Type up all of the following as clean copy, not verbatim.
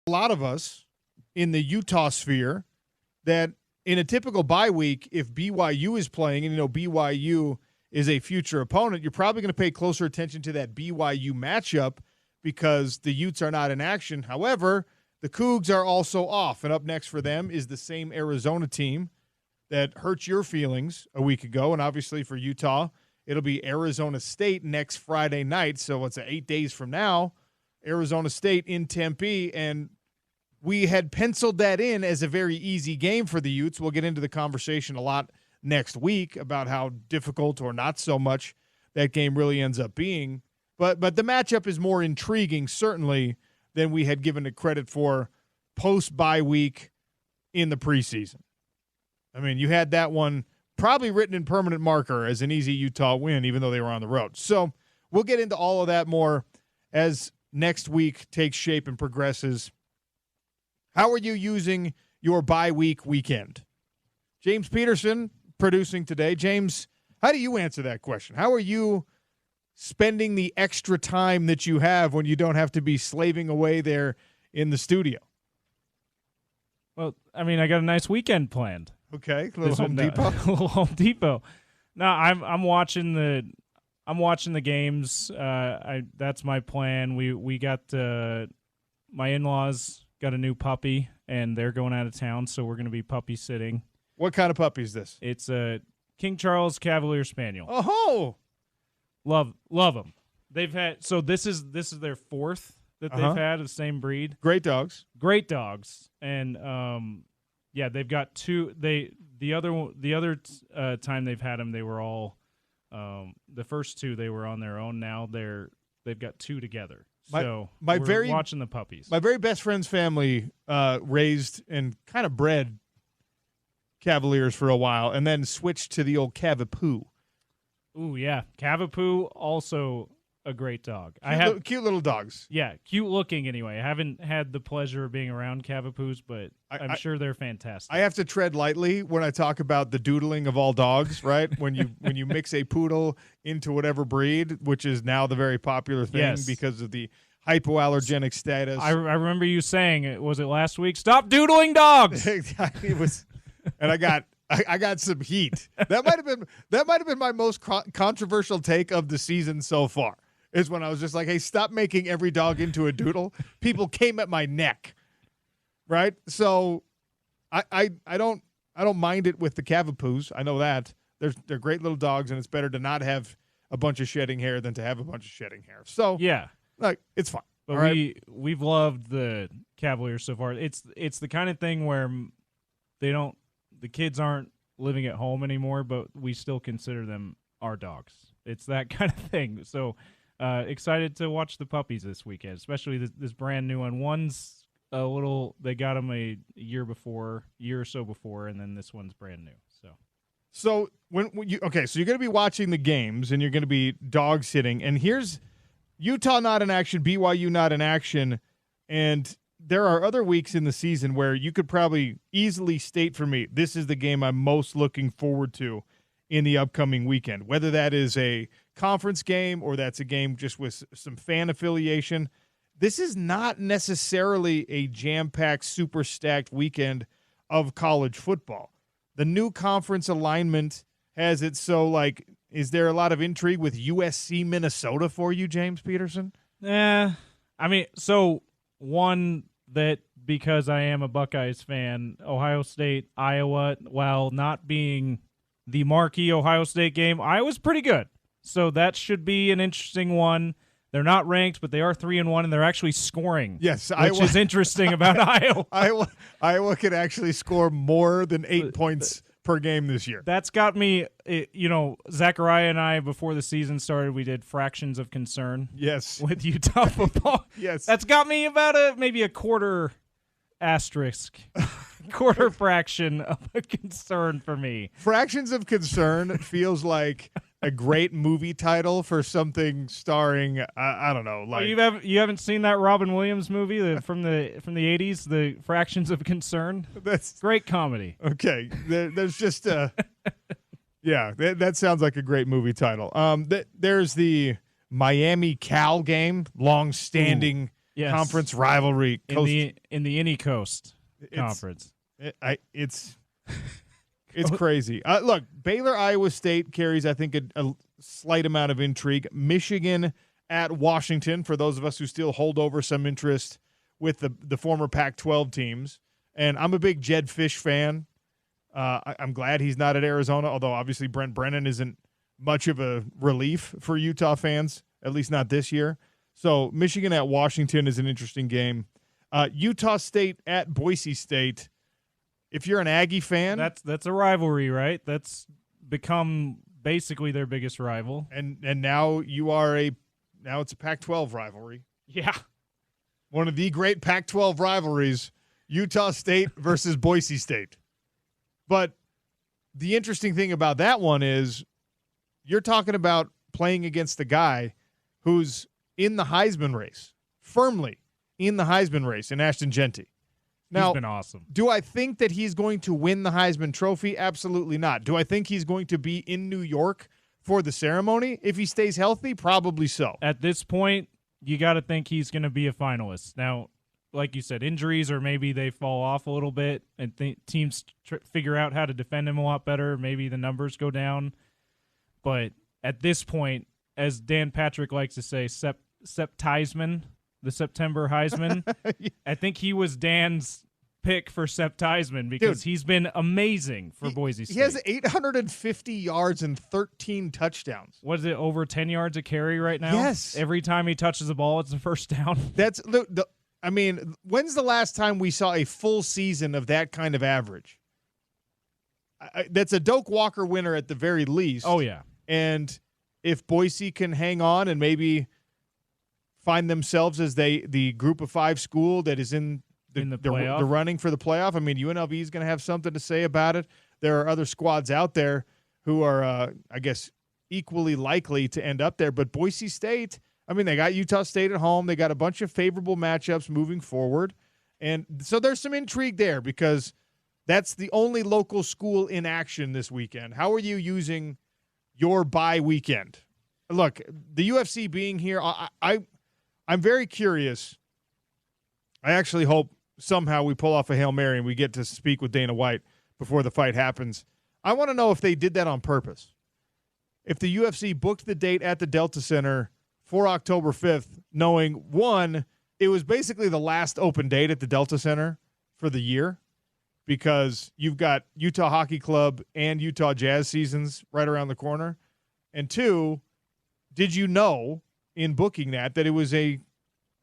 A lot of us in the Utah sphere that in a typical bye week, if BYU is playing, and BYU is a future opponent, you're probably going to pay closer attention to that BYU matchup because the Utes are not in action. However, the Cougs are also off, and up next for them is the same Arizona team that hurt your feelings a week ago, and obviously for Utah, it'll be Arizona State next Friday night, so it's 8 days from now, Arizona State in Tempe, and we had penciled that in as a very easy game for the Utes. We'll get into the conversation a lot next week about how difficult or not so much that game really ends up being. But the matchup is more intriguing, certainly, than we had given it credit for post-bye week in the preseason. I mean, you had that one probably written in permanent marker as an easy Utah win, even though they were on the road. So we'll get into all of that more as next week takes shape and progresses. How are you using your bye week weekend? James Peterson producing today. James, how do you answer that question? How are you spending the extra time that you have when you don't have to be slaving away there in the studio? Well, I mean, I got a nice weekend planned. Okay, a little Home Depot. A little Home Depot. No, I'm watching the games. That's my plan. We got my in-laws got a new puppy, and they're going out of town, so we're going to be puppy sitting. What kind of puppy is this? It's a King Charles Cavalier Spaniel. Oh, love them. They've had this is their fourth that they've had of the same breed. Great dogs, and they've got two. The other time they've had them, they were all the first two they were on their own. Now they've got two together. So we're watching the puppies. My very best friend's family raised and kind of bred Cavaliers for a while, and then switched to the old Cavapoo. Ooh, yeah, Cavapoo, also a great dog. Cute little dogs. Yeah, cute looking anyway. I haven't had the pleasure of being around Cavapoos, but I'm sure they're fantastic. I have to tread lightly when I talk about the doodling of all dogs, right? when you mix a poodle into whatever breed, which is now the very popular thing because of the hypoallergenic status. I remember you saying, was it last week? Stop doodling dogs. It was, and I got some heat. That might have been my most controversial take of the season so far. Is when I was just like, hey, stop making every dog into a doodle. People came at my neck, right? So I don't mind it with the Cavapoos. I know that they're great little dogs, and it's better to not have a bunch of shedding hair than to have a bunch of shedding hair. So yeah, it's fine. But we've loved the Cavaliers so far. It's the kind of thing where the kids aren't living at home anymore, but we still consider them our dogs. It's that kind of thing. So. Excited to watch the puppies this weekend, especially this brand new one. One's a little, they got them a year or so before, and then this one's brand new. So so you're going to be watching the games, and you're going to be dog sitting, and here's Utah not in action, BYU not in action, and there are other weeks in the season where you could probably easily state for me, this is the game I'm most looking forward to in the upcoming weekend, whether that is a conference game or that's a game just with some fan affiliation. This is not necessarily a jam-packed, super stacked weekend of college football. The new conference alignment has it so, is there a lot of intrigue with USC Minnesota for you, James Peterson? I mean, so one that because I am a Buckeyes fan, Ohio State, Iowa, while not being the marquee Ohio State game, Iowa's pretty good. So that should be an interesting one. They're not ranked, but they are 3-1, and they're actually scoring. Yes, which is interesting about Iowa. Iowa could actually score more than 8 points per game this year. That's got me, Zachariah and I, before the season started, we did fractions of concern. Yes. With Utah football. Yes. That's got me about maybe a quarter asterisk. Quarter fraction of a concern for me. Fractions of concern feels like a great movie title for something starring I don't know, like you haven't seen that Robin Williams movie from the 80s, the Fractions of Concern? That's great comedy. Okay, there's just yeah, that sounds like a great movie title. There's the Miami Cal game, long-standing conference rivalry. In the Any Coast Conference. It's crazy. Look, Baylor, Iowa State carries, I think, a slight amount of intrigue. Michigan at Washington, for those of us who still hold over some interest with the former Pac-12 teams. And I'm a big Jed Fish fan. I'm glad he's not at Arizona, although obviously Brent Brennan isn't much of a relief for Utah fans, at least not this year. So Michigan at Washington is an interesting game. Utah State at Boise State. If you're an Aggie fan, that's a rivalry, right? That's become basically their biggest rival. And now it's a Pac-12 rivalry. Yeah. One of the great Pac-12 rivalries, Utah State versus Boise State. But the interesting thing about that one is you're talking about playing against a guy who's in the Heisman race, firmly in the Heisman race, in Ashton Jeanty. Now, he's been awesome. Do I think that he's going to win the Heisman Trophy? Absolutely not. Do I think he's going to be in New York for the ceremony? If he stays healthy, probably so. At this point, you got to think he's going to be a finalist. Now, like you said, injuries or maybe they fall off a little bit and teams figure out how to defend him a lot better. Maybe the numbers go down. But at this point, as Dan Patrick likes to say, Septisman, the September Heisman, yeah. I think he was Dan's pick for Septisman because he's been amazing for Boise State. He has 850 yards and 13 touchdowns. What is it, over 10 yards a carry right now? Yes. Every time he touches the ball, it's a first down. When's the last time we saw a full season of that kind of average? That's a Doak Walker winner at the very least. Oh, yeah. And if Boise can hang on and maybe find themselves as the group of five school that is in the running for the playoff, I mean, UNLV is going to have something to say about it. There are other squads out there who are, I guess, equally likely to end up there. But Boise State, I mean, they got Utah State at home. They got a bunch of favorable matchups moving forward. And so there's some intrigue there because that's the only local school in action this weekend. How are you using your bye weekend? Look, the UFC being here, I'm very curious. I actually hope somehow we pull off a Hail Mary and we get to speak with Dana White before the fight happens. I want to know if they did that on purpose. If the UFC booked the date at the Delta Center for October 5th, knowing, one, it was basically the last open date at the Delta Center for the year because you've got Utah Hockey Club and Utah Jazz seasons right around the corner. And two, did you know in booking that it was a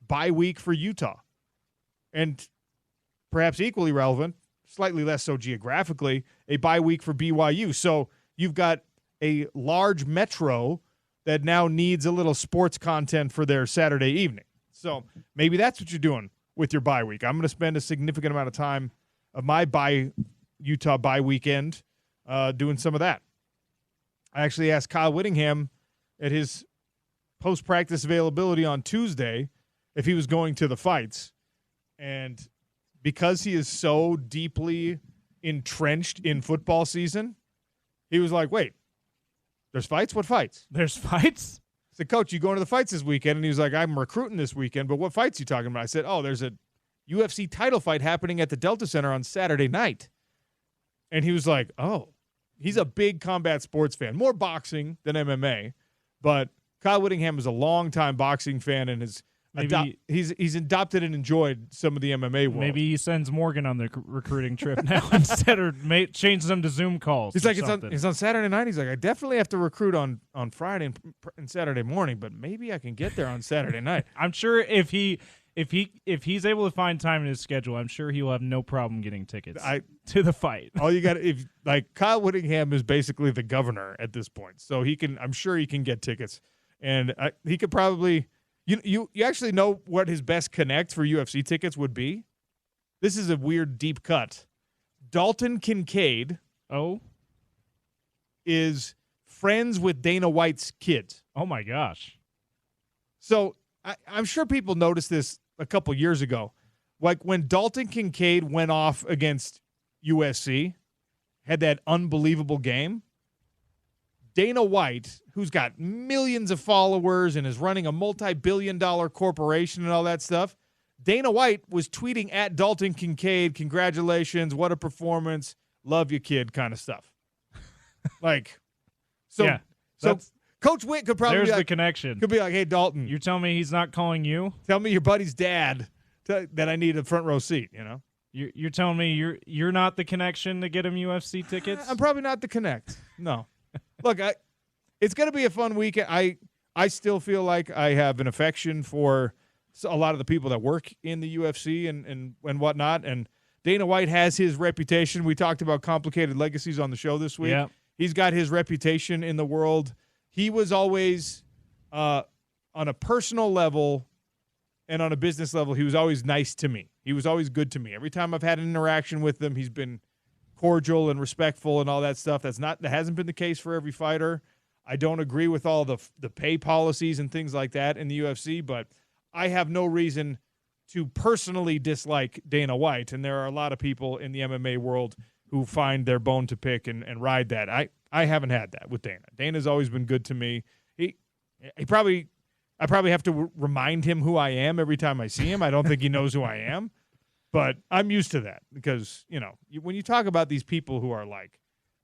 bye week for Utah? And perhaps equally relevant, slightly less so geographically, a bye week for BYU. So you've got a large metro that now needs a little sports content for their Saturday evening. So maybe that's what you're doing with your bye week. I'm going to spend a significant amount of time of my Utah bye weekend doing some of that. I actually asked Kyle Whittingham at his post-practice availability on Tuesday if he was going to the fights. And because he is so deeply entrenched in football season, he was like, wait, there's fights? What fights? There's fights? I said, Coach, you going to the fights this weekend? And he was like, I'm recruiting this weekend, but what fights are you talking about? I said, there's a UFC title fight happening at the Delta Center on Saturday night. And he was like, he's a big combat sports fan, more boxing than MMA. But Kyle Whittingham is a longtime boxing fan and he's adopted and enjoyed some of the MMA world. Maybe he sends Morgan on the recruiting trip now instead of changes them to Zoom calls. He's like, it's on Saturday night. He's like, I definitely have to recruit on Friday and Saturday morning, but maybe I can get there on Saturday night. I'm sure if he's able to find time in his schedule, I'm sure he will have no problem getting tickets to the fight. All you got, Kyle Whittingham is basically the governor at this point, so I'm sure he can get tickets, and he could probably. You actually know what his best connect for UFC tickets would be? This is a weird deep cut. Dalton Kincaid is friends with Dana White's kids. Oh, my gosh. So I'm sure people noticed this a couple years ago. Like when Dalton Kincaid went off against USC, had that unbelievable game, Dana White, who's got millions of followers and is running a multi-billion-dollar corporation and all that stuff, Dana White was tweeting at Dalton Kincaid, congratulations, what a performance, love you, kid, kind of stuff. Like, so Coach Witt could probably there's be like, the connection. Could be like, hey, Dalton. You're telling me he's not calling you? Tell me your buddy's dad that I need a front row seat, You're telling me you're not the connection to get him UFC tickets? I'm probably not the connect. No. Look, it's going to be a fun weekend. I still feel like I have an affection for a lot of the people that work in the UFC and whatnot. And Dana White has his reputation. We talked about complicated legacies on the show this week. Yep. He's got his reputation in the world. He was always, on a personal level and on a business level, he was always nice to me. He was always good to me. Every time I've had an interaction with him, he's been cordial and respectful and all that stuff. That hasn't been the case for every fighter. I don't agree with all the pay policies and things like that in the UFC, but I have no reason to personally dislike Dana White, and there are a lot of people in the MMA world who find their bone to pick and ride that. I haven't had that with Dana. Dana's always been good to me. I probably have to remind him who I am every time I see him. I don't think he knows who I am, but I'm used to that because, when you talk about these people who are like,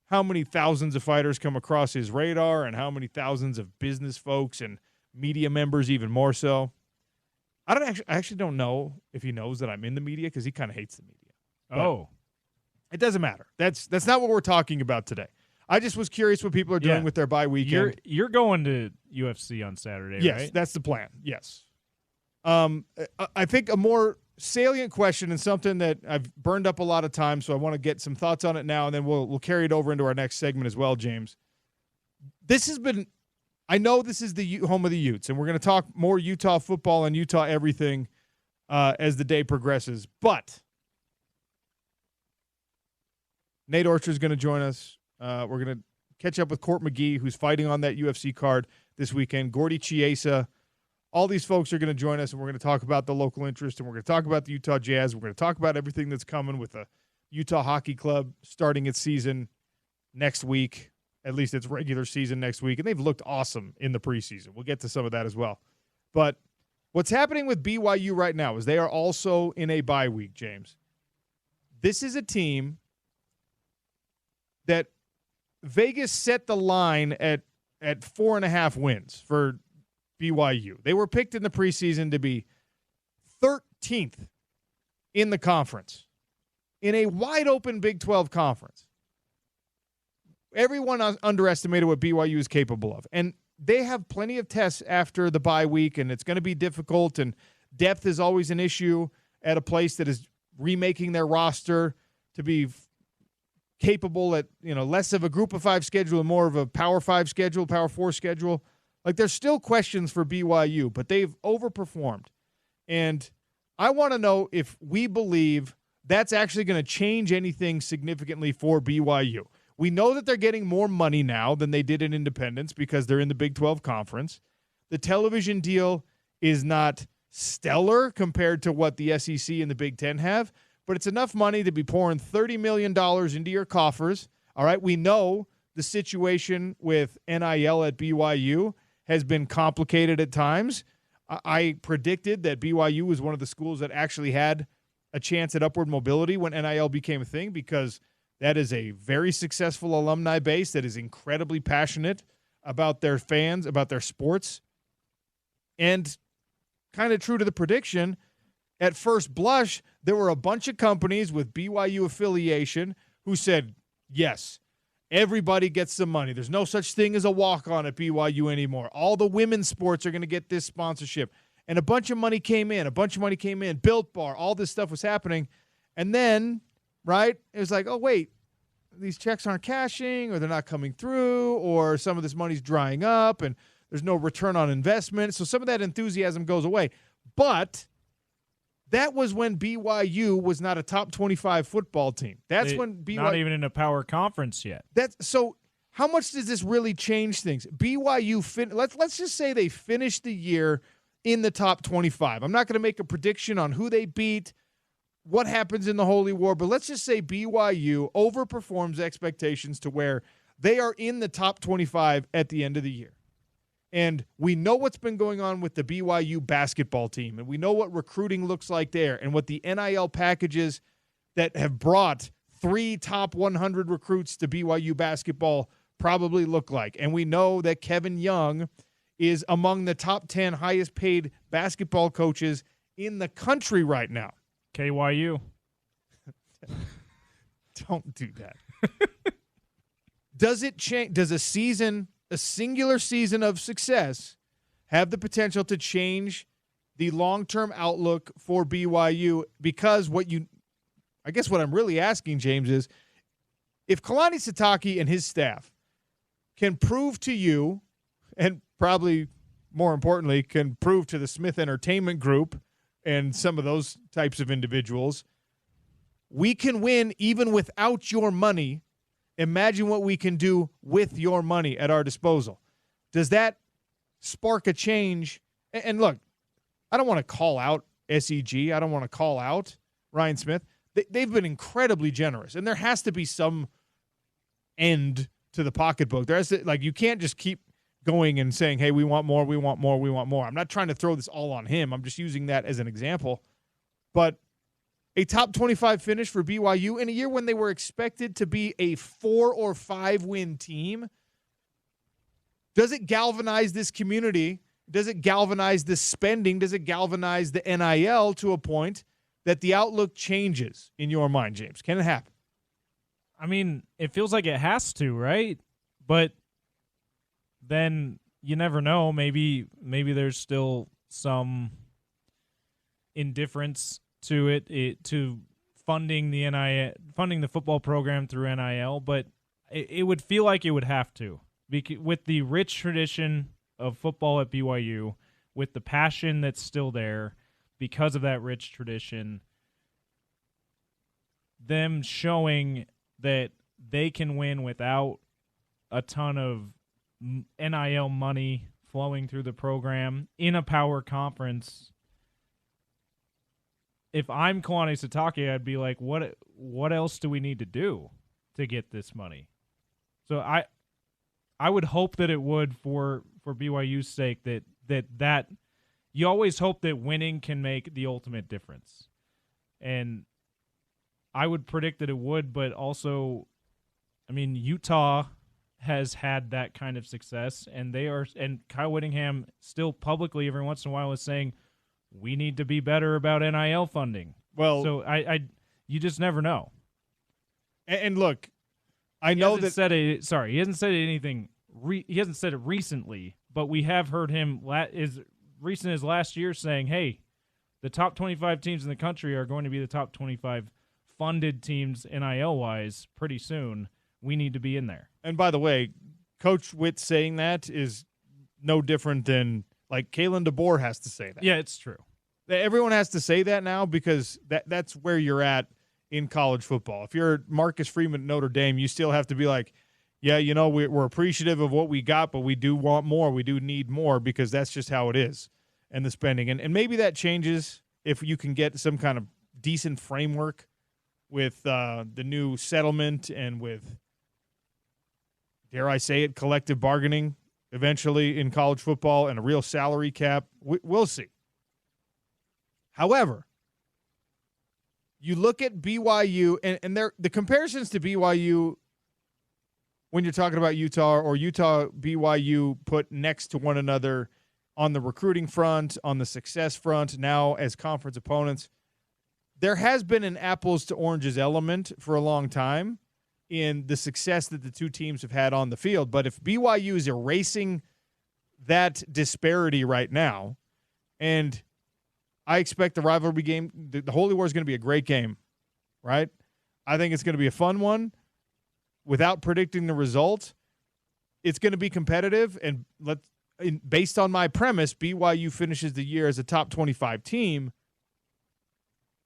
how many thousands of fighters come across his radar and how many thousands of business folks and media members even more so. I actually don't know if he knows that I'm in the media because he kind of hates the media. Oh. It doesn't matter. That's not what we're talking about today. I just was curious what people are doing with their bye weekend. You're going to UFC on Saturday, right? Yes, that's the plan. Yes. I think a more salient question and something that I've burned up a lot of time, so I want to get some thoughts on it now, and then we'll carry it over into our next segment as well, James. I know this is the home of the Utes, and we're going to talk more Utah football and Utah everything as the day progresses, but Nate Orchard is going to join us. We're going to catch up with Court McGee, who's fighting on that UFC card this weekend. Gordy Chiesa. All these folks are going to join us, and we're going to talk about the local interest, and we're going to talk about the Utah Jazz. We're going to talk about everything that's coming with the Utah Hockey Club starting its season next week, at least its regular season next week, and they've looked awesome in the preseason. We'll get to some of that as well. But what's happening with BYU right now is they are also in a bye week, James. This is a team that Vegas set the line at 4.5 wins for BYU. They were picked in the preseason to be 13th in the conference in a wide-open Big 12 conference. Everyone underestimated what BYU is capable of, and they have plenty of tests after the bye week, and it's going to be difficult, and depth is always an issue at a place that is remaking their roster to be capable at less of a group of 5 schedule and more of a power 5 schedule, power 4 schedule. Like, there's still questions for BYU, but they've overperformed. And I want to know if we believe that's actually going to change anything significantly for BYU. We know that they're getting more money now than they did in Independence because they're in the Big 12 Conference. The television deal is not stellar compared to what the SEC and the Big 10 have, but it's enough money to be pouring $30 million into your coffers. All right, we know the situation with NIL at BYU has been complicated at times. I predicted that BYU was one of the schools that actually had a chance at upward mobility when NIL became a thing because that is a very successful alumni base that is incredibly passionate about their fans, about their sports. And kind of true to the prediction, at first blush, there were a bunch of companies with BYU affiliation who said, yes, everybody gets some money. There's no such thing as a walk-on at BYU anymore. All the women's sports are going to get this sponsorship. And a bunch of money came in. Built Bar, all this stuff was happening. And then, right, it was like, oh, wait, these checks aren't cashing or they're not coming through or some of this money's drying up and there's no return on investment. So some of that enthusiasm goes away. But that was when BYU was not a top 25 football team. That's when BYU not even in a power conference yet. So how much does this really change things? BYU let's just say they finished the year in the top 25. I'm not going to make a prediction on who they beat, what happens in the Holy War, but let's just say BYU overperforms expectations to where they are in the top 25 at the end of the year. And we know what's been going on with the BYU basketball team, and we know what recruiting looks like there and what the NIL packages that have brought 3 top 100 recruits to BYU basketball probably look like. And we know that Kevin Young is among the top 10 highest paid basketball coaches in the country right now. KYU. Don't do that. Does it change? Does a singular season of success have the potential to change the long-term outlook for BYU? Because I guess what I'm really asking, James, is if Kalani Sitake and his staff can prove to you, and probably more importantly, can prove to the Smith Entertainment Group and some of those types of individuals, we can win even without your money. Imagine what we can do with your money at our disposal. Does that spark a change? And look, I don't want to call out SEG. I don't want to call out Ryan Smith. They've been incredibly generous, and there has to be some end to the pocketbook. You can't just keep going and saying, hey, we want more, we want more, we want more. I'm not trying to throw this all on him. I'm just using that as an example. But a top 25 finish for BYU in a year when they were expected to be a 4 or 5 win team, does it galvanize this community? Does it galvanize the spending? Does it galvanize the NIL to a point that the outlook changes in your mind, James? Can it happen? I mean, it feels like it has to, right? But then you never know. Maybe there's still some indifference to it to funding the NIL, funding the football program through NIL, but it would feel like it would have to, with the rich tradition of football at BYU, with the passion that's still there because of that rich tradition, them showing that they can win without a ton of NIL money flowing through the program in a power conference. If I'm Kalani Sitake, I'd be like, what else do we need to do to get this money? So I would hope that it would for BYU's sake, that you always hope that winning can make the ultimate difference. And I would predict that it would, but also, I mean, Utah has had that kind of success, and Kyle Whittingham still publicly every once in a while is saying, we need to be better about NIL funding. Well, so you just never know. And look, I know that he hasn't said anything. He hasn't said it recently, but we have heard him as recent as last year saying, "Hey, the top 25 teams in the country are going to be the top 25 funded teams NIL wise pretty soon. We need to be in there." And by the way, Coach Witt saying that is no different than like Kalen DeBoer has to say that. Yeah, it's true. Everyone has to say that now because that's where you're at in college football. If you're Marcus Freeman at Notre Dame, you still have to be like, yeah, we're appreciative of what we got, but we do want more. We do need more because that's just how it is and the spending. And maybe that changes if you can get some kind of decent framework with the new settlement and with, dare I say it, collective bargaining eventually in college football and a real salary cap. We'll see. However, you look at BYU and the comparisons to BYU when you're talking about Utah or Utah BYU put next to one another on the recruiting front, on the success front, now as conference opponents, there has been an apples to oranges element for a long time in the success that the two teams have had on the field. But if BYU is erasing that disparity right now, and I expect the rivalry game, the Holy War is going to be a great game, right? I think it's going to be a fun one. Without predicting the result, it's going to be competitive. And based on my premise, BYU finishes the year as a top 25 team.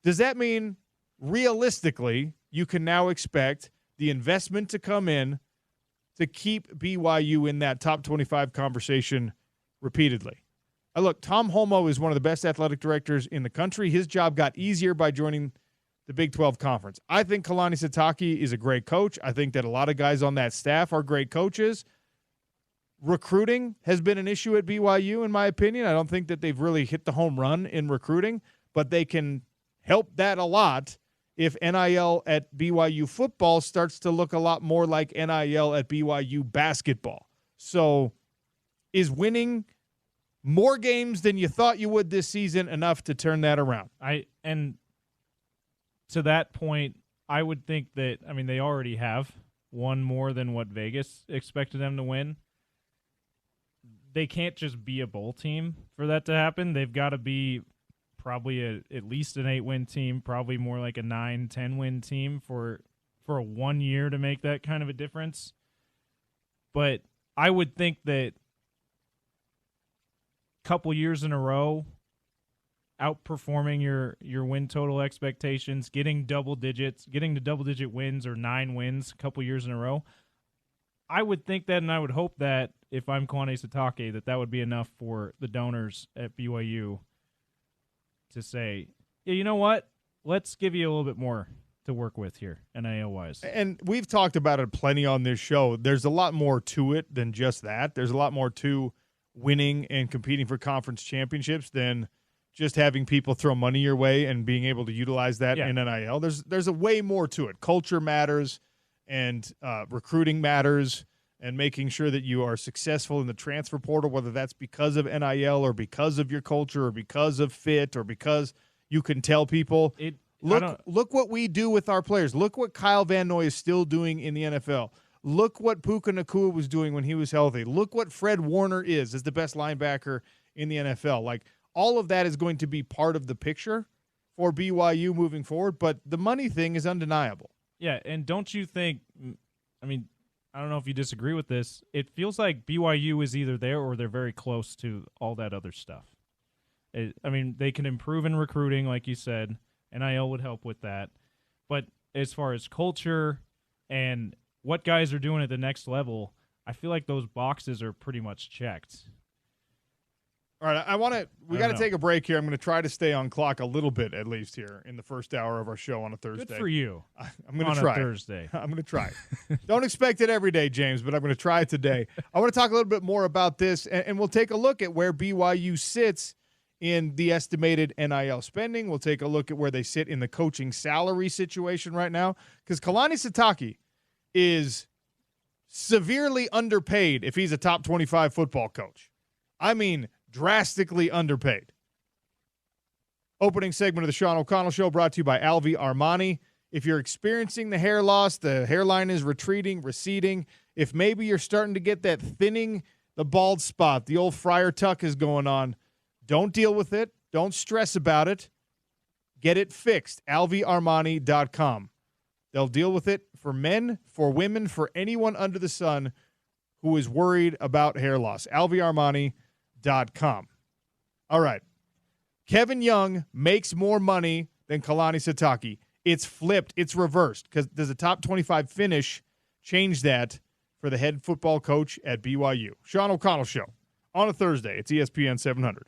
Does that mean realistically you can now expect the investment to come in to keep BYU in that top 25 conversation repeatedly? Look, Tom Holmoe is one of the best athletic directors in the country. His job got easier by joining the Big 12 Conference. I think Kalani Sitake is a great coach. I think that a lot of guys on that staff are great coaches. recruiting has been an issue at BYU, in my opinion. I don't think that they've really hit the home run in recruiting, but they can help that a lot if NIL at BYU football starts to look a lot more like NIL at BYU basketball. So is winning more games than you thought you would this season enough to turn that around? And to that point, I would think that, I mean, they already have won more than what Vegas expected them to win. They can't just be a bowl team for that to happen. They've got to be probably at least an 8-win team, probably more like a 9-10-win team for a 1 year to make that kind of a difference. But I would think that a couple years in a row, outperforming your win total expectations, getting to double-digit wins or 9 wins a couple years in a row, I would think that, and I would hope that if I'm Kalani Sitake, that would be enough for the donors at BYU to say, yeah, you know what? Let's give you a little bit more to work with here, NIL-wise. And we've talked about it plenty on this show. There's a lot more to it than just that. There's a lot more to winning and competing for conference championships than just having people throw money your way and being able to utilize that in NIL. There's a way more to it. Culture matters, and recruiting matters, and making sure that you are successful in the transfer portal, whether that's because of NIL or because of your culture or because of fit or because you can tell people, look what we do with our players. Look what Kyle Van Noy is still doing in the NFL. Look what Puka Nacua was doing when he was healthy. Look what Fred Warner is as the best linebacker in the NFL. Like, all of that is going to be part of the picture for BYU moving forward, but the money thing is undeniable. Yeah, and don't you think, I mean, I don't know if you disagree with this, it feels like BYU is either there or they're very close to all that other stuff. I mean, they can improve in recruiting, like you said. NIL would help with that. But as far as culture and what guys are doing at the next level, I feel like those boxes are pretty much checked. All right, we got to take a break here. I'm going to try to stay on clock a little bit, at least here in the first hour of our show on a Thursday. Good for you. I'm going to try. On a Thursday. I'm going to try. Don't expect it every day, James, but I'm going to try it today. I want to talk a little bit more about this, and we'll take a look at where BYU sits in the estimated NIL spending. We'll take a look at where they sit in the coaching salary situation right now, because Kalani Sitake is severely underpaid if he's a top 25 football coach. I mean, drastically underpaid. Opening segment of the Sean O'Connell Show brought to you by Alvi Armani. If you're experiencing the hair loss, the hairline is retreating, receding, if maybe you're starting to get that thinning, the bald spot, the old Friar Tuck is going on, don't deal with it. Don't stress about it. Get it fixed. AlviArmani.com. They'll deal with it for men, for women, for anyone under the sun who is worried about hair loss. AlviArmani.com. All right. Kevin Young makes more money than Kalani Sitake. It's flipped. It's reversed. Because does a top 25 finish change that for the head football coach at BYU? Sean O'Connell Show on a Thursday. It's ESPN 700.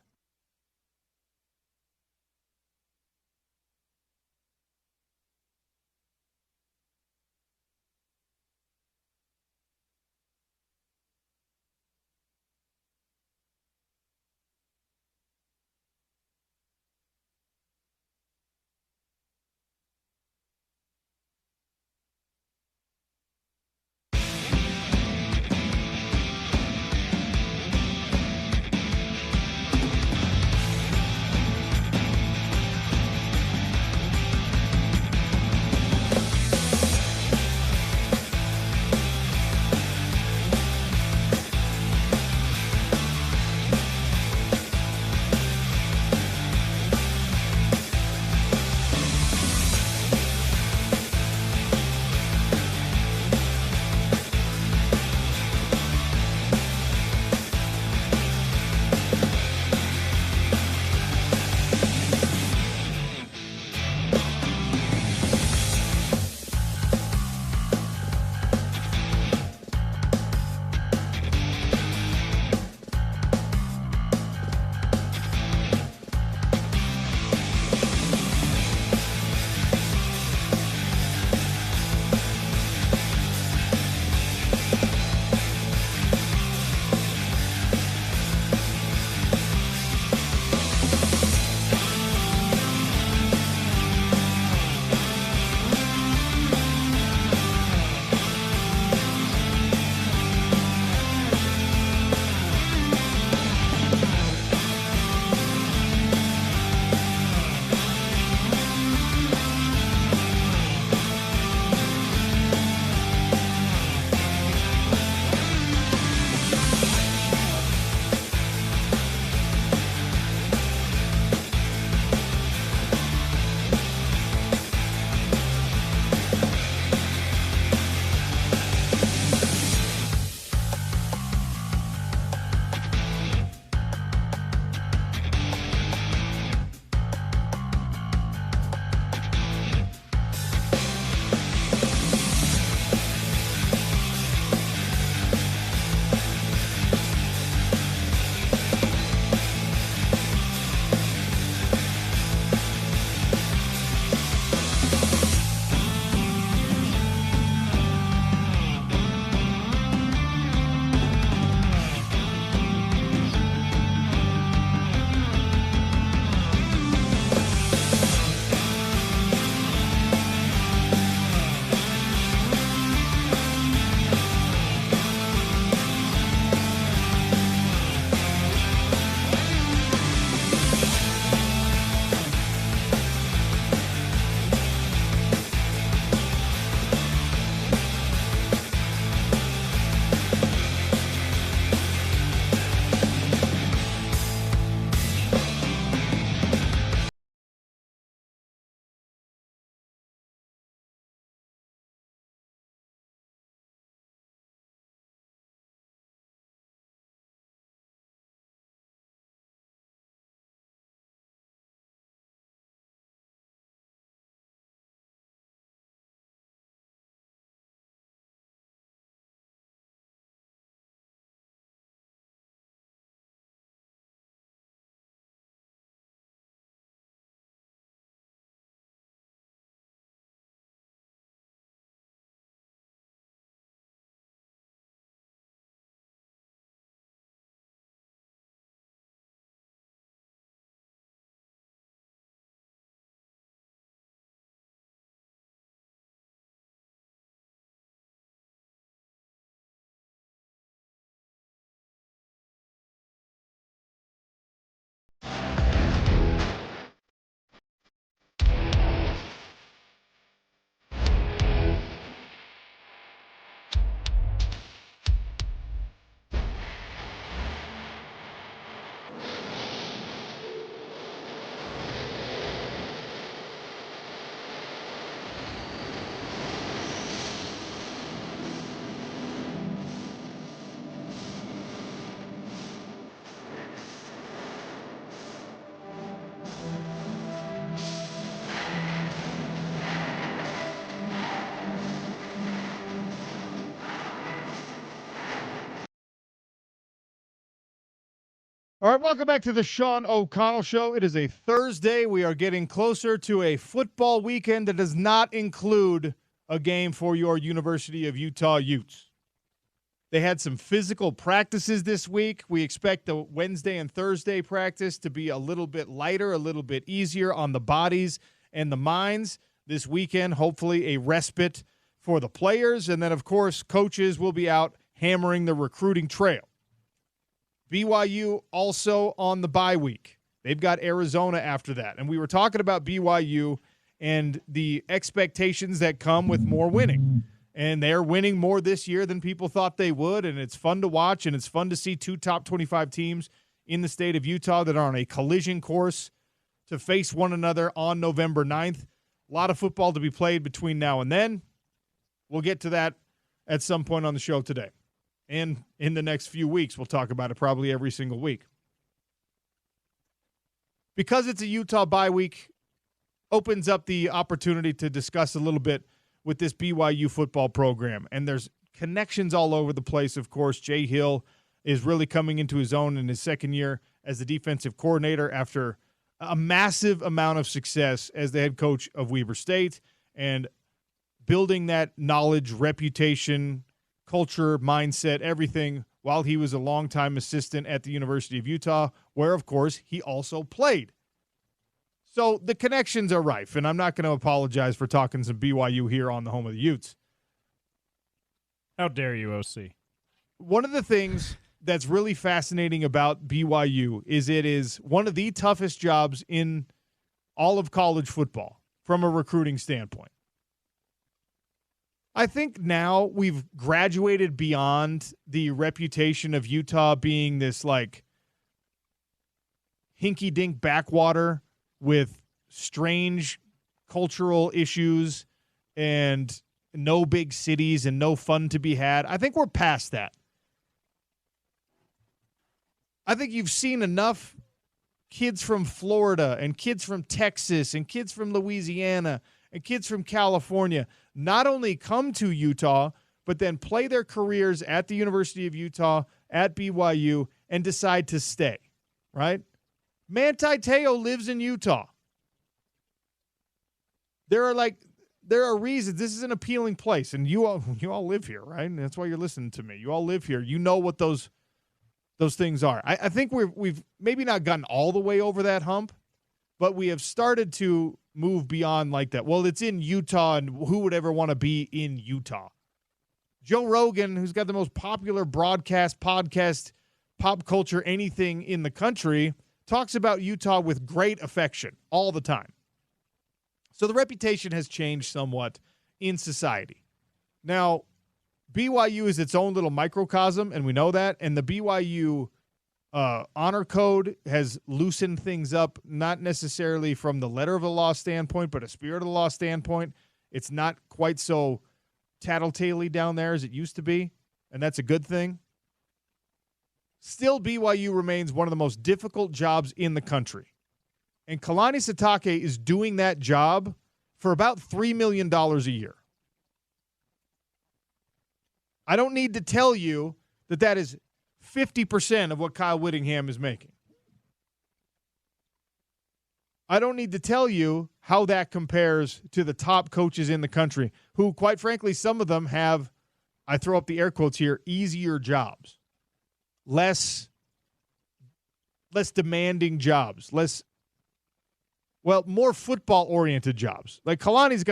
right, welcome back to the Sean O'Connell Show. It is a Thursday. We are getting closer to a football weekend that does not include a game for your University of Utah Utes. They had some physical practices this week. We expect the Wednesday and Thursday practice to be a little bit lighter, a little bit easier on the bodies and the minds. This weekend, hopefully a respite for the players. And then, of course, coaches will be out hammering the recruiting trail. BYU also on the bye week. They've got Arizona after that. And we were talking about BYU and the expectations that come with more winning. And they're winning more this year than people thought they would, and it's fun to watch, and it's fun to see two top 25 teams in the state of Utah that are on a collision course to face one another on November 9th. A lot of football to be played between now and then. We'll get to that at some point on the show today. And in the next few weeks, we'll talk about it probably every single week. Because it's a Utah bye week, opens up the opportunity to discuss a little bit with this BYU football program. And there's connections all over the place, of course. Jay Hill is really coming into his own in his second year as the defensive coordinator after a massive amount of success as the head coach of Weber State and building that knowledge, reputation, culture, mindset, everything while he was a longtime assistant at the University of Utah, where, of course, he also played. So the connections are rife, and I'm not going to apologize for talking some BYU here on the home of the Utes. How dare you, OC? One of the things that's really fascinating about BYU is it is one of the toughest jobs in all of college football from a recruiting standpoint. I think now we've graduated beyond the reputation of Utah being this like hinky-dink backwater with strange cultural issues and no big cities and no fun to be had. I think we're past that. I think you've seen enough kids from Florida and kids from Texas and kids from Louisiana and kids from California not only come to Utah, but then play their careers at the University of Utah, at BYU, and decide to stay, right? Manti Te'o lives in Utah. There are reasons. This is an appealing place, and you all live here, right? And that's why you're listening to me. You all live here. You know what those things are. I think we've maybe not gotten all the way over that hump, but we have started to move beyond like that. Well, it's in Utah, and who would ever want to be in Utah? Joe Rogan, who's got the most popular broadcast, podcast, pop culture, anything in the country, talks about Utah with great affection all the time. So the reputation has changed somewhat in society. Now, BYU is its own little microcosm, and we know that, and the BYU honor code has loosened things up, not necessarily from the letter of the law standpoint, but a spirit of the law standpoint. It's not quite so tattletale-y down there as it used to be, and that's a good thing. Still, BYU remains one of the most difficult jobs in the country. And Kalani Sitake is doing that job for about $3 million a year. I don't need to tell you that that is 50% of what Kyle Whittingham is making. I don't need to tell you how that compares to the top coaches in the country, who, quite frankly, some of them have, I throw up the air quotes here, easier jobs, less demanding jobs, more football-oriented jobs. Like Kalani's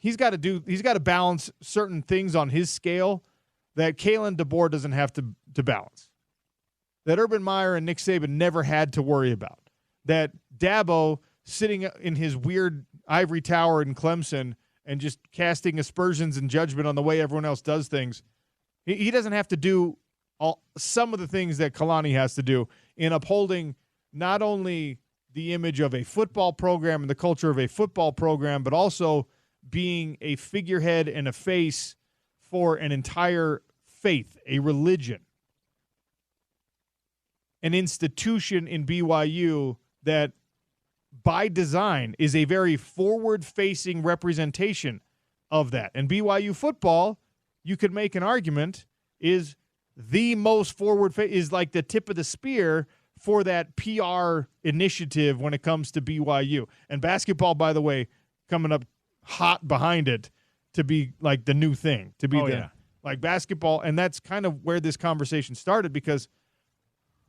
he's got to balance certain things on his scale that Kalen DeBoer doesn't have to balance, that Urban Meyer and Nick Saban never had to worry about, that Dabo sitting in his weird ivory tower in Clemson and just casting aspersions and judgment on the way everyone else does things, he doesn't have to do some of the things that Kalani has to do in upholding not only the image of a football program and the culture of a football program, but also being a figurehead and a face for an entire faith, a religion, an institution in BYU that by design is a very forward-facing representation of that. And BYU football, you could make an argument, is the most is like the tip of the spear for that PR initiative when it comes to BYU. And basketball, by the way, coming up hot behind it to be like the new thing, to be like basketball. And that's kind of where this conversation started, because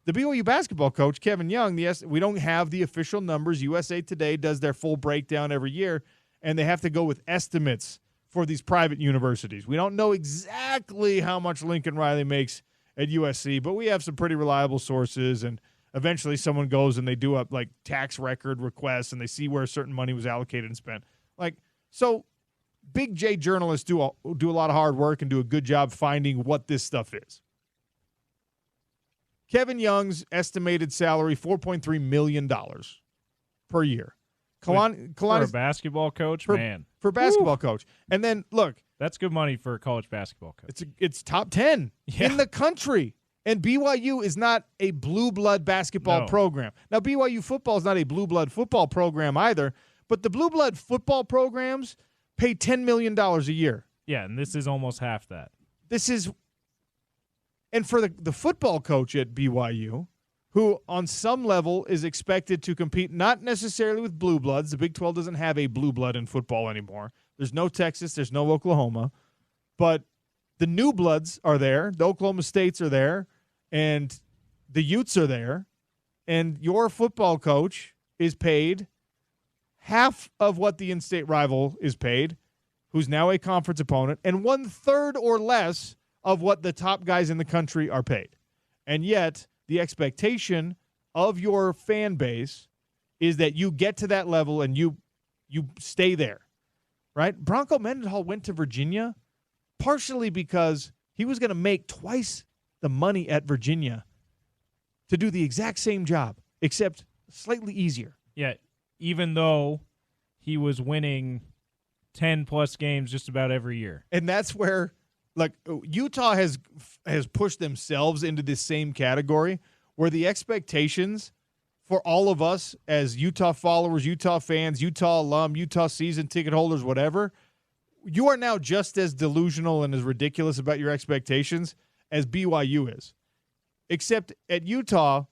the BYU basketball coach, Kevin Young, we don't have the official numbers. USA Today does their full breakdown every year, and they have to go with estimates for these private universities. We don't know exactly how much Lincoln Riley makes at USC, but we have some pretty reliable sources, and eventually someone goes and they do up like tax record requests, and they see where certain money was allocated and spent. So Big J journalists do a lot of hard work and do a good job finding what this stuff is. Kevin Young's estimated salary, $4.3 million per year. For a basketball coach, for a basketball coach. And then, look. That's good money for a college basketball coach. It's top 10 in the country. And BYU is not a blue blood basketball program. Now, BYU football is not a blue blood football program either, but the blue blood football programs pay $10 million a year. Yeah, and this is almost half that. And for the football coach at BYU, who on some level is expected to compete not necessarily with blue bloods. The Big 12 doesn't have a blue blood in football anymore. There's no Texas. There's no Oklahoma. But the new bloods are there. The Oklahoma States are there. And the Utes are there. And your football coach is paid half of what the in-state rival is paid, who's now a conference opponent, and 1/3 or less of what the top guys in the country are paid. And yet, the expectation of your fan base is that you get to that level and you stay there, right? Bronco Mendenhall went to Virginia partially because he was going to make twice the money at Virginia to do the exact same job, except slightly easier. Yeah, even though he was winning 10-plus games just about every year. And that's where Utah has pushed themselves into this same category where the expectations for all of us as Utah followers, Utah fans, Utah alum, Utah season ticket holders, whatever, you are now just as delusional and as ridiculous about your expectations as BYU is. Except at Utah,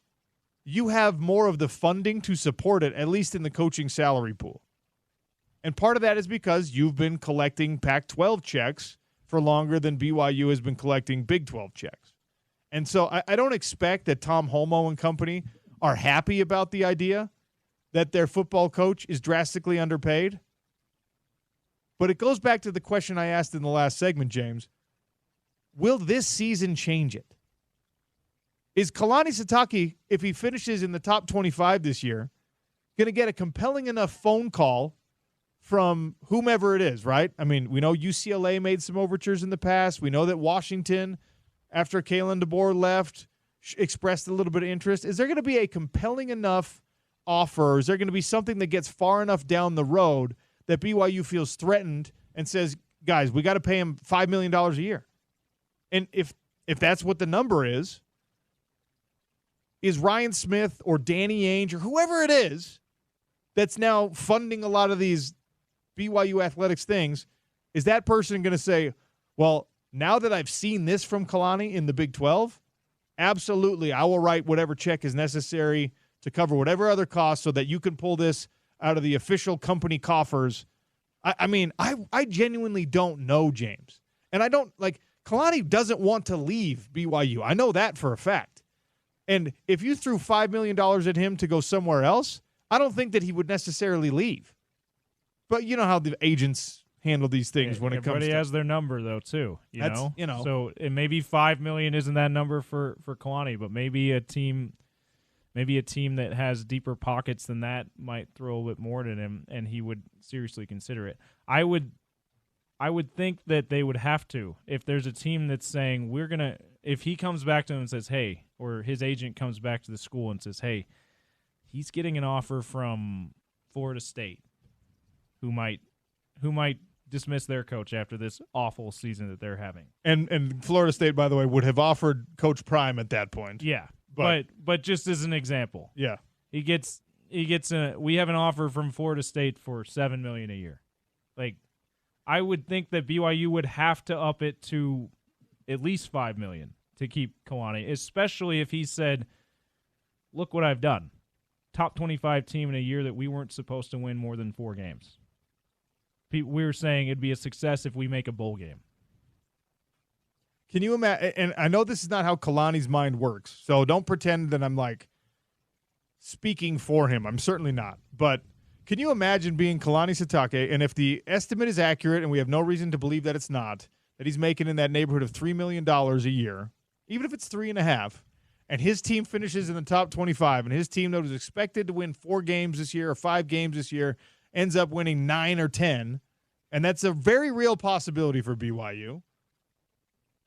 you have more of the funding to support it, at least in the coaching salary pool. And part of that is because you've been collecting Pac-12 checks for longer than BYU has been collecting Big 12 checks. And so I don't expect that Tom Holmoe and company are happy about the idea that their football coach is drastically underpaid. But it goes back to the question I asked in the last segment, James. Will this season change it? Is Kalani Sitake, if he finishes in the top 25 this year, going to get a compelling enough phone call from whomever it is, right? I mean, we know UCLA made some overtures in the past. We know that Washington, after Kalen DeBoer left, expressed a little bit of interest. Is there going to be a compelling enough offer? Or is there going to be something that gets far enough down the road that BYU feels threatened and says, guys, we got to pay him $5 million a year? And if that's what the number is Ryan Smith or Danny Ainge or whoever it is that's now funding a lot of these BYU athletics things, is that person going to say, well, now that I've seen this from Kalani in the Big 12, absolutely, I will write whatever check is necessary to cover whatever other costs so that you can pull this out of the official company coffers. I genuinely don't know, James. And I don't, Kalani doesn't want to leave BYU. I know that for a fact. And if you threw $5 million at him to go somewhere else, I don't think that he would necessarily leave. But you know how the agents handle these things when it comes to. Everybody has their number, though, too. You know. So maybe $5 million isn't that number for Kalani, but maybe a team that has deeper pockets than that might throw a bit more to him, and he would seriously consider it. I would think that they would have to. If there's a team that's saying if he comes back to them and says, hey, or his agent comes back to the school and says, hey, he's getting an offer from Florida State, who might dismiss their coach after this awful season that they're having. And Florida State, by the way, would have offered Coach Prime at that point. Yeah, but just as an example, yeah, we have an offer from Florida State for $7 million a year. I would think that BYU would have to up it to at least $5 million to keep Kalani, especially if he said, look what I've done. Top 25 team in a year that we weren't supposed to win more than 4 games. We were saying it'd be a success if we make a bowl game. Can you imagine? And I know this is not how Kalani's mind works, so don't pretend that I'm like speaking for him. I'm certainly not. But can you imagine being Kalani Sitake, and if the estimate is accurate, and we have no reason to believe that it's not, that he's making in that neighborhood of $3 million a year, even if it's 3.5, and his team finishes in the top 25, and his team that was expected to win 4 games this year or 5 games this year ends up winning 9 or 10, and that's a very real possibility for BYU.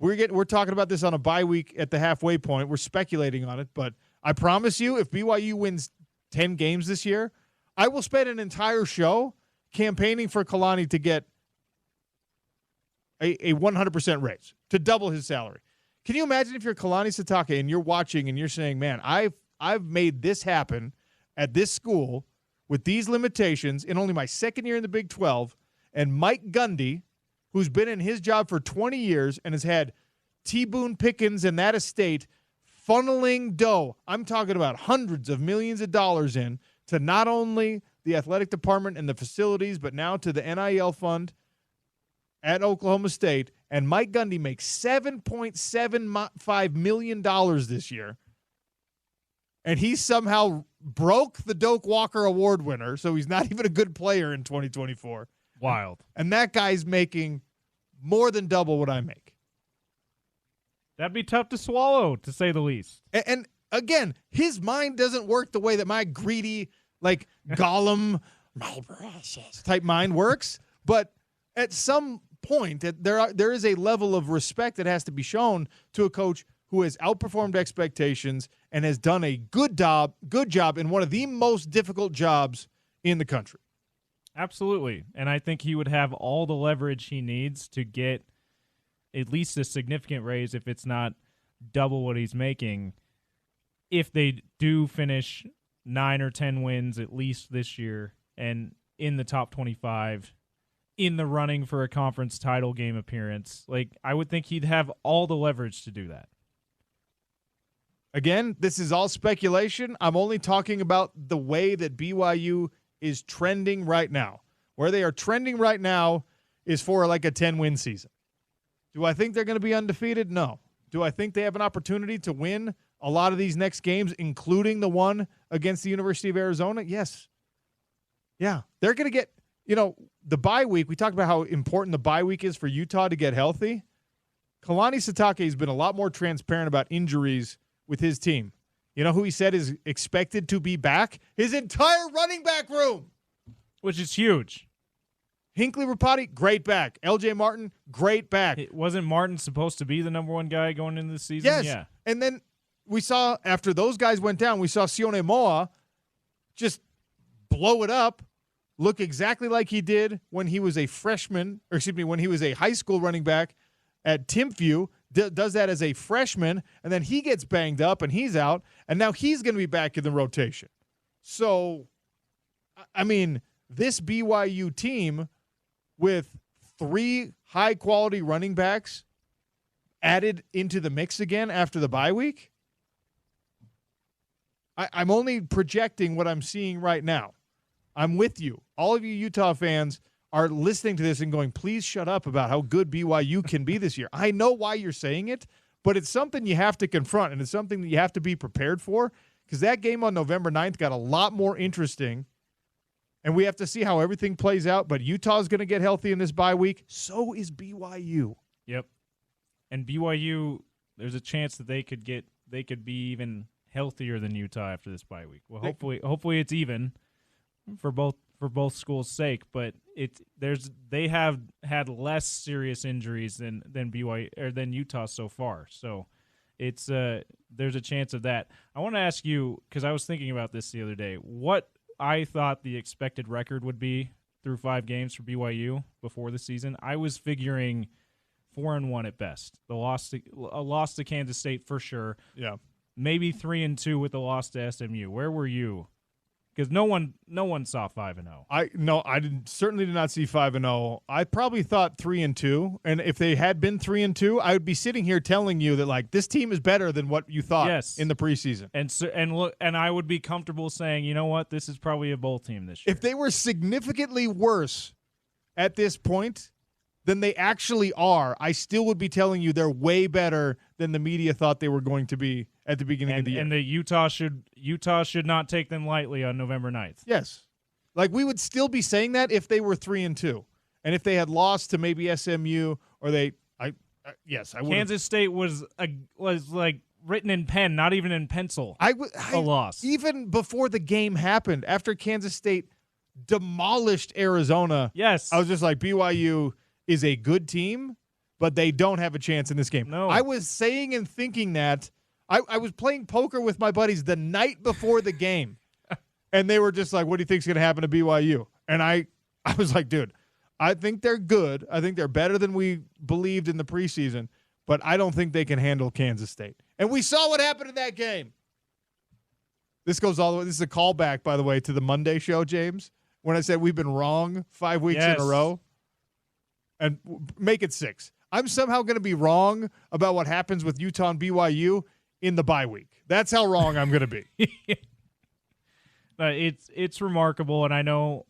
We're talking about this on a bye week at the halfway point. We're speculating on it, but I promise you, if BYU wins 10 games this year, I will spend an entire show campaigning for Kalani to get a 100% raise, to double his salary. Can you imagine if you're Kalani Sitake and you're watching and you're saying, man, I've made this happen at this school with these limitations in only my second year in the Big 12, and Mike Gundy, who's been in his job for 20 years and has had T. Boone Pickens and that estate funneling dough. I'm talking about hundreds of millions of dollars in to not only the athletic department and the facilities, but now to the NIL fund at Oklahoma State. And Mike Gundy makes $7.75 million this year. And he somehow broke the Doak Walker Award winner, so he's not even a good player in 2024. Wild. And that guy's making more than double what I make. That'd be tough to swallow, to say the least. And again, his mind doesn't work the way that my greedy, like Gollum, my precious type mind works. But at some point, there is a level of respect that has to be shown to a coach who has outperformed expectations and has done a good job in one of the most difficult jobs in the country. Absolutely. And I think he would have all the leverage he needs to get at least a significant raise, if it's not double what he's making, if they do finish 9 or 10 wins at least this year and in the top 25, in the running for a conference title game appearance. Like, I would think he'd have all the leverage to do that. Again, this is all speculation. I'm only talking about the way that BYU is trending right now. Where they are trending right now is for like a 10-win season. Do I think they're going to be undefeated? No. Do I think they have an opportunity to win a lot of these next games, including the one against the University of Arizona? Yes. Yeah. They're going to get, the bye week. We talked about how important the bye week is for Utah to get healthy. Kalani Sitake has been a lot more transparent about injuries with his team. You know who he said is expected to be back? His entire running back room. Which is huge. Hinckley Rapati, great back. LJ Martin, great back. Wasn't Martin supposed to be the number 1 guy going into the season? Yes. Yeah. And then we saw, after those guys went down, we saw Sione Moa just blow it up, look exactly like he did when he was a freshman, when he was a high school running back at Timpview, does that as a freshman, and then he gets banged up and he's out, and now he's going to be back in the rotation. So, I mean, this BYU team with 3 high-quality running backs added into the mix again after the bye week, I'm only projecting what I'm seeing right now. I'm with you. All of you Utah fans are listening to this and going, please shut up about how good BYU can be this year. I know why you're saying it, but it's something you have to confront, and it's something that you have to be prepared for, because that game on November 9th got a lot more interesting, and we have to see how everything plays out. But Utah's going to get healthy in this bye week. So is BYU. Yep. And BYU, there's a chance that they could be even healthier than Utah after this bye week. Well, hopefully it's even for both schools' sake. But they have had less serious injuries than BYU or than Utah so far. So it's there's a chance of that. I want to ask you, because I was thinking about this the other day, what I thought the expected record would be through 5 games for BYU before the season. I was figuring 4-1 at best. A loss to Kansas State for sure. Yeah. Maybe 3-2 with the loss to SMU. Where were you Because no one saw 5-0. I certainly did not see 5-0. I probably thought 3-2, and if they had been 3-2, I would be sitting here telling you that like this team is better than what you thought in the preseason. And I would be comfortable saying, you know what, this is probably a bowl team this year. If they were significantly worse at this point than they actually are, I still would be telling you they're way better than the media thought they were going to be at the beginning of the year. And that Utah should not take them lightly on November 9th. Yes. Like we would still be saying that if they were 3-2. And if they had lost to maybe SMU or I would. Kansas State was like written in pen, not even in pencil. A loss. Even before the game happened, after Kansas State demolished Arizona. Yes. I was just like, BYU is a good team, but they don't have a chance in this game. No. I was saying and thinking that. I was playing poker with my buddies the night before the game, and they were just like, what do you think's going to happen to BYU? And I was like, dude, I think they're good. I think they're better than we believed in the preseason, but I don't think they can handle Kansas State. And we saw what happened in that game. This goes all the way. This is a callback, by the way, to the Monday show, James, when I said we've been wrong 5 weeks in a row. And make it 6. I'm somehow going to be wrong about what happens with Utah and BYU in the bye week. That's how wrong I'm going to be. It's remarkable, and I know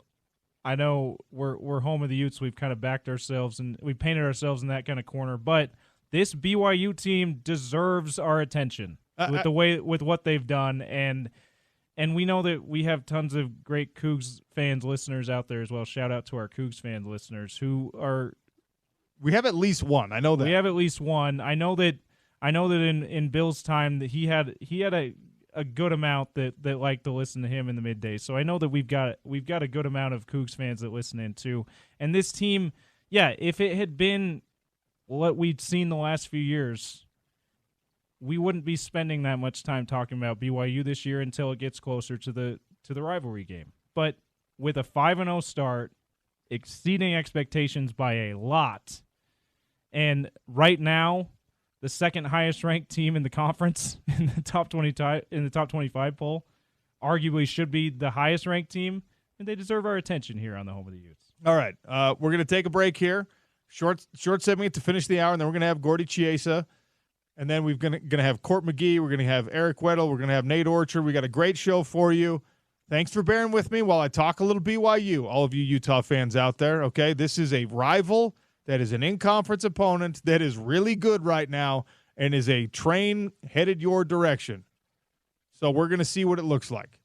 we're home of the Utes. We've kind of backed ourselves and we've painted ourselves in that kind of corner. But this BYU team deserves our attention with what they've done, and we know that we have tons of great Cougs fans listeners out there as well. Shout out to our Cougs fan listeners who are. We have at least one. I know that we have at least one. I know that in Bill's time that he had a good amount that like to listen to him in the midday. So I know that we've got a good amount of Cougs fans that listen in too. And this team, if it had been what we'd seen the last few years, we wouldn't be spending that much time talking about BYU this year until it gets closer to the rivalry game. But with a 5-0 start, exceeding expectations by a lot, and right now, the second highest ranked team in the conference in the top 25 poll, arguably should be the highest ranked team, and they deserve our attention here on the Home of the Utes. All right, we're going to take a break here. Short segment to finish the hour, and then we're going to have Gordy Chiesa, and then we're going to have Court McGee. We're going to have Eric Weddle. We're going to have Nate Orchard. We got a great show for you. Thanks for bearing with me while I talk a little BYU, all of you Utah fans out there. Okay, this is a rival that is an in-conference opponent that is really good right now and is a train headed your direction. So we're going to see what it looks like.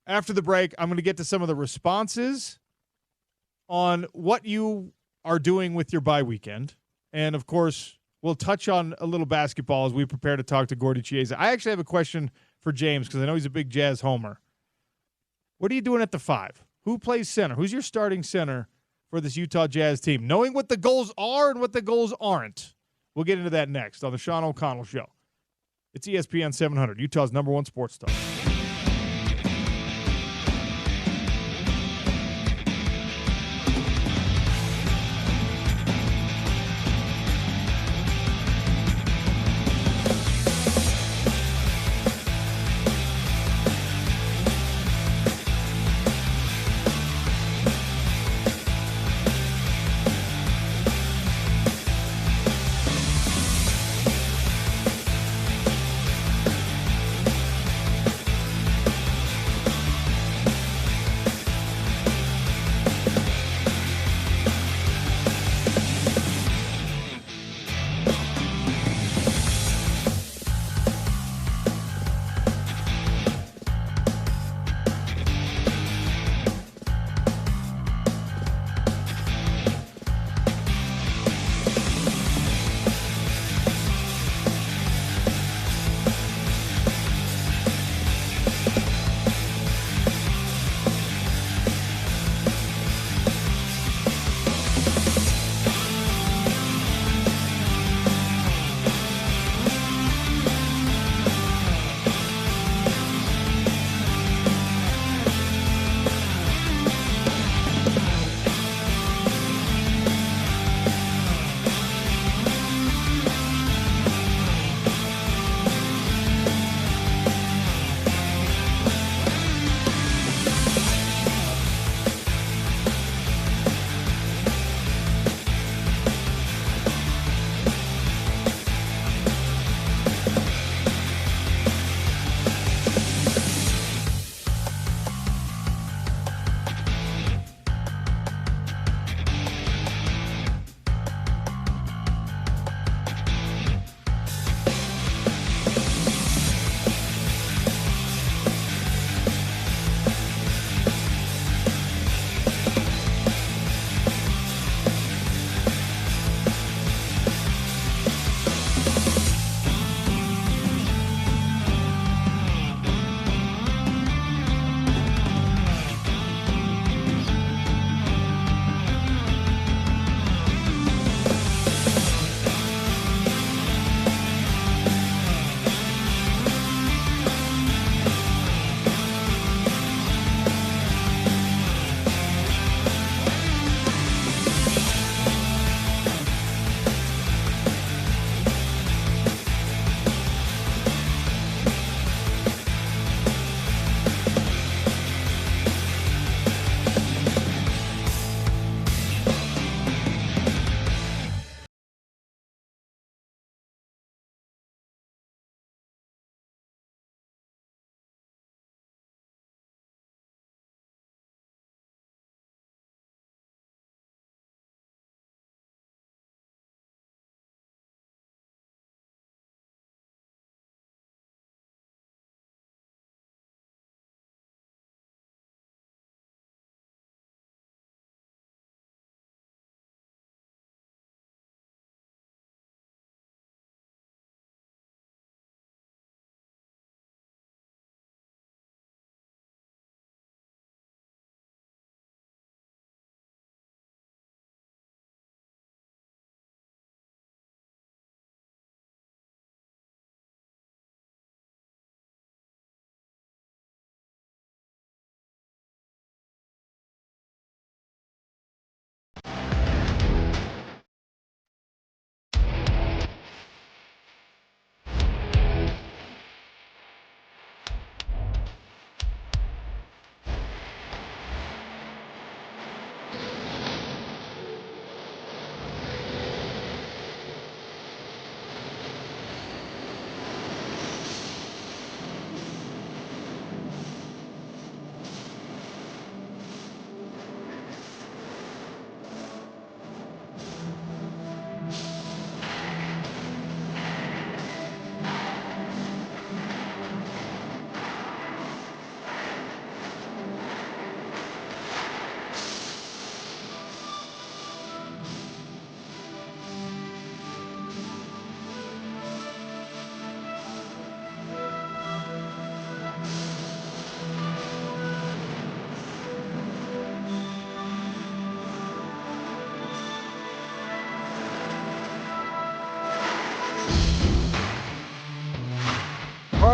After the break, I'm going to get to some of the responses on what you are doing with your bye weekend. And, of course, we'll touch on a little basketball as we prepare to talk to Gordy Chiesa. I actually have a question for James because I know he's a big Jazz homer. What are you doing at the 5? Who plays center? Who's your starting center for this Utah Jazz team? Knowing what the goals are and what the goals aren't. We'll get into that next on the Sean O'Connell Show. It's ESPN 700, Utah's #1 sports talk.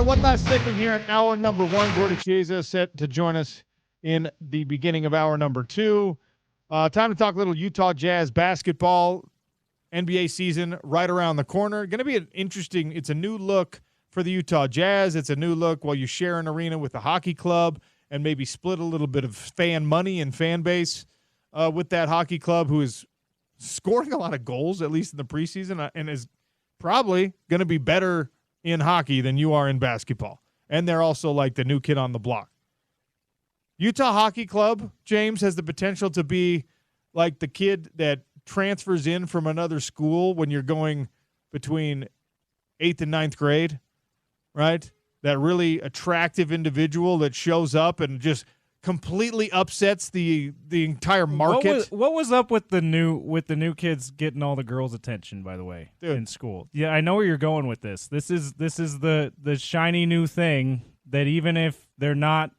right, one last segment here at hour number one. Gordy Chiesa set to join us in the beginning of hour number two. Time to talk a little Utah Jazz basketball. NBA season right around the corner. Going to be it's a new look for the Utah Jazz. It's a new look while you share an arena with the hockey club and maybe split a little bit of fan money and fan base with that hockey club, who is scoring a lot of goals, at least in the preseason, and is probably going to be better in hockey than you are in basketball. And they're also like the new kid on the block. Utah Hockey Club, James, has the potential to be like the kid that transfers in from another school when you're going between 8th and 9th grade, right? That really attractive individual that shows up and just completely upsets the entire market. What was up with the new kids getting all the girls' attention, by the way, in school? Yeah, I know where you're going with this. This is the shiny new thing that even if they're not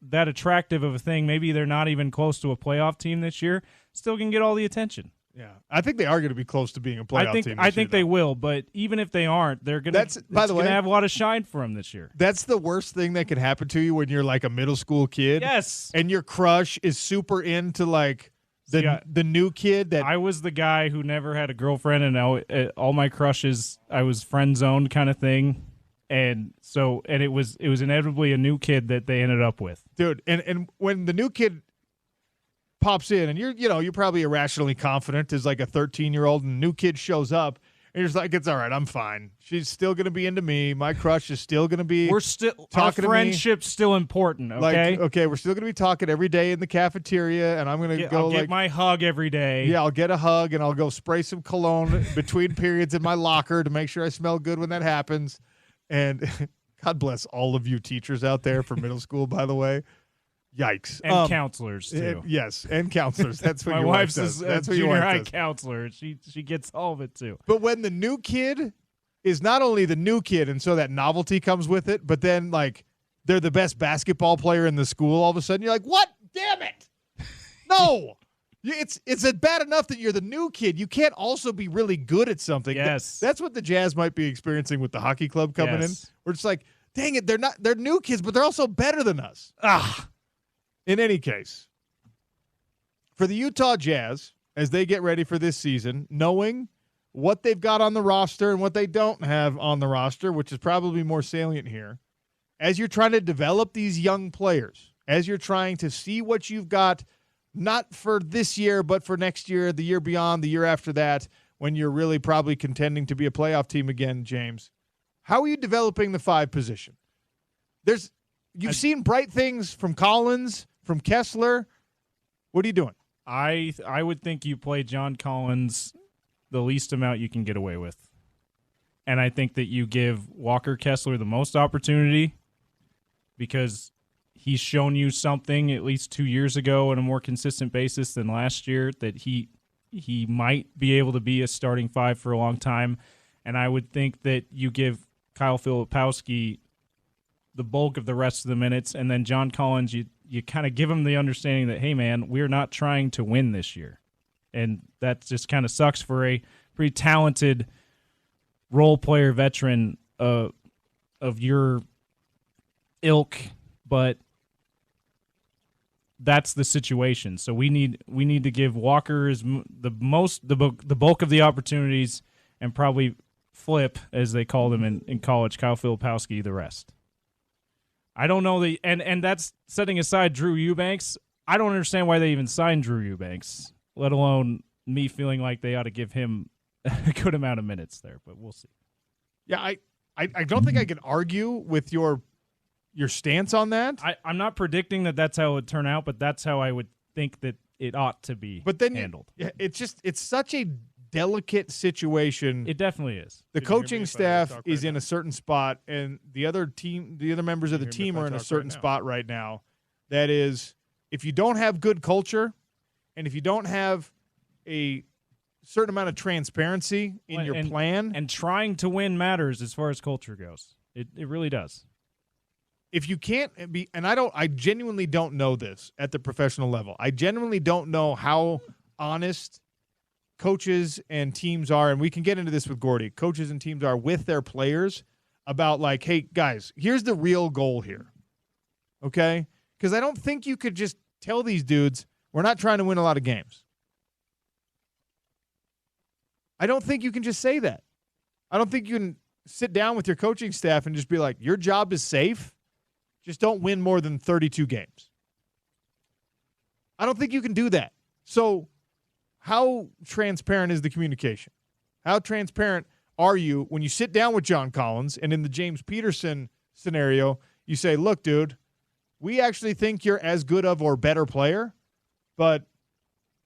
that attractive of a thing, maybe they're not even close to a playoff team this year, still can get all the attention. Yeah, I think they are going to be close to being a playoff team. I think they will, but even if they aren't, they're going to have a lot of shine for them this year. That's the worst thing that can happen to you when you're like a middle school kid. Yes, and your crush is super into like the new kid. That I was the guy who never had a girlfriend, and all my crushes I was friend zoned kind of thing. And it was inevitably a new kid that they ended up with. Dude, and when the new kid pops in and you're probably irrationally confident as like a 13-year-old, and a new kid shows up and you're just like, it's all right, I'm fine. She's still going to be into me. My crush is still going to be our friendship's still important, okay? Like, okay, we're still going to be talking every day in the cafeteria, and I'm going to I'll get my hug every day. Yeah, I'll get a hug, and I'll go spray some cologne between periods in my locker to make sure I smell good when that happens. And God bless all of you teachers out there for middle school, by the way. Yikes. And counselors, too. Yes, and counselors. That's what my your wife's wife does. That's what junior high counselor. She gets all of it, too. But when the new kid is not only the new kid, and so that novelty comes with it, but then, like, they're the best basketball player in the school, all of a sudden you're like, what? Damn it. No. It's bad enough that you're the new kid. You can't also be really good at something. Yes. That's what the Jazz might be experiencing with the hockey club coming in. We're just like, dang it, they're new kids, but they're also better than us. In any case, for the Utah Jazz, as they get ready for this season, knowing what they've got on the roster and what they don't have on the roster, which is probably more salient here, as you're trying to develop these young players, as you're trying to see what you've got, not for this year, but for next year, the year beyond, the year after that, when you're really probably contending to be a playoff team again, James. How are you developing the 5 position? You've seen bright things from Collins, from Kessler. What are you doing? I would think you play John Collins the least amount you can get away with. And I think that you give Walker Kessler the most opportunity because he's shown you something at least 2 years ago on a more consistent basis than last year that he might be able to be a starting 5 for a long time. And I would think that you give Kyle Filipowski the bulk of the rest of the minutes, and then John Collins, you kind of give him the understanding that, hey, man, we're not trying to win this year. And that just kind of sucks for a pretty talented role player veteran of your ilk, but that's the situation. So we need to give Walker the bulk of the opportunities, and probably flip, as they called him in college, Kyle Filipowski, the rest. I don't know and that's setting aside Drew Eubanks. I don't understand why they even signed Drew Eubanks, let alone me feeling like they ought to give him a good amount of minutes there, but we'll see. Yeah, I don't think I can argue with your stance on that. I'm not predicting that that's how it would turn out, but that's how I would think that it ought to be handled. It's such a delicate situation. It definitely is. The coaching staff is in a certain spot, and the other members of the team are in a certain spot right now. That is, if you don't have good culture, and if you don't have a certain amount of transparency in your plan, and trying to win matters as far as culture goes. It really does. If you can't be, and I genuinely don't know this at the professional level. I genuinely don't know how honest coaches and teams are, and we can get into this with Gordy. Coaches and teams are with their players about like, hey, guys, here's the real goal here, okay? Because I don't think you could just tell these dudes, we're not trying to win a lot of games. I don't think you can just say that. I don't think you can sit down with your coaching staff and just be like, your job is safe. Just don't win more than 32 games. I don't think you can do that. So how transparent is the communication? How transparent are you when you sit down with John Collins and in the James Peterson scenario, you say, look, dude, we actually think you're as good of or better player, but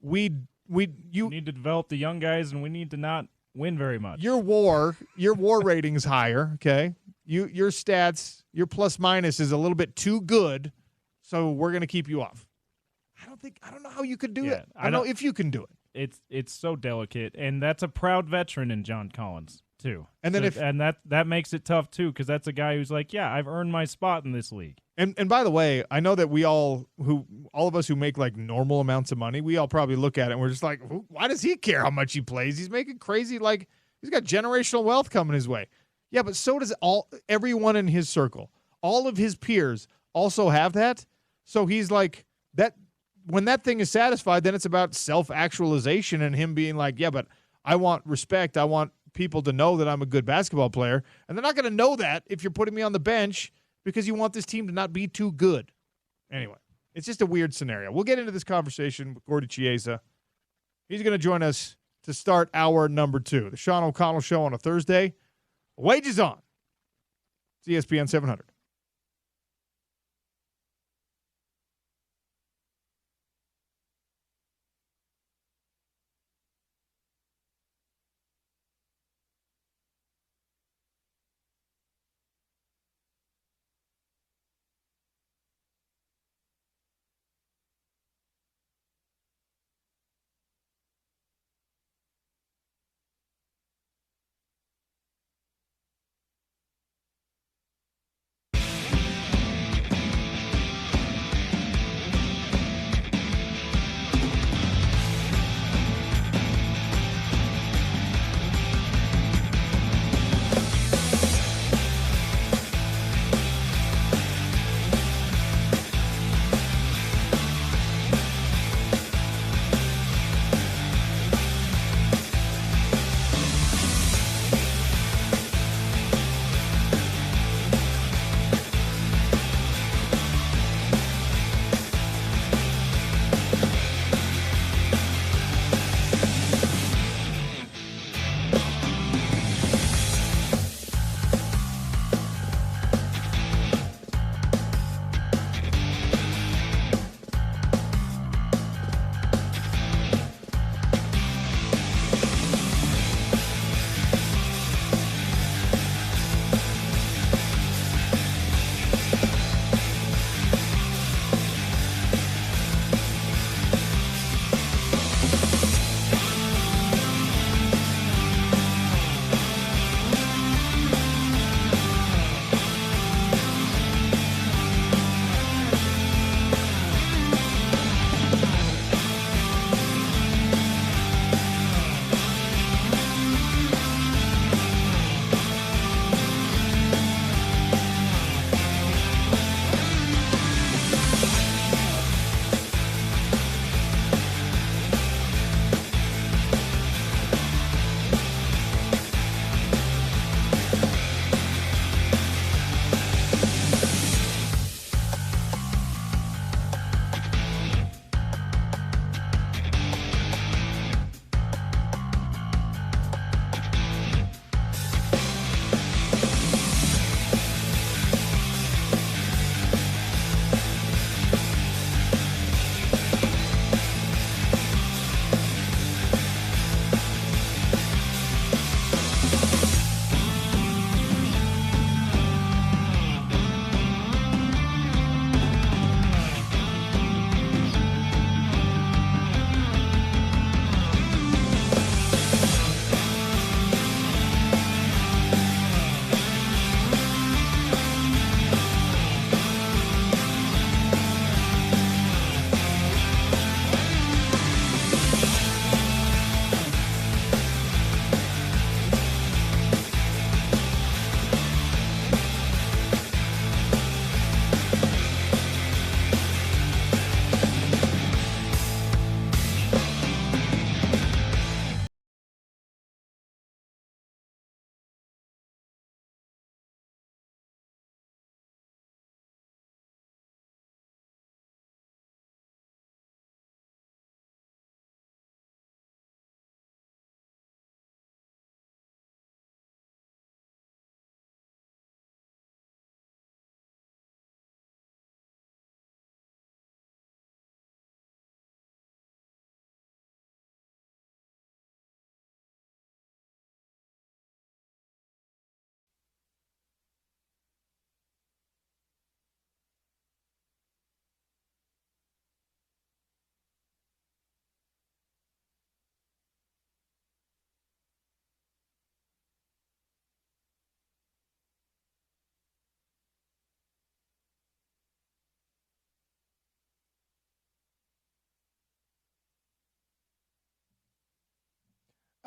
you need to develop the young guys, and we need to not win very much. Your WAR rating's higher, okay? Your stats, your plus minus is a little bit too good, so we're going to keep you off. I don't know how you could do it. I don't know if you can do it. It's so delicate, and that's a proud veteran in John Collins too. And then that makes it tough too, because that's a guy who's like, yeah, I've earned my spot in this league. And by the way, I know that all of us who make like normal amounts of money, we all probably look at it and we're just like, why does he care how much he plays? He's making crazy, like he's got generational wealth coming his way. Yeah, but so does everyone in his circle. All of his peers also have that. So he's like that. When that thing is satisfied, then it's about self-actualization and him being like, yeah, but I want respect. I want people to know that I'm a good basketball player. And they're not going to know that if you're putting me on the bench because you want this team to not be too good. Anyway, it's just a weird scenario. We'll get into this conversation with Gordy Chiesa. He's going to join us to start hour number 2. The Sean O'Connell Show on a Thursday. Wages on. It's ESPN 700.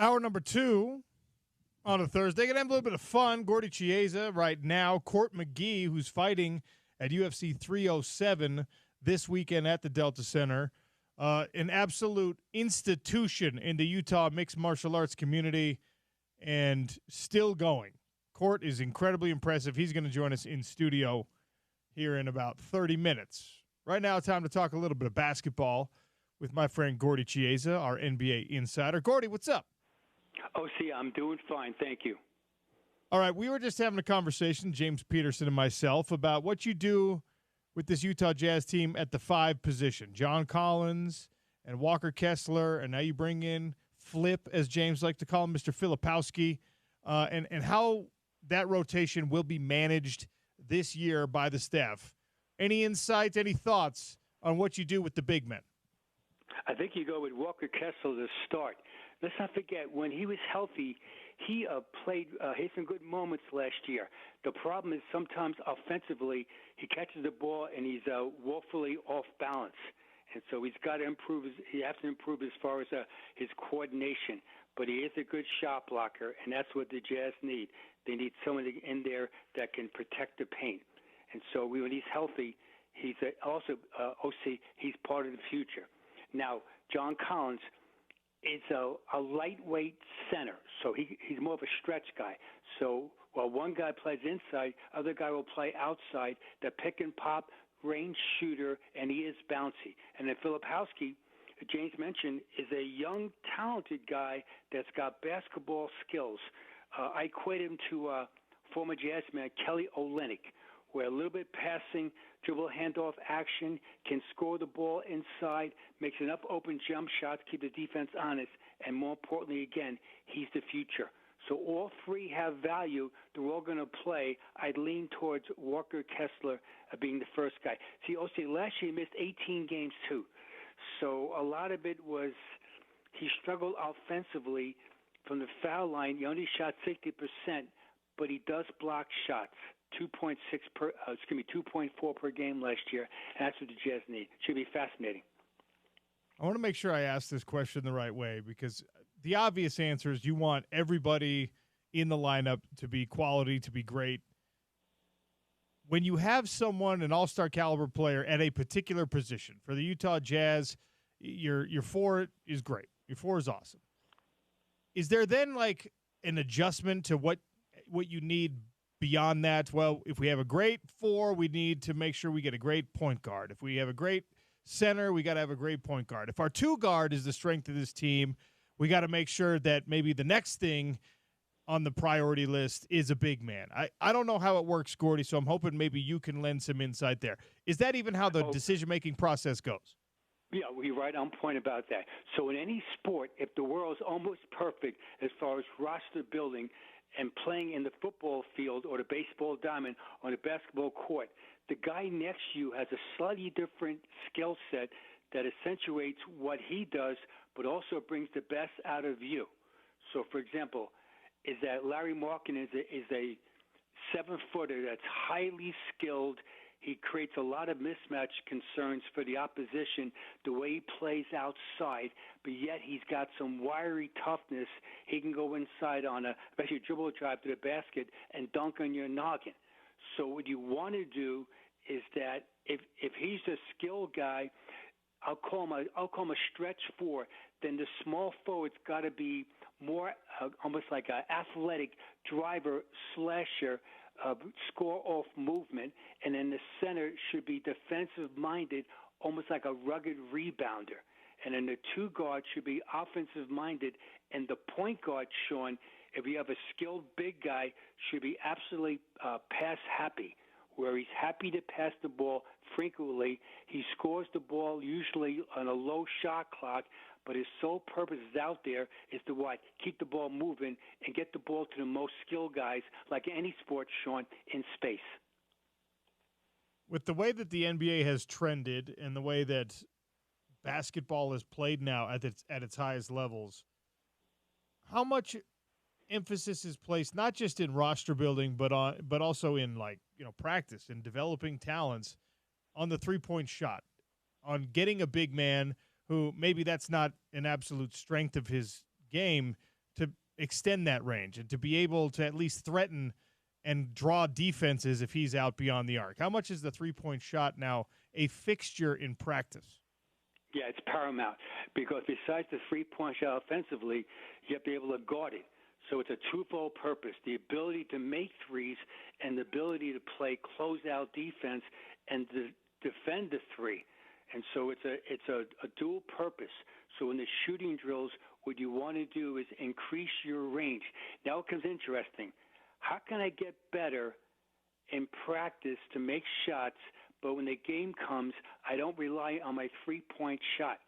Hour number 2 on a Thursday. Going to have a little bit of fun. Gordy Chiesa right now. Court McGee, who's fighting at UFC 307 this weekend at the Delta Center. An absolute institution in the Utah mixed martial arts community and still going. Court is incredibly impressive. He's going to join us in studio here in about 30 minutes. Right now, time to talk a little bit of basketball with my friend Gordy Chiesa, our NBA insider. Gordy, what's up? Oh, see, I'm doing fine. Thank you. All right, we were just having a conversation, James Peterson and myself, about what you do with this Utah Jazz team at the 5 position. John Collins and Walker Kessler, and now you bring in Flip, as James likes to call him, Mr. Filipowski, and how that rotation will be managed this year by the staff. Any insights, any thoughts on what you do with the big men? I think you go with Walker Kessler to start. Let's not forget, when he was healthy, he played had some good moments last year. The problem is sometimes offensively, he catches the ball and he's woefully off balance. And so he's got to improve. He has to improve as far as his coordination. But he is a good shot blocker, and that's what the Jazz need. They need someone in there that can protect the paint. And so when he's healthy, he's also OC. He's part of the future. Now, John Collins is a lightweight center, so he's more of a stretch guy. So while one guy plays inside, other guy will play outside. The pick and pop range shooter, and he is bouncy. And then Filipowski, James mentioned, is a young, talented guy that's got basketball skills. I equate him to former Jazz man Kelly Olynyk, where a little bit passing, dribble handoff action, can score the ball inside, makes enough open jump shots, keep the defense honest, and more importantly, again, he's the future. So all three have value. They're all going to play. I'd lean towards Walker Kessler being the first guy. See, OC, last year he missed 18 games too. So a lot of it was he struggled offensively from the foul line. He only shot 60%, but he does block shots. 2.4 per game last year, and that's what the Jazz need. Should be fascinating. I want to make sure I ask this question the right way, because the obvious answer is you want everybody in the lineup to be quality, to be great. When you have someone, an all-star caliber player at a particular position, for the Utah Jazz, your 4 is great. Your 4 is awesome. Is there then like an adjustment to what you need beyond that? Well, if we have a great 4, we need to make sure we get a great point guard. If we have a great center, we got to have a great point guard. If our 2 guard is the strength of this team, we got to make sure that maybe the next thing on the priority list is a big man. I don't know how it works, Gordy, so I'm hoping maybe you can lend some insight there. Is that even how the decision-making process goes? Yeah, you're right on point about that. So in any sport, if the world is almost perfect as far as roster building and playing in the football field or the baseball diamond on the basketball court, the guy next to you has a slightly different skill set that accentuates what he does, but also brings the best out of you. So, for example, is that Larry Markin is a 7-footer that's highly skilled. He creates a lot of mismatch concerns for the opposition, the way he plays outside, but yet he's got some wiry toughness. He can go inside on especially a dribble drive to the basket and dunk on your noggin. So what you want to do is that if he's a skilled guy, I'll call him a stretch 4. Then the small forward's got to be more almost like an athletic driver slasher. Score-off movement, and then the center should be defensive-minded, almost like a rugged rebounder. And then the 2 guard should be offensive-minded, and the point guard, Sean, if you have a skilled big guy, should be absolutely pass-happy, where he's happy to pass the ball frequently. He scores the ball usually on a low shot clock, but his sole purpose is out there is to what? Keep the ball moving and get the ball to the most skilled guys, like any sport, Sean, in space. With the way that the NBA has trended and the way that basketball is played now at its highest levels, how much emphasis is placed not just in roster building, but also in practice and developing talents on the 3-point shot, on getting a big man who maybe that's not an absolute strength of his game to extend that range and to be able to at least threaten and draw defenses if he's out beyond the arc? How much is the three-point shot now a fixture in practice? Yeah, it's paramount because besides the three-point shot offensively, you have to be able to guard it. So it's a twofold purpose: the ability to make threes and the ability to play closeout defense and to defend the three. And so it's a dual purpose. So in the shooting drills, what you want to do is increase your range. Now it comes interesting. How can I get better in practice to make shots, but when the game comes, I don't rely on my three-point shot?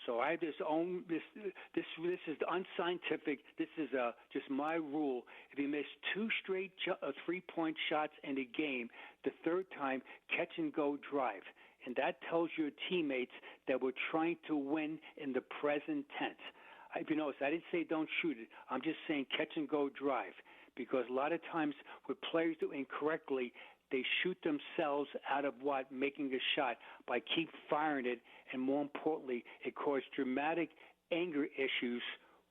So I have this is unscientific. This is just my rule. If you miss two straight three-point shots in a game, the third time, catch and go drive. And that tells your teammates that we're trying to win in the present tense. If you notice, I didn't say don't shoot it. I'm just saying catch and go drive. Because a lot of times what players do incorrectly, they shoot themselves out of making a shot by keep firing it, and more importantly, it causes dramatic anger issues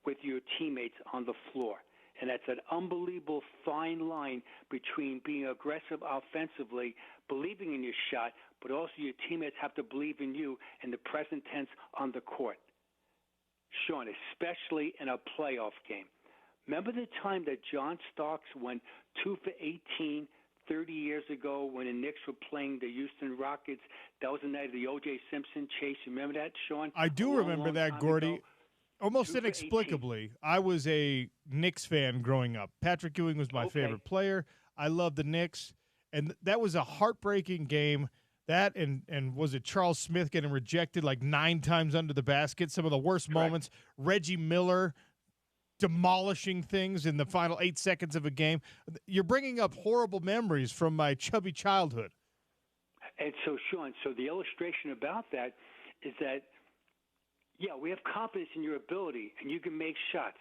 with your teammates on the floor. And that's an unbelievable fine line between being aggressive offensively, believing in your shot, but also your teammates have to believe in you in the present tense on the court. Sean, especially in a playoff game. Remember the time that John Starks went 2 for 18 30 years ago when the Knicks were playing the Houston Rockets? That was the night of the O.J. Simpson chase. You remember that, Sean? I do remember that, Gordy. Almost inexplicably, I was a Knicks fan growing up. Patrick Ewing was my favorite player. I loved the Knicks, and that was a heartbreaking game. That and was it Charles Smith getting rejected like 9 times under the basket? Some of the worst moments. Reggie Miller demolishing things in the final 8 seconds of a game. You're bringing up horrible memories from my chubby childhood. And so, Sean, the illustration about that is that, yeah, we have confidence in your ability, and you can make shots,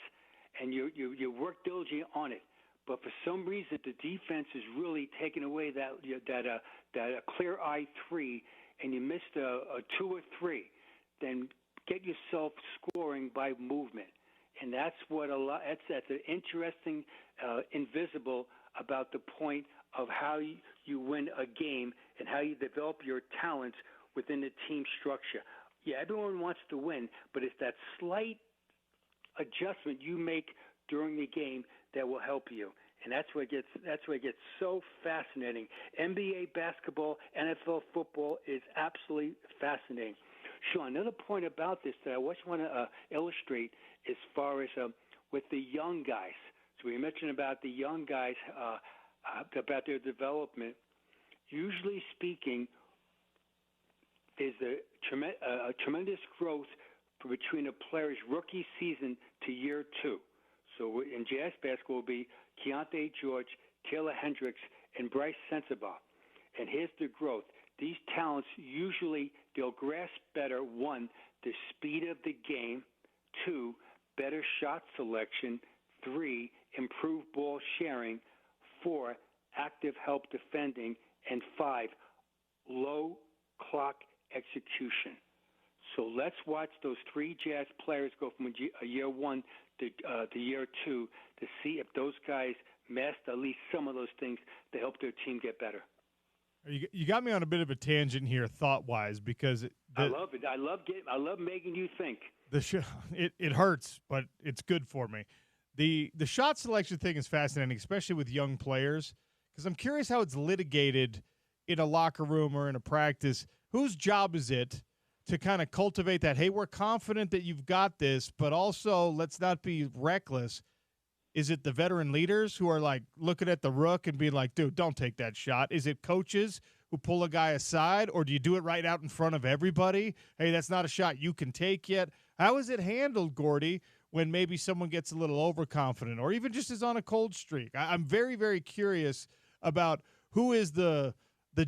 and you work diligently on it. But for some reason, the defense is really taking away that clear eye three, and you missed a 2 or 3. Then get yourself scoring by movement. And that's what that's an interesting invisible about the point of how you win a game and how you develop your talents within the team structure. Yeah, everyone wants to win, but it's that slight adjustment you make during the game that will help you. And that's where it gets so fascinating. NBA basketball, NFL football is absolutely fascinating. Sean, another point about this that I just want to illustrate as far as with the young guys. So we mentioned about the young guys, about their development. Usually speaking, there's a tremendous growth between a player's rookie season to year 2. So in Jazz basketball will be Keontae George, Taylor Hendricks, and Bryce Sensabaugh. And here's the growth. These talents usually they'll grasp better, 1, the speed of the game, 2, better shot selection, 3, improved ball sharing, 4, active help defending, and 5, low clock execution. So let's watch those 3 Jazz players go from a year 1 to year 2 to see if those guys master at least some of those things to help their team get better. You got me on a bit of a tangent here, thought-wise, because I love it. I love making you think. It hurts, but it's good for me. The shot selection thing is fascinating, especially with young players, because I'm curious how it's litigated in a locker room or in a practice. Whose job is it to kind of cultivate that? Hey, we're confident that you've got this, but also let's not be reckless. Is it the veteran leaders who are like looking at the rook and being like, dude, don't take that shot? Is it coaches who pull a guy aside, or do you do it right out in front of everybody? Hey, that's not a shot you can take yet. How is it handled, Gordy, when maybe someone gets a little overconfident or even just is on a cold streak? I'm very, very curious about who is the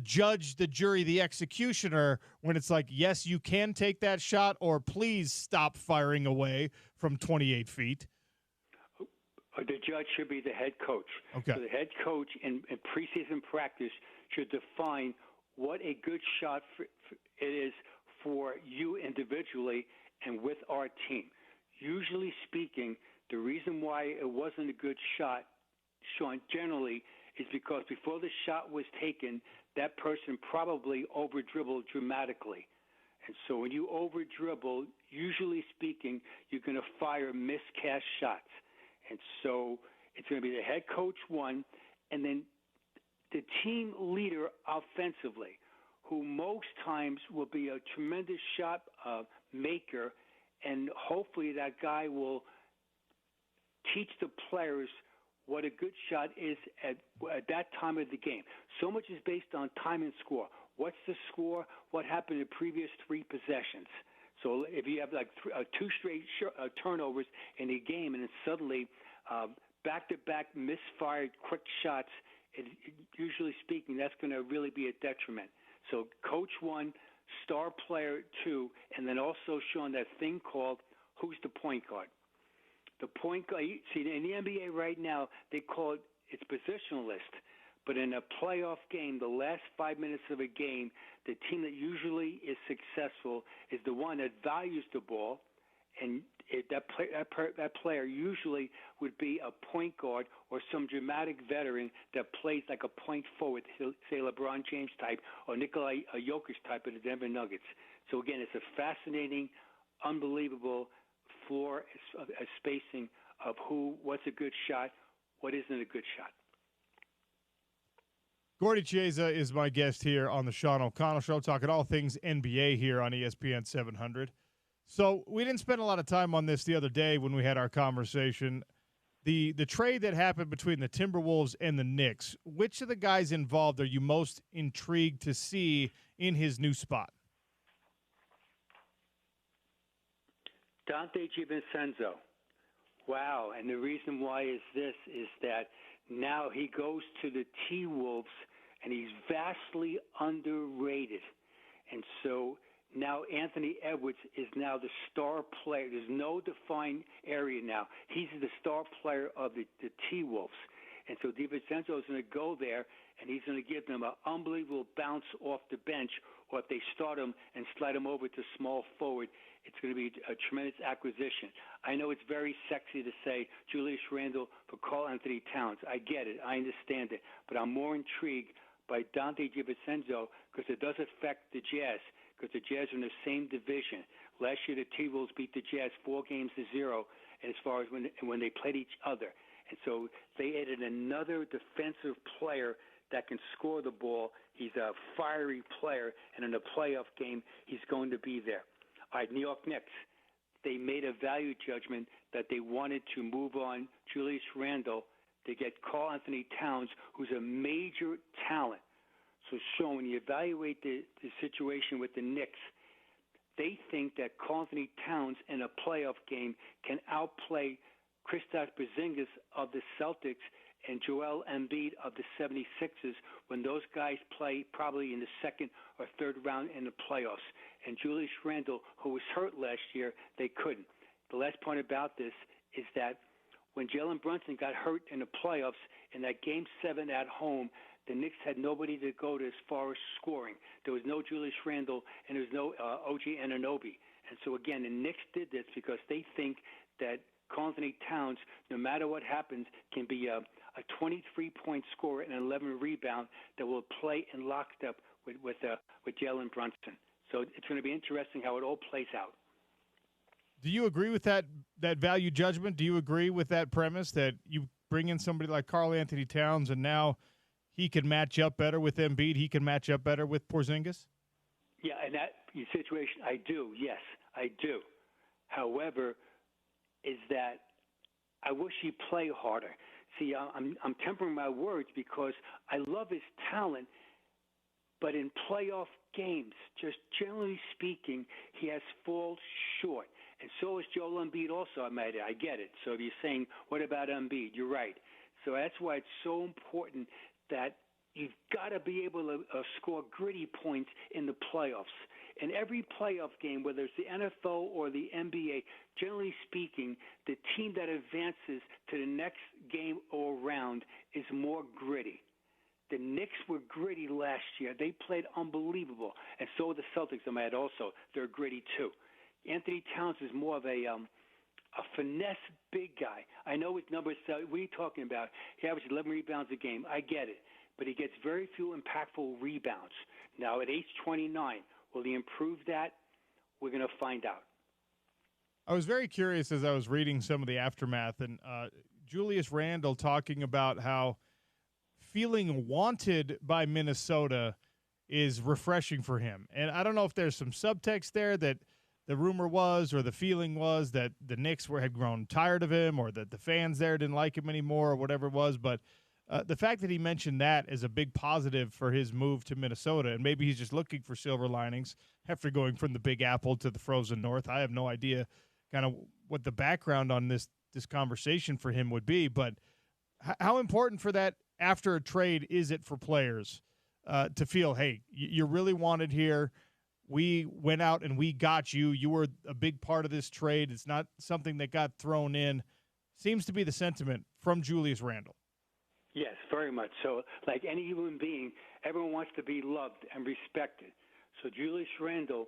judge, the jury, the executioner when it's like, yes, you can take that shot, or please stop firing away from 28 feet. The judge should be the head coach. Okay. So the head coach in preseason practice should define what a good shot it is for you individually and with our team. Usually speaking, The reason why it wasn't a good shot, Sean, generally, is because before the shot was taken, that person probably over-dribbled dramatically. And so when you over-dribble, usually speaking, you're going to fire miscast shots. And so it's going to be the head coach one, and then the team leader offensively, who most times will be a tremendous shot maker, and hopefully that guy will teach the players what a good shot is at that time of the game. So much is based on time and score. What's the score? What happened in the previous 3 possessions? So if you have like 2 straight turnovers in a game, and then suddenly back-to-back misfired quick shots, usually speaking, that's going to really be a detriment. So coach 1, star player 2, and then also showing that thing called who's the point guard. The point guard, see, in the NBA right now, they call it's positionalist. But in a playoff game, the last 5 minutes of a game, the team that usually is successful is the one that values the ball, and that player usually would be a point guard or some dramatic veteran that plays like a point forward, say LeBron James type or Nikola Jokic type of the Denver Nuggets. So again, it's a fascinating, unbelievable floor spacing of what's a good shot, what isn't a good shot. Gordy Chiesa is my guest here on the Sean O'Connell Show, talking all things NBA here on ESPN 700. So we didn't spend a lot of time on this the other day when we had our conversation. The trade that happened between the Timberwolves and the Knicks, which of the guys involved are you most intrigued to see in his new spot? Dante DiVincenzo. Wow, and the reason why is that now he goes to the T-Wolves, and he's vastly underrated. And so now Anthony Edwards is now the star player. There's no defined area now. He's the star player of the T-Wolves. And so DiVincenzo is going to go there, and he's going to give them an unbelievable bounce off the bench, or if they start him and slide him over to small forward, it's going to be a tremendous acquisition. I know it's very sexy to say Julius Randle for Karl Anthony Towns. I get it. I understand it. But I'm more intrigued by Dante DiVincenzo because it does affect the Jazz, because the Jazz are in the same division. Last year, the T-Wolves beat the Jazz 4-0, and as far as when they played each other. And so they added another defensive player that can score the ball. He's a fiery player, and in a playoff game, he's going to be there. All right, New York Knicks, they made a value judgment that they wanted to move on Julius Randle to get Karl Anthony Towns, who's a major talent. So, Sean, when you evaluate the situation with the Knicks, they think that Karl Anthony Towns in a playoff game can outplay Kristaps Porzingis of the Celtics and Joel Embiid of the 76ers when those guys play probably in the second or third round in the playoffs. And Julius Randle, who was hurt last year, they couldn't. The last point about this is that when Jalen Brunson got hurt in the playoffs in that Game 7 at home, the Knicks had nobody to go to as far as scoring. There was no Julius Randle, and there was no OG Anunoby. And so, again, the Knicks did this because they think that Karl Anthony Towns, no matter what happens, can be a 23-point scorer and an 11 rebound that will play in lockstep with Jalen Brunson. So it's going to be interesting how it all plays out. Do you agree with that value judgment? Do you agree with that premise that you bring in somebody like Karl Anthony Towns and now he can match up better with Embiid, he can match up better with Porzingis? Yeah, in that situation, I do. Yes, I do. However, is that I wish he'd play harder. See, I'm tempering my words because I love his talent, but in playoff games, just generally speaking, he has fallen short. And so is Joel Embiid also, I get it. So if you're saying, what about Embiid? You're right. So that's why it's so important that you've got to be able to score gritty points in the playoffs. In every playoff game, whether it's the NFL or the NBA, generally speaking, the team that advances to the next game or round is more gritty. The Knicks were gritty last year. They played unbelievable. And so were the Celtics, I might also. They're gritty too. Anthony Towns is more of a a finesse big guy. I know his numbers. What are you talking about? He averages 11 rebounds a game. I get it. But he gets very few impactful rebounds. Now, at age 29, will he improve that? We're going to find out. I was very curious as I was reading some of the aftermath, and Julius Randle talking about how feeling wanted by Minnesota is refreshing for him. And I don't know if there's some subtext there that the rumor was or the feeling was that the Knicks had grown tired of him or that the fans there didn't like him anymore or whatever it was. But the fact that he mentioned that is a big positive for his move to Minnesota, and maybe he's just looking for silver linings after going from the Big Apple to the frozen North. I have no idea kind of what the background on this conversation for him would be, but how important for that after a trade is it for players to feel, hey, you're really wanted here. We went out and we got you. You were a big part of this trade. It's not something that got thrown in. Seems to be the sentiment from Julius Randle. Yes, very much so. Like any human being, everyone wants to be loved and respected. So Julius Randle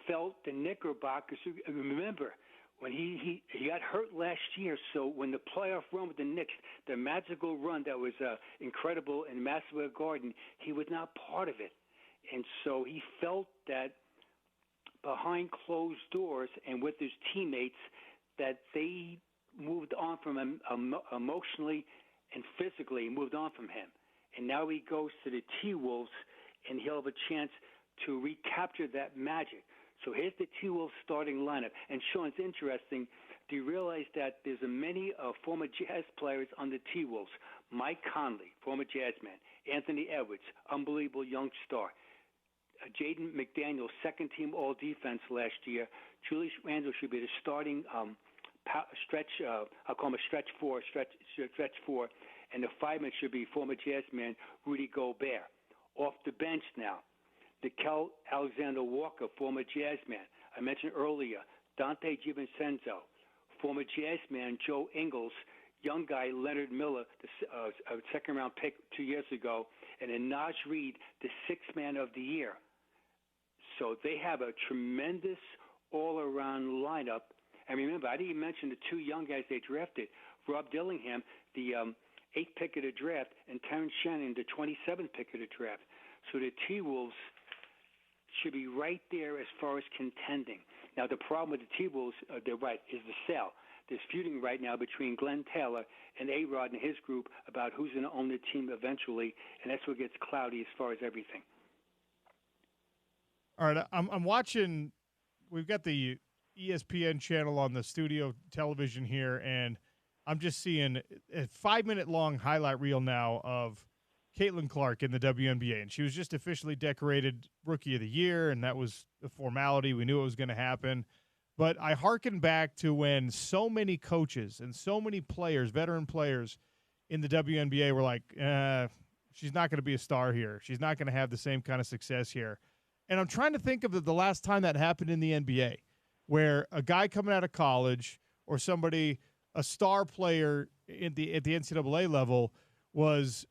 felt the Knickerbockers. Remember, when he got hurt last year, so when the playoff run with the Knicks, the magical run that was incredible in Madison Square Garden, he was not part of it. And so he felt that behind closed doors and with his teammates that they moved on from him emotionally and physically, moved on from him. And now he goes to the T-Wolves, and he'll have a chance to recapture that magic. So here's the T-Wolves starting lineup. And, Sean, it's interesting. Do you realize that there's many former Jazz players on the T-Wolves? Mike Conley, former Jazzman. Anthony Edwards, unbelievable young star. Jaden McDaniels, second-team All-Defense last year. Julius Randle should be the starting stretch. I'll call him a stretch four. And the fireman should be former Jazzman Rudy Gobert. Off the bench now, Nickeil Alexander-Walker, former Jazzman. I mentioned earlier Dante DiVincenzo, former Jazzman Joe Ingles, young guy Leonard Miller, a second-round pick 2 years ago, and then Naj Reid, the sixth man of the year. So they have a tremendous all-around lineup. And remember, I didn't even mention the two young guys they drafted, Rob Dillingham, the 8th pick of the draft, and Terrence Shannon, the 27th pick of the draft. So the T-Wolves should be right there as far as contending. Now, the problem with the T-Wolves, they're right, is the sale. There's feuding right now between Glenn Taylor and A-Rod and his group about who's going to own the team eventually, and that's what gets cloudy as far as everything. All right, I'm watching. We've got the ESPN channel on the studio television here, and I'm just seeing a 5-minute long highlight reel now of Caitlin Clark in the WNBA, and she was just officially decorated Rookie of the Year, and that was a formality. We knew it was going to happen. But I hearken back to when so many coaches and so many players, veteran players in the WNBA were like, she's not going to be a star here. She's not going to have the same kind of success here. And I'm trying to think of the last time that happened in the NBA, where a guy coming out of college or somebody, a star player at the NCAA level, was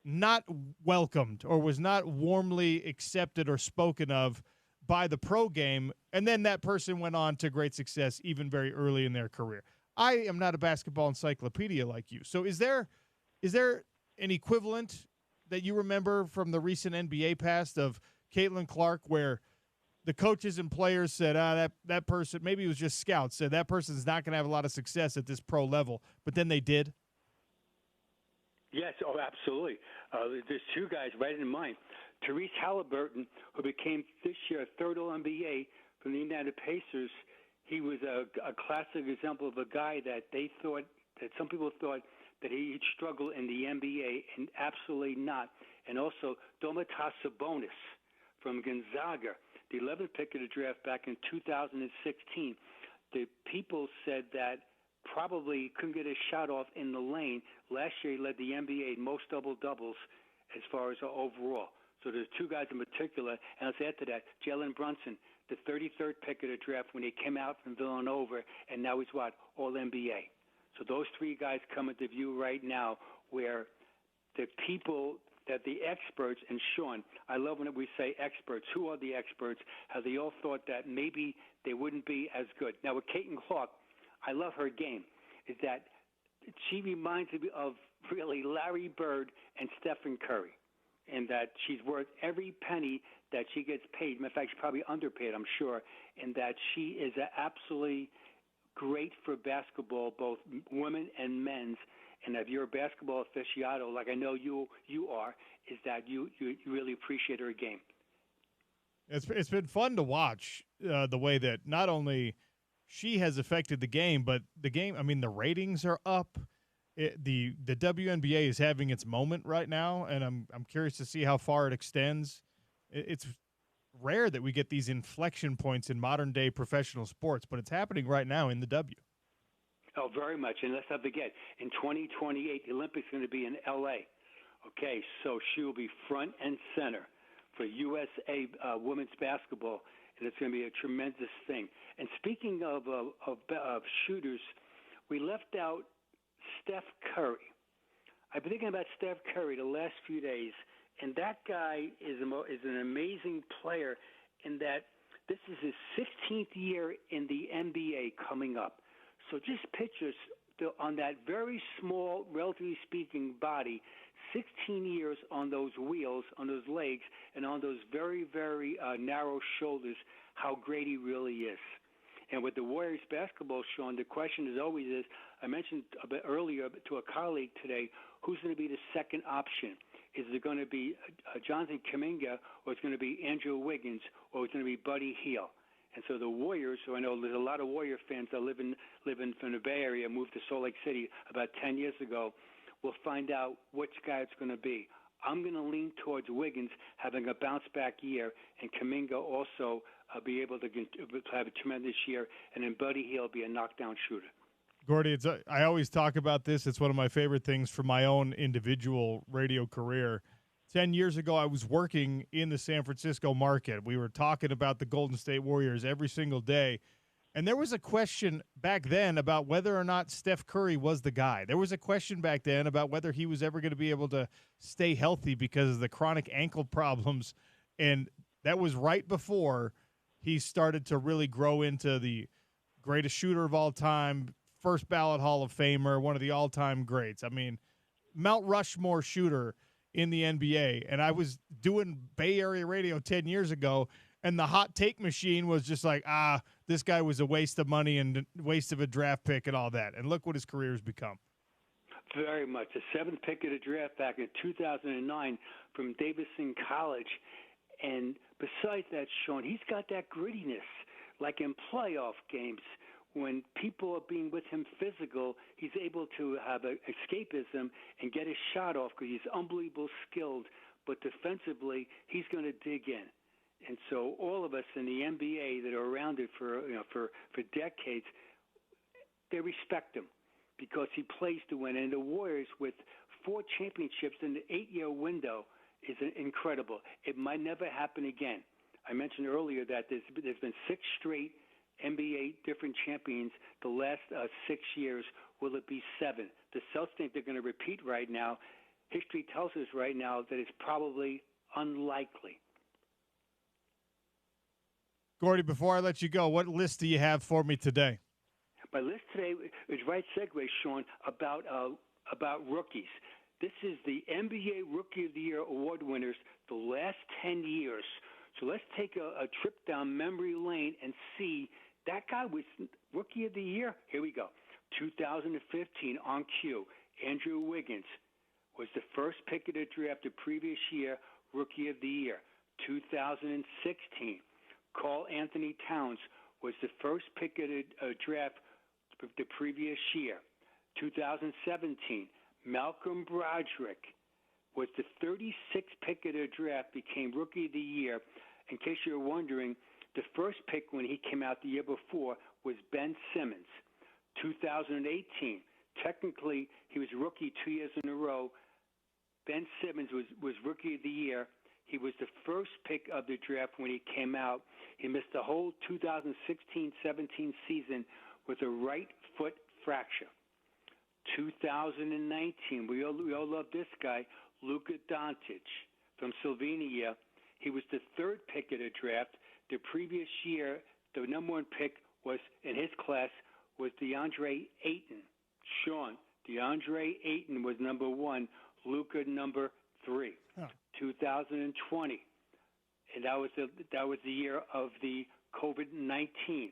not welcomed or was not warmly accepted or spoken of by the pro game, and then that person went on to great success even very early in their career. I am not a basketball encyclopedia like you. So is there an equivalent that you remember from the recent NBA past of Caitlin Clark where the coaches and players said, that person, maybe it was just scouts, said that person's not going to have a lot of success at this pro level, but then they did? Yes, absolutely. There's two guys right in mind. Therese Halliburton, who became this year a third All-NBA from the Indiana Pacers, he was a classic example of a guy that some people thought that he'd struggle in the NBA, and absolutely not. And also Domantas Sabonis from Gonzaga, the 11th pick of the draft back in 2016. The people said that probably couldn't get a shot off in the lane. Last year he led the NBA in most double-doubles as far as overall. So there's two guys in particular, and let's add to that, Jalen Brunson, the 33rd pick of the draft when he came out from Villanova, and now he's All-NBA. So those three guys come into view right now where the people that the experts, and Sean, I love when we say experts. Who are the experts? How they all thought that maybe they wouldn't be as good. Now with Caitlin Clark, I love her game, is that she reminds me of really Larry Bird and Stephen Curry, and that she's worth every penny that she gets paid. In fact, she's probably underpaid, I'm sure, and that she is absolutely great for basketball, both women and men's. And if you're a basketball aficionado, like I know you are, is that you really appreciate her game. It's been fun to watch the way that not only she has affected the game, but the game. I mean, the ratings are up. The WNBA is having its moment right now, and I'm curious to see how far it extends. It's rare that we get these inflection points in modern day professional sports, but it's happening right now in the W. Oh, very much. And let's not forget, in 2028, the Olympics are going to be in L.A. Okay, so she will be front and center for USA women's basketball, and it's going to be a tremendous thing. And speaking of shooters, we left out Steph Curry. I've been thinking about Steph Curry the last few days, and that guy is an amazing player in that this is his 16th year in the NBA coming up. So just picture on that very small, relatively speaking, body, 16 years on those wheels, on those legs, and on those very, very narrow shoulders, how great he really is. And with the Warriors basketball, Sean, the question is always is, I mentioned a bit earlier to a colleague today, who's going to be the second option? Is it going to be Jonathan Kuminga, or it's going to be Andrew Wiggins, or it's going to be Buddy Hield? And so the Warriors, so I know there's a lot of Warrior fans that live in from the Bay Area, moved to Salt Lake City about 10 years ago, will find out which guy it's going to be. I'm going to lean towards Wiggins having a bounce-back year, and Kuminga also be able to have a tremendous year, and then Buddy Hield be a knockdown shooter. Gordy, I always talk about this. It's one of my favorite things for my own individual radio career. 10 years ago, I was working in the San Francisco market. We were talking about the Golden State Warriors every single day. And there was a question back then about whether or not Steph Curry was the guy. There was a question back then about whether he was ever going to be able to stay healthy because of the chronic ankle problems. And that was right before he started to really grow into the greatest shooter of all time, first ballot Hall of Famer, one of the all-time greats. I mean, Mount Rushmore shooter in the NBA. And I was doing Bay Area radio 10 years ago, and the hot take machine was just like, this guy was a waste of money and waste of a draft pick and all that. And look what his career has become. Very much. The seventh pick of the draft back in 2009 from Davidson College. And besides that, Sean, he's got that grittiness. Like in playoff games, when people are being with him physical, he's able to have an escapism and get his shot off because he's unbelievably skilled. But defensively, he's going to dig in. And so all of us in the NBA that are around it for decades, they respect him because he plays to win. And the Warriors, with 4 championships in the 8-year window, is incredible. It might never happen again. I mentioned earlier that there's been 6 straight NBA different champions the last 6 years. Will it be 7? The Celtics think they're going to repeat right now. History tells us right now that it's probably unlikely. Gordy, before I let you go, what list do you have for me today? My list today is right segue, Sean, about rookies. This is the NBA Rookie of the Year award winners the last 10 years. So let's take a trip down memory lane and see that guy was Rookie of the Year. Here we go. 2015 on cue. Andrew Wiggins was the first pick of the draft the previous year, Rookie of the Year. 2016. Karl Anthony Towns was the first pick of the draft the previous year. 2017, Malcolm Broderick was the 36th pick of the draft, became Rookie of the Year. In case you're wondering, the first pick when he came out the year before was Ben Simmons. 2018, technically he was rookie 2 years in a row. Ben Simmons was Rookie of the Year. He was the first pick of the draft when he came out. He missed the whole 2016-17 season with a right foot fracture. 2019, we all love this guy, Luka Doncic from Slovenia. He was the 3rd pick of the draft. The previous year, the number 1 pick was in his class was DeAndre Ayton. Sean, DeAndre Ayton was number 1, Luka number 3. 2020, and that was the year of the COVID-19.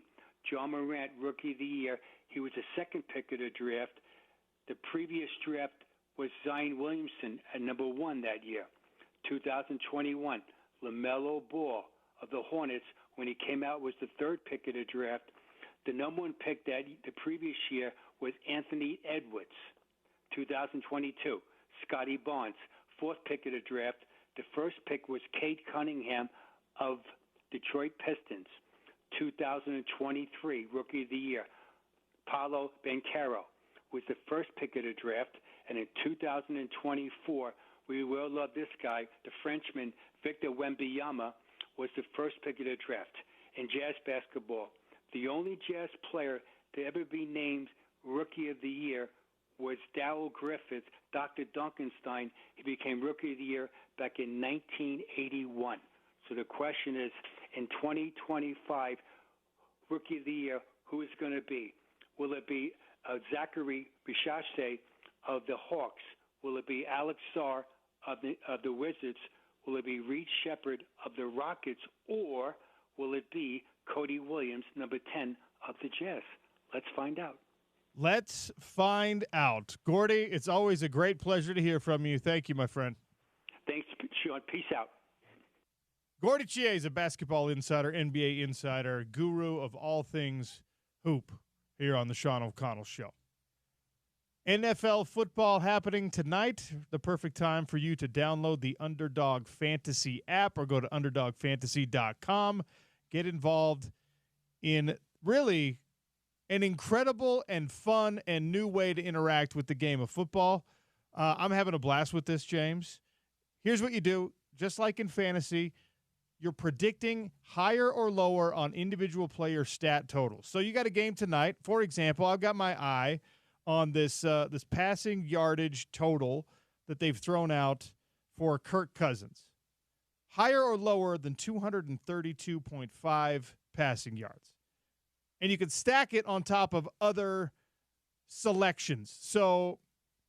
John Morant, Rookie of the Year. He was the second pick of the draft. The previous draft was Zion Williamson at number 1 that year. 2021, LaMelo Ball of the Hornets, when he came out, was the third pick of the draft. The number 1 pick the previous year was Anthony Edwards. 2022, Scotty Barnes, fourth pick of the draft. The first pick was Cade Cunningham of Detroit Pistons. 2023, Rookie of the Year, Paolo Banchero was the first pick of the draft. And in 2024, we will love this guy, the Frenchman, Victor Wembanyama, was the first pick of the draft. In Jazz basketball, the only Jazz player to ever be named Rookie of the Year was Darrell Griffith, Dr. Duncanstein. He became Rookie of the Year back in 1981. So the question is, in 2025, Rookie of the Year, who is going to be? Will it be Zachary Bichashe of the Hawks? Will it be Alex Sarr of the Wizards? Will it be Reed Shepherd of the Rockets? Or will it be Cody Williams, number 10 of the Jazz? Let's find out. Let's find out. Gordy, it's always a great pleasure to hear from you. Thank you, my friend. Thanks, Sean. Peace out. Gordy Chie is a basketball insider, NBA insider, guru of all things hoop here on the Sean O'Connell Show. NFL football happening tonight. The perfect time for you to download the Underdog Fantasy app or go to UnderdogFantasy.com. Get involved in really an incredible and fun and new way to interact with the game of football. I'm having a blast with this, James. Here's what you do. Just like in fantasy, you're predicting higher or lower on individual player stat totals. So you got a game tonight. For example, I've got my eye on this passing yardage total that they've thrown out for Kirk Cousins. Higher or lower than 232.5 passing yards. And you can stack it on top of other selections. So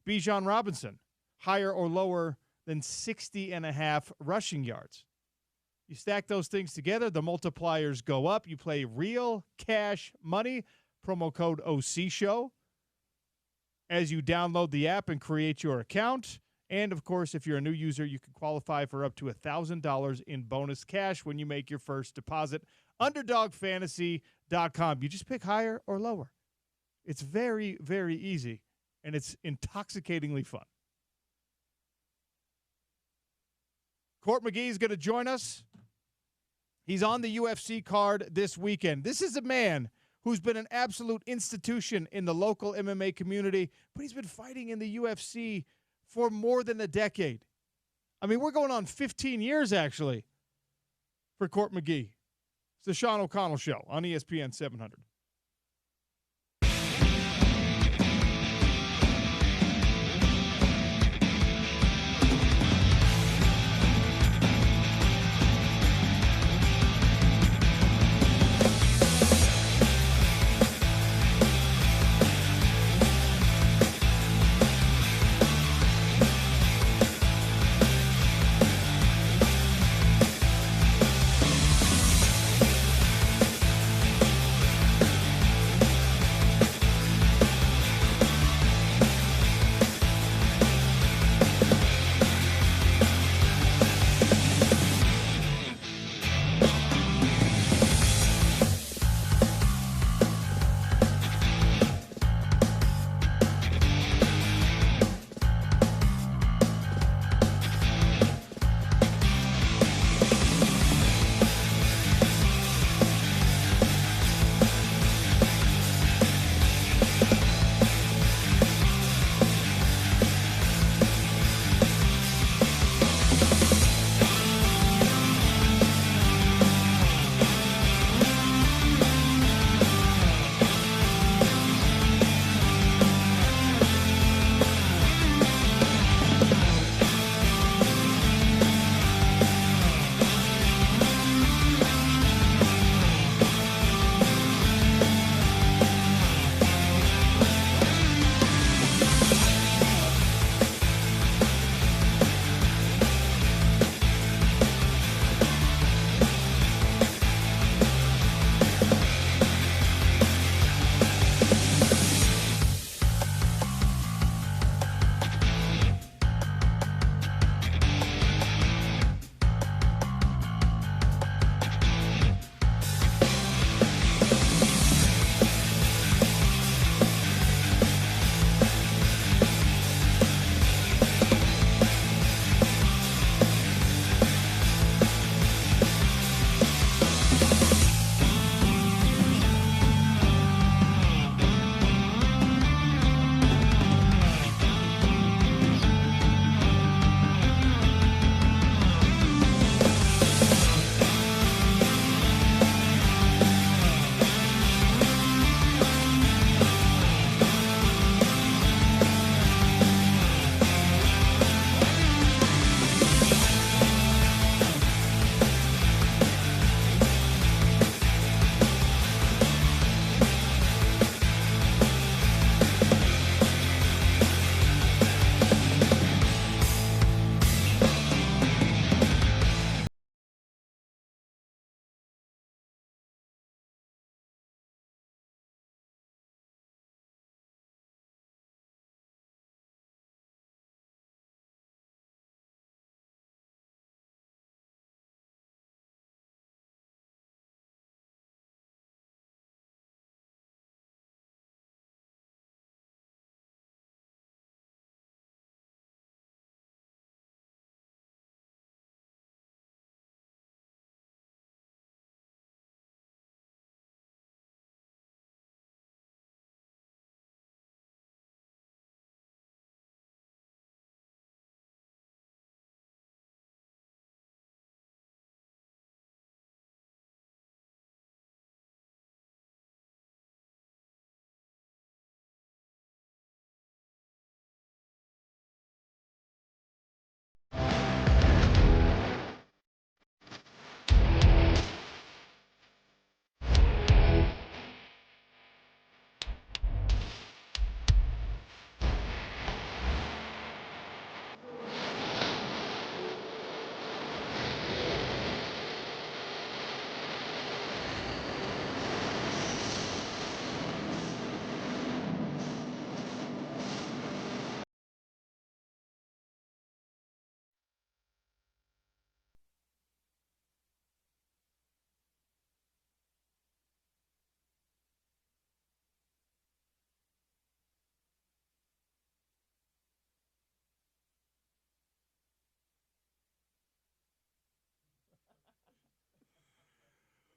Bijan Robinson, higher or lower than 60.5 rushing yards. You stack those things together, the multipliers go up. You play real cash money, promo code OCShow, as you download the app and create your account. And, of course, if you're a new user, you can qualify for up to $1,000 in bonus cash when you make your first deposit. UnderdogFantasy.com. You just pick higher or lower. It's very, very easy, and it's intoxicatingly fun. Court McGee is going to join us. He's on the UFC card this weekend. This is a man who's been an absolute institution in the local MMA community, but he's been fighting in the UFC for more than a decade. I mean, we're going on 15 years, actually, for Court McGee. It's the Sean O'Connell Show on ESPN 700.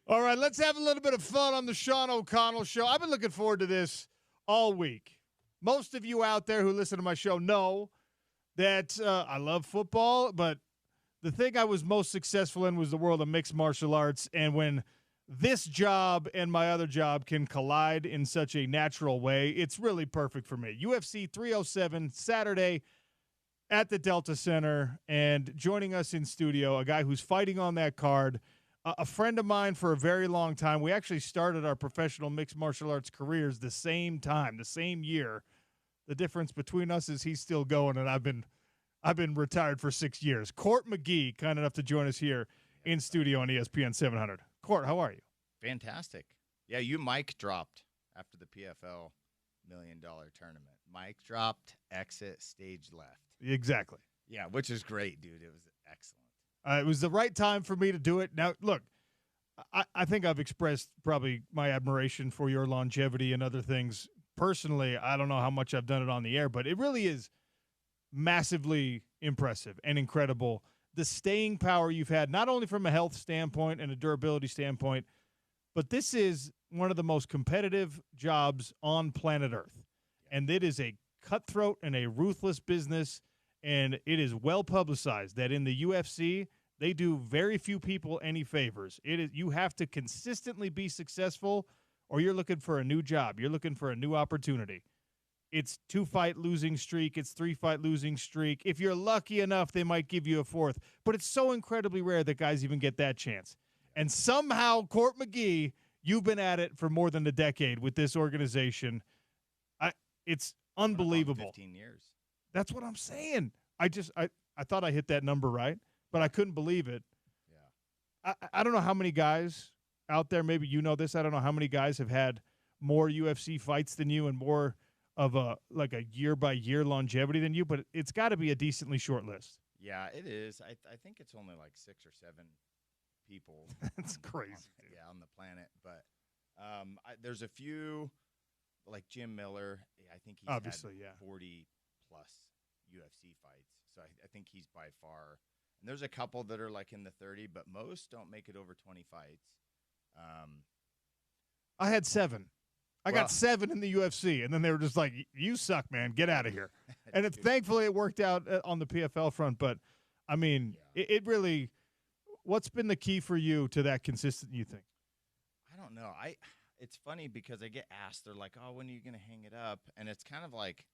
All right, let's have a little bit of fun on the Sean O'Connell Show. I've been looking forward to this all week. Most of you out there who listen to my show know that I love football, but the thing I was most successful in was the world of mixed martial arts. And when this job and my other job can collide in such a natural way, it's really perfect for me. UFC 307, Saturday at the Delta Center, and joining us in studio, a guy who's fighting on that card, a friend of mine for a very long time. We actually started our professional mixed martial arts careers the same time, the same year. The difference between us is he's still going, and I've been retired for 6 years. Court McGee, kind enough to join us here in studio on ESPN 700. Court, how are you? Fantastic. Yeah, you mic dropped after the PFL $1 Million tournament. Mic dropped, exit, stage left. Exactly. Yeah, which is great, dude. It was excellent. It was the right time for me to do it. Now, look, I think I've expressed probably my admiration for your longevity and other things. Personally, I don't know how much I've done it on the air, but it really is massively impressive and incredible. The staying power you've had, not only from a health standpoint and a durability standpoint, but this is one of the most competitive jobs on planet Earth. And it is a cutthroat and a ruthless business, and it is well publicized that in the UFC, they do very few people any favors. You have to consistently be successful, or you're looking for a new job. You're looking for a new opportunity. It's 2-fight losing streak. It's 3-fight losing streak. If you're lucky enough, they might give you a fourth. But it's so incredibly rare that guys even get that chance. And somehow, Court McGee, you've been at it for more than a decade with this organization. It's unbelievable. 15 years. That's what I'm saying. I thought I hit that number right, but I couldn't believe it. Yeah. I don't know how many guys out there, maybe you know this, I don't know how many guys have had more UFC fights than you and more of a year-by-year longevity than you, but it's got to be a decently short list. Yeah, it is. I think it's only like 6 or 7 people. That's crazy. On the planet. But there's a few, like Jim Miller. I think he's obviously had 40-plus UFC fights. So I think he's by far. And there's a couple that are like in the 30, but most don't make it over 20 fights. I had 7. I got 7 in the UFC, and then they were just like, you suck, man. Get out of here. And thankfully it worked out on the PFL front. But, I mean, it really – what's been the key for you to that consistent, you think? I don't know. It's funny because I get asked, they're like, oh, when are you going to hang it up? And it's kind of like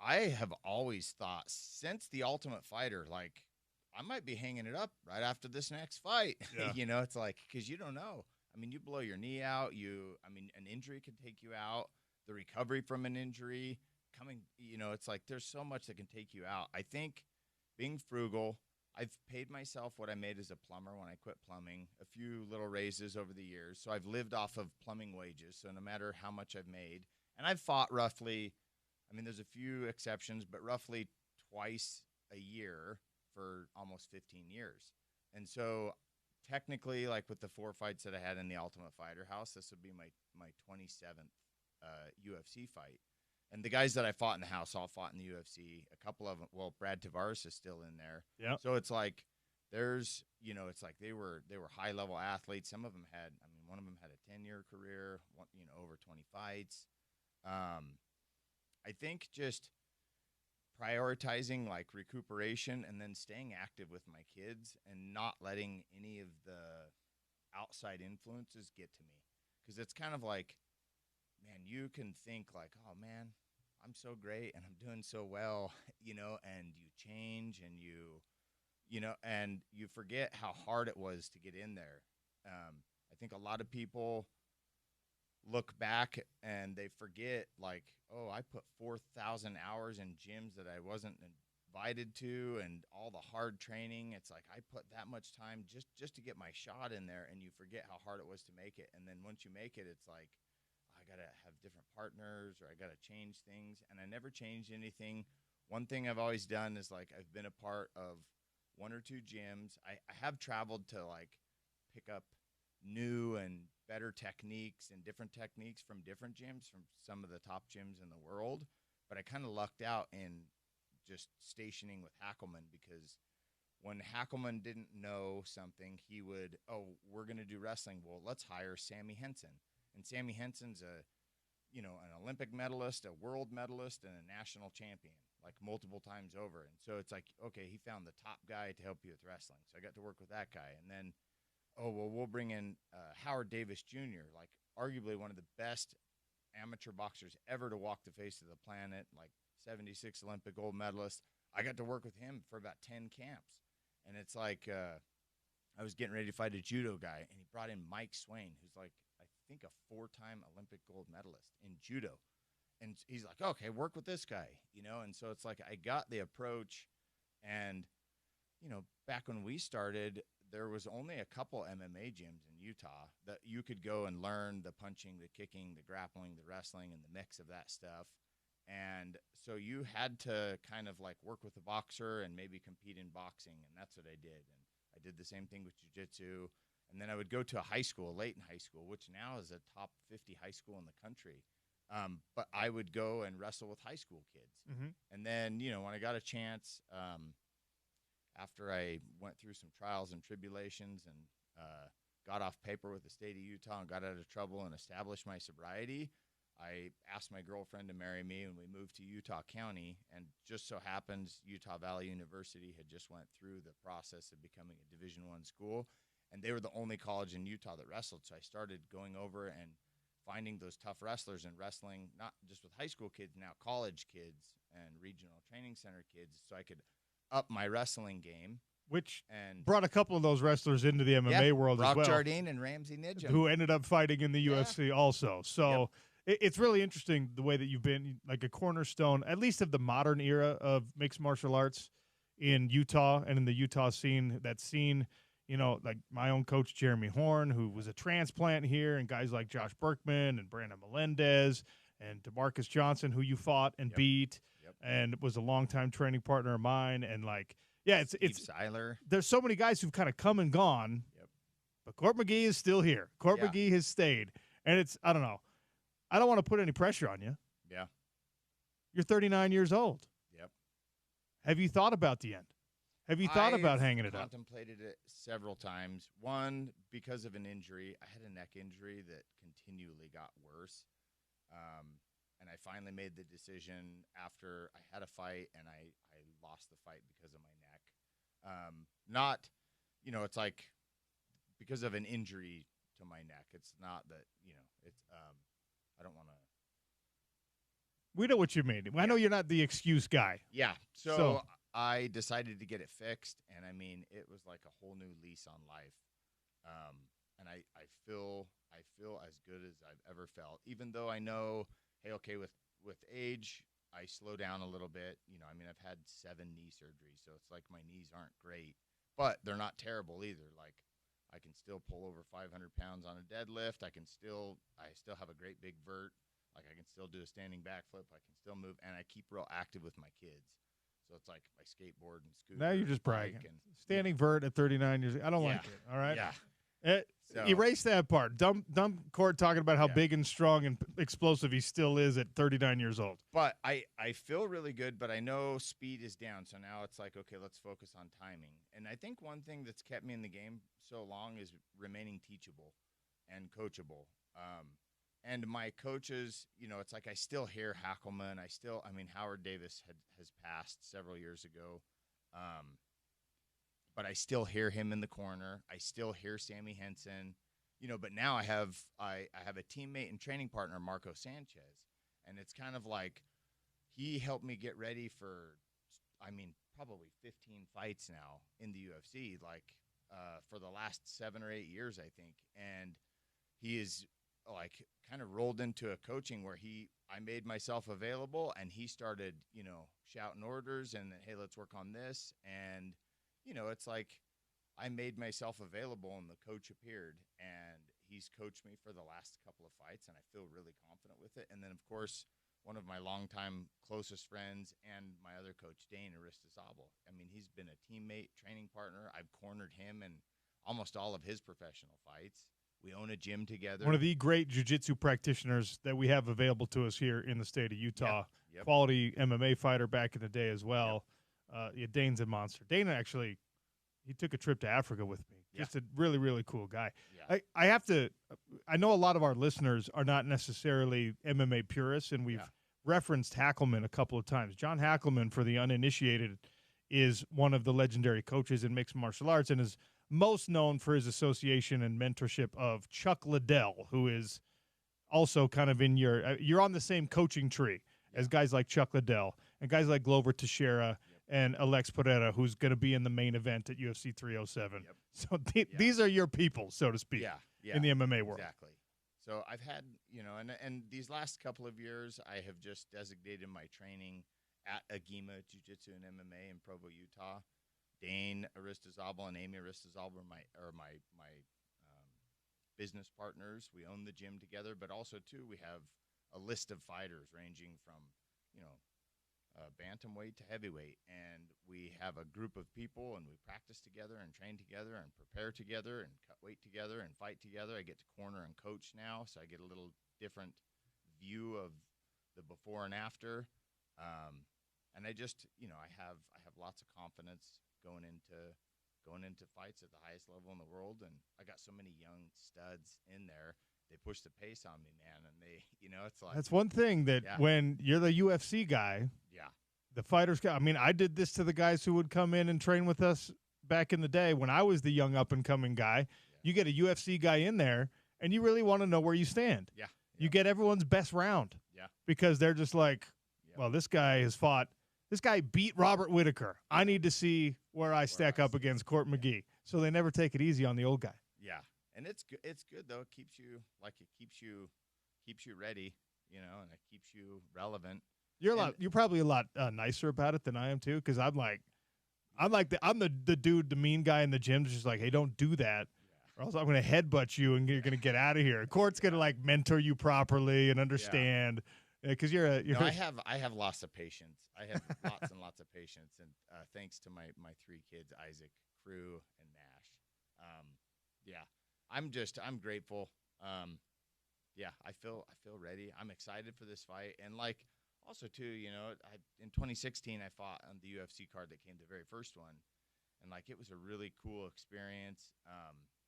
I have always thought since The Ultimate Fighter, like I might be hanging it up right after this next fight. Yeah. It's like because you don't know. I mean, you blow your knee out. An injury can take you out. The recovery from an injury it's like there's so much that can take you out. I think being frugal, I've paid myself what I made as a plumber when I quit plumbing, a few little raises over the years. So I've lived off of plumbing wages. So no matter how much I've made, and I've fought roughly, there's a few exceptions, but roughly twice a year for almost 15 years. And so technically, like with the 4 fights that I had in the Ultimate Fighter house, this would be my 27th UFC fight. And the guys that I fought in the house all fought in the UFC. A couple of them, Brad Tavares is still in there. Yeah. So it's like there's, it's like they were high level athletes. Some of them had, one of them had a 10-year career, over 20 fights. I think just prioritizing like recuperation and then staying active with my kids and not letting any of the outside influences get to me. Because it's kind of like, man, you can think like, oh, man, I'm so great and I'm doing so well, and you change and and you forget how hard it was to get in there. I think a lot of people look back and they forget like, oh, I put 4,000 hours in gyms that I wasn't invited to and all the hard training. It's like I put that much time just to get my shot in there, and you forget how hard it was to make it. And then once you make it, it's like, I got to have different partners or I got to change things. And I never changed anything. One thing I've always done is like I've been a part of 1 or 2 gyms. I have traveled to like pick up new and better techniques and different techniques from different gyms, from some of the top gyms in the world. But I kind of lucked out in just stationing with Hackelman because when Hackelman didn't know something, he would, we're going to do wrestling. Well, let's hire Sammy Henson. And Sammy Henson's an Olympic medalist, a world medalist, and a national champion, like multiple times over. And so it's like, okay, he found the top guy to help you with wrestling. So I got to work with that guy. And then, we'll bring in Howard Davis Jr., like arguably one of the best amateur boxers ever to walk the face of the planet, like 76 Olympic gold medalist. I got to work with him for about 10 camps. And it's like I was getting ready to fight a judo guy, and he brought in Mike Swain, who's like, I think, a 4-time Olympic gold medalist in judo. And he's like, okay, work with this guy, And so it's like I got the approach. And, back when we started, there was only a couple MMA gyms in Utah that you could go and learn the punching, the kicking, the grappling, the wrestling, and the mix of that stuff. And so you had to kind of like work with a boxer and maybe compete in boxing, and that's what I did. And I did the same thing with jiu-jitsu. And then I would go to a high school, Layton High School, which now is a top 50 high school in the country. But I would go and wrestle with high school kids. Mm-hmm. And then, when I got a chance, after I went through some trials and tribulations and got off paper with the state of Utah and got out of trouble and established my sobriety, I asked my girlfriend to marry me, and we moved to Utah County. And just so happens Utah Valley University had just went through the process of becoming a Division I school, and they were the only college in Utah that wrestled. So I started going over and finding those tough wrestlers and wrestling not just with high school kids, now college kids and regional training center kids, so I could up my wrestling game. Which and brought a couple of those wrestlers into the MMA world Brock as well. Jardine and Ramsey Nidjam. Who ended up fighting in the UFC also. So it's really interesting the way that you've been like a cornerstone, at least of the modern era of mixed martial arts in Utah and in the Utah scene. That scene, like my own coach, Jeremy Horn, who was a transplant here, and guys like Josh Berkman and Brandon Melendez and DeMarcus Johnson, who you fought and beat and was a longtime training partner of mine. And it's Seiler. There's so many guys who've kind of come and gone, but Court McGee is still here. Court McGee has stayed. And I don't know. I don't want to put any pressure on you. Yeah. You're 39 years old. Yep. Have you thought about the end? Have you thought about hanging it up? I've contemplated it several times. One, because of an injury. I had a neck injury that continually got worse. And I finally made the decision after I had a fight, and I lost the fight because of my neck. It's like because of an injury to my neck. It's not that, it's I don't want to. We know what you mean. I know you're not the excuse guy. Yeah. So I decided to get it fixed, and I mean, it was like a whole new lease on life. And I feel as good as I've ever felt, even though I know, hey, okay, with age, I slow down a little bit. I've had 7 knee surgeries, so it's like my knees aren't great, but they're not terrible either. Like, I can still pull over 500 pounds on a deadlift. I still have a great big vert. Like, I can still do a standing backflip. I can still move, and I keep real active with my kids. So it's like my skateboard and scooter. Now you're just bragging. Standing vert at 39 years. I don't like it. All right. Yeah. Erase that part. Dumb Court talking about how big and strong and explosive he still is at 39 years old. But I feel really good, but I know speed is down. So now it's like, okay, let's focus on timing. And I think one thing that's kept me in the game so long is remaining teachable and coachable. And my coaches, it's like I still hear Hackelman. Howard Davis has passed several years ago. But I still hear him in the corner. I still hear Sammy Henson, but now I have a teammate and training partner, Marco Sanchez. And it's kind of like he helped me get ready for, probably 15 fights now in the UFC, for the last 7 or 8 years, I think. And he is kind of rolled into a coaching where I made myself available, and he started, shouting orders and, hey, let's work on this. And, it's like I made myself available and the coach appeared, and he's coached me for the last couple of fights, and I feel really confident with it. And then, of course, one of my longtime closest friends and my other coach, Dane Aristizabal. He's been a teammate, training partner. I've cornered him in almost all of his professional fights. We own a gym together. One of the great jiu-jitsu practitioners that we have available to us here in the state of Utah. Yep. Quality MMA fighter back in the day as well. Dane's a monster. Dane actually he took a trip to Africa with me. Yeah. Just a really, really cool guy. Yeah. I have to – I know a lot of our listeners are not necessarily MMA purists, and we've referenced Hackelman a couple of times. John Hackelman, for the uninitiated, is one of the legendary coaches in mixed martial arts and is most known for his association and mentorship of Chuck Liddell, who is also kind of in you're on the same coaching tree as guys like Chuck Liddell and guys like Glover Teixeira and Alex Pereira, who's going to be in the main event at UFC 307. Yep. So these are your people, so to speak, in the MMA world. Exactly. So I've had, and these last couple of years, I have just designated my training at Agima Jiu-Jitsu and MMA in Provo, Utah. Dane Aristizabal and Amy Aristizabal are my business partners. We own the gym together, but also, too, we have a list of fighters ranging from, bantamweight to heavyweight. And we have a group of people, and we practice together and train together and prepare together and cut weight together and fight together. I get to corner and coach now, so I get a little different view of the before and after. And I just, I have lots of confidence going into fights at the highest level in the world, and I got so many young studs in there. They push the pace on me, man, and they, it's like That's one thing that when you're the UFC guy, the fighters. I mean, I did this to the guys who would come in and train with us back in the day when I was the young up and coming guy. You get a UFC guy in there, and you really want to know where you stand. You get everyone's best round. Because they're just like, well, this guy has fought. This guy beat Robert Whitaker. I need to see where I stack up against Court McGee. So they never take it easy on the old guy. Yeah, and it's good. It's good though. It keeps you ready, and it keeps you relevant. You're probably a lot nicer about it than I am too, because I'm the dude, the mean guy in the gym, just like, hey, don't do that, or else I'm going to headbutt you and you're going to get out of here. Court's going to like mentor you properly and understand. Because you're I have lots of patience. I have lots and lots of patience, and thanks to my three kids, Isaac, Crew, and Nash. I'm grateful. I feel ready. I'm excited for this fight, and also too, in 2016 I fought on the UFC card that came the very first one, and it was a really cool experience.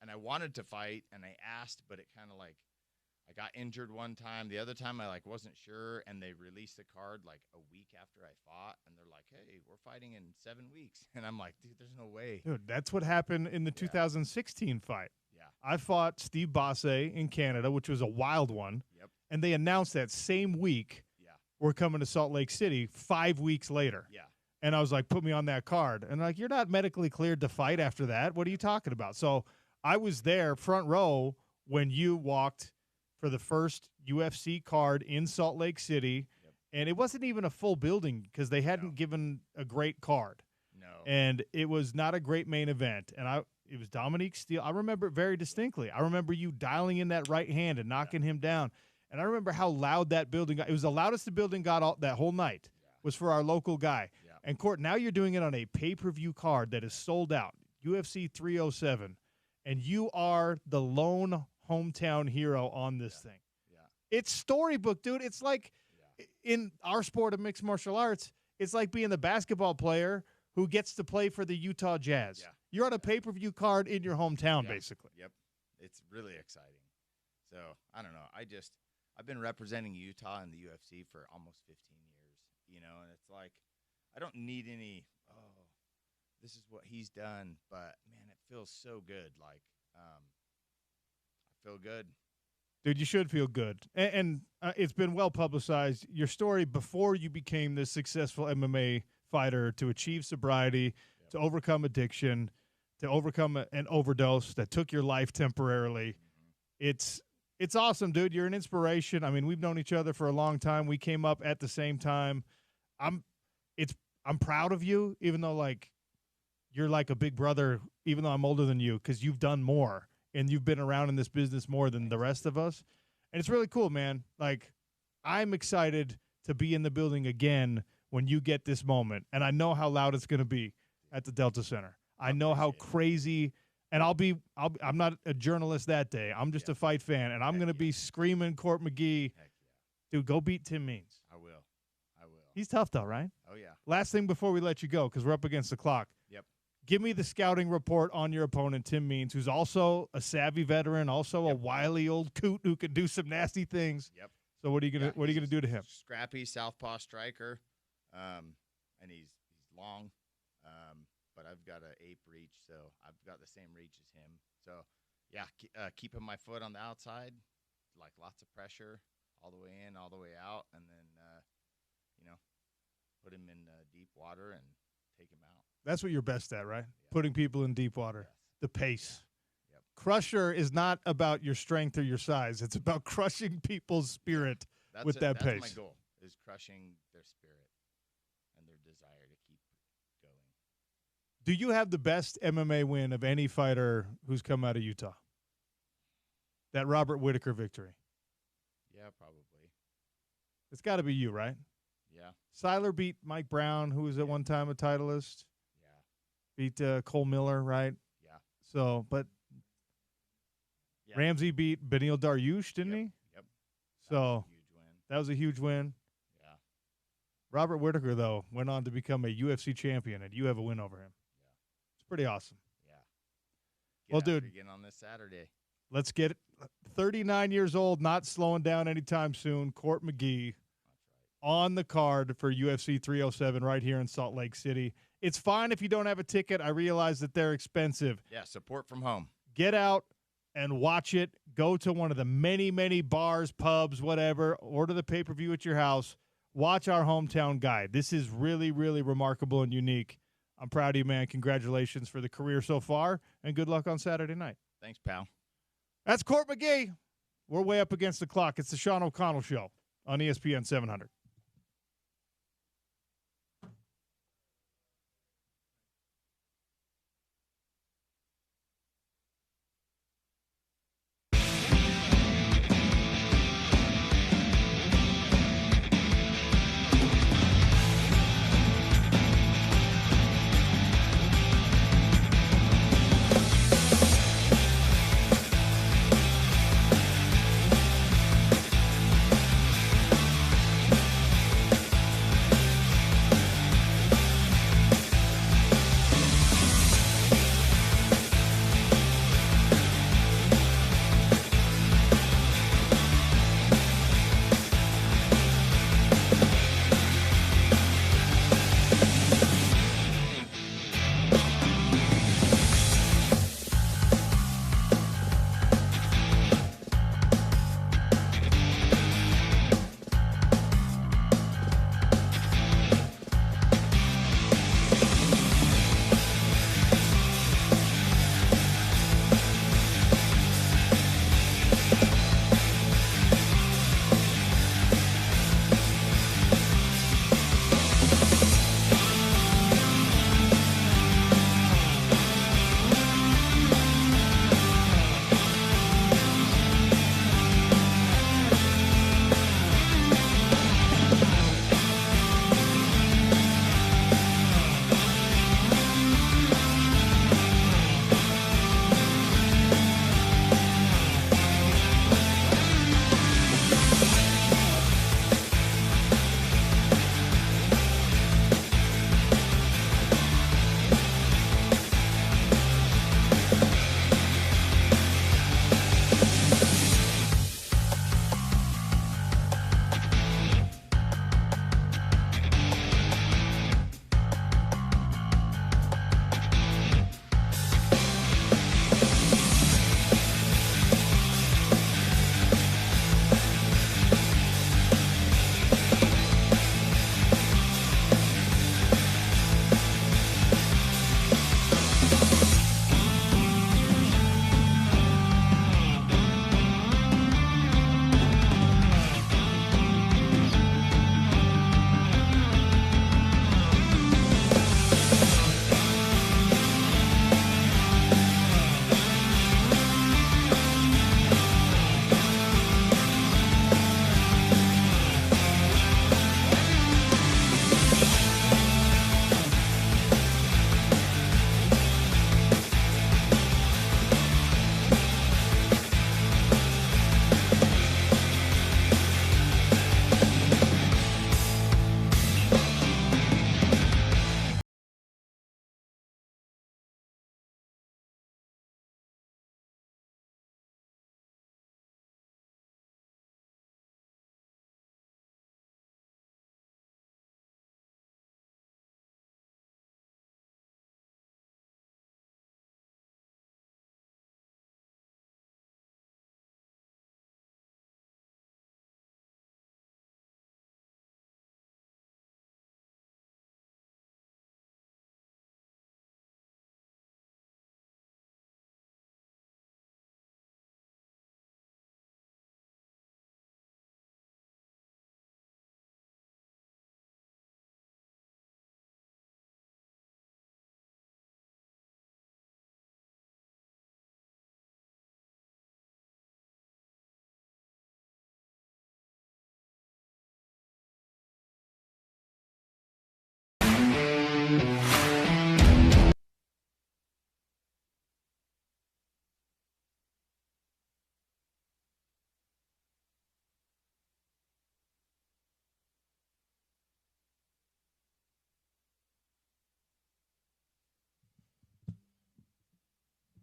And I wanted to fight, and I asked, but it kind of I got injured one time. The other time I wasn't sure, and they released the card a week after I fought, and they're like, "Hey, we're fighting in 7 weeks." And I'm like, "Dude, there's no way." Dude, that's what happened in the 2016 fight. Yeah. I fought Steve Basse in Canada, which was a wild one. Yep. And they announced that same week, we're coming to Salt Lake City 5 weeks later. Yeah. And I was like, put me on that card. And you're not medically cleared to fight after that. What are you talking about? So I was there front row when you walked for the first UFC card in Salt Lake City, and it wasn't even a full building because they hadn't given a great card. No. And it was not a great main event. And it was Dominique Steele. I remember it very distinctly. I remember you dialing in that right hand and knocking him down. And I remember how loud that building got. It was the loudest the building got that whole night was for our local guy. Yeah. And, Court, now you're doing it on a pay-per-view card that is sold out, UFC 307, and you are the lone hometown hero on this thing. Yeah. It's storybook, dude. It's like in our sport of mixed martial arts, it's like being the basketball player who gets to play for the Utah Jazz. Yeah. You're on a pay-per-view card in your hometown, basically. Yep. It's really exciting. So, I don't know. I've been representing Utah in the UFC for almost 15 years, and it's like I don't need any, this is what he's done, but, man, it feels so good. I feel good. Dude, you should feel good. And it's been well publicized. Your story before you became this successful MMA fighter to achieve sobriety, to overcome addiction, to overcome an overdose that took your life temporarily. Mm-hmm. It's awesome, dude. You're an inspiration. I mean, we've known each other for a long time. We came up at the same time. I'm proud of you, even though you're like a big brother, even though I'm older than you, because you've done more and you've been around in this business more than the rest of us. And it's really cool, man. I'm excited to be in the building again when you get this moment. And I know how loud it's going to be at the Delta Center. I know how crazy, and I'm not a journalist that day. I'm just a fight fan, and I'm going to be screaming Court McGee. Dude, go beat Tim Means. I will. He's He's tough, though, right? Oh, yeah. Last thing before we let you go, because we're up against the clock. Yep. give me the scouting report on your opponent, Tim Means, who's also a savvy veteran, also a wily old coot who can do some nasty things. Yep. So what are you gonna do to him? Scrappy southpaw striker, and he's long, but I've got an ape reach, so I've got the same reach as him. So yeah, keeping my foot on the outside, like lots of pressure, all the way in, all the way out, and then put him in deep water and take him out. That's what you're best at, right? Yeah. Putting people in deep water. Yes. The pace. Yeah. Yep. Crusher is not about your strength or your size. It's about crushing people's spirit with that pace. That's my goal, is crushing their spirit and their desire to keep going. Do you have the best MMA win of any fighter who's come out of Utah? That Robert Whitaker victory. Yeah, probably. It's got to be you, right? Yeah. Siler beat Mike Brown, who was at one time a titleist. Yeah. Beat Cole Miller, right? Yeah. So, but Ramsey beat Beneil Dariush, didn't he? Yep. So that was a huge win. Yeah. Robert Whitaker, though, went on to become a UFC champion, and you have a win over him. Yeah. It's pretty awesome. Yeah. Well, dude, again on this Saturday. Let's get it. 39 years old, not slowing down anytime soon. Court McGee on the card for UFC 307 right here in Salt Lake City. It's fine if you don't have a ticket. I realize that they're expensive. Yeah, support from home. Get out and watch it. Go to one of the many, many bars, pubs, whatever. Order the pay-per-view at your house. Watch our hometown guide. This is really, really remarkable and unique. I'm proud of you, man. Congratulations for the career so far, and good luck on Saturday night. Thanks, pal. That's Court McGee. We're way up against the clock. It's the Sean O'Connell Show on ESPN 700.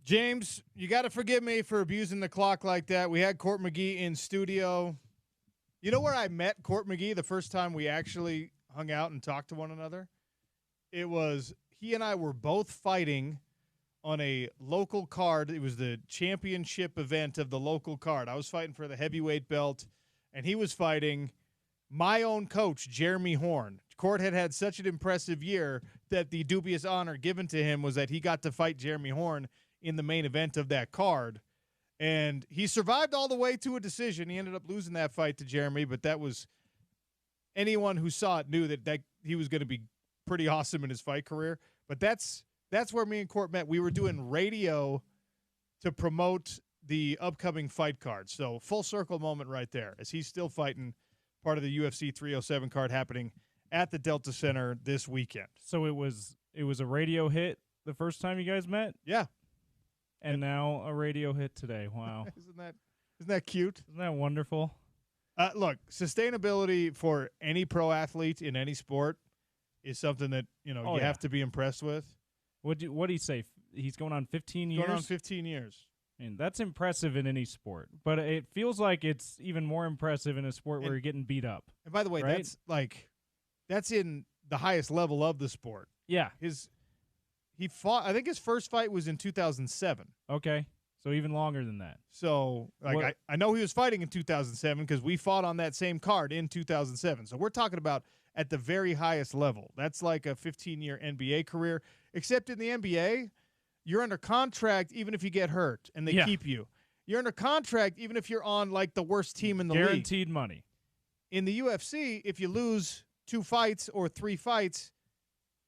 James, you got to forgive me for abusing the clock like that. We had Court McGee in studio. You know where I met Court McGee the first time we actually hung out and talked to one another? It was he and I were both fighting on a local card. It was the championship event of the local card. I was fighting for the heavyweight belt, and he was fighting my own coach, Jeremy Horn. Court had such an impressive year that the dubious honor given to him was that he got to fight Jeremy Horn in the main event of that card. And he survived all the way to a decision. He ended up losing that fight to Jeremy, but that was anyone who saw it knew that he was going to be pretty awesome in his fight career. But that's where me and Court met. We were doing radio to promote the upcoming fight card. So full circle moment right there, as he's still fighting part of the UFC 307 card happening at the Delta Center this weekend. So it was a radio hit the first time you guys met? Yeah. And now a radio hit today. Wow. Isn't that cute? Isn't that wonderful? Look, sustainability for any pro athlete in any sport is something that, you have to be impressed with. What do you say? He's going on 15 years? Going on 15 years. And that's impressive in any sport. But it feels like it's even more impressive in a sport where you're getting beat up. And by the way, right? that's in the highest level of the sport. Yeah. He fought, I think his first fight was in 2007. Okay. So even longer than that. So, I know he was fighting in 2007 because we fought on that same card in 2007. So we're talking about at the very highest level. That's like a 15-year NBA career. Except in the NBA, you're under contract even if you get hurt and they keep you. You're under contract even if you're on like the worst team in the league. Guaranteed money. In the UFC, if you lose 2 fights or 3 fights,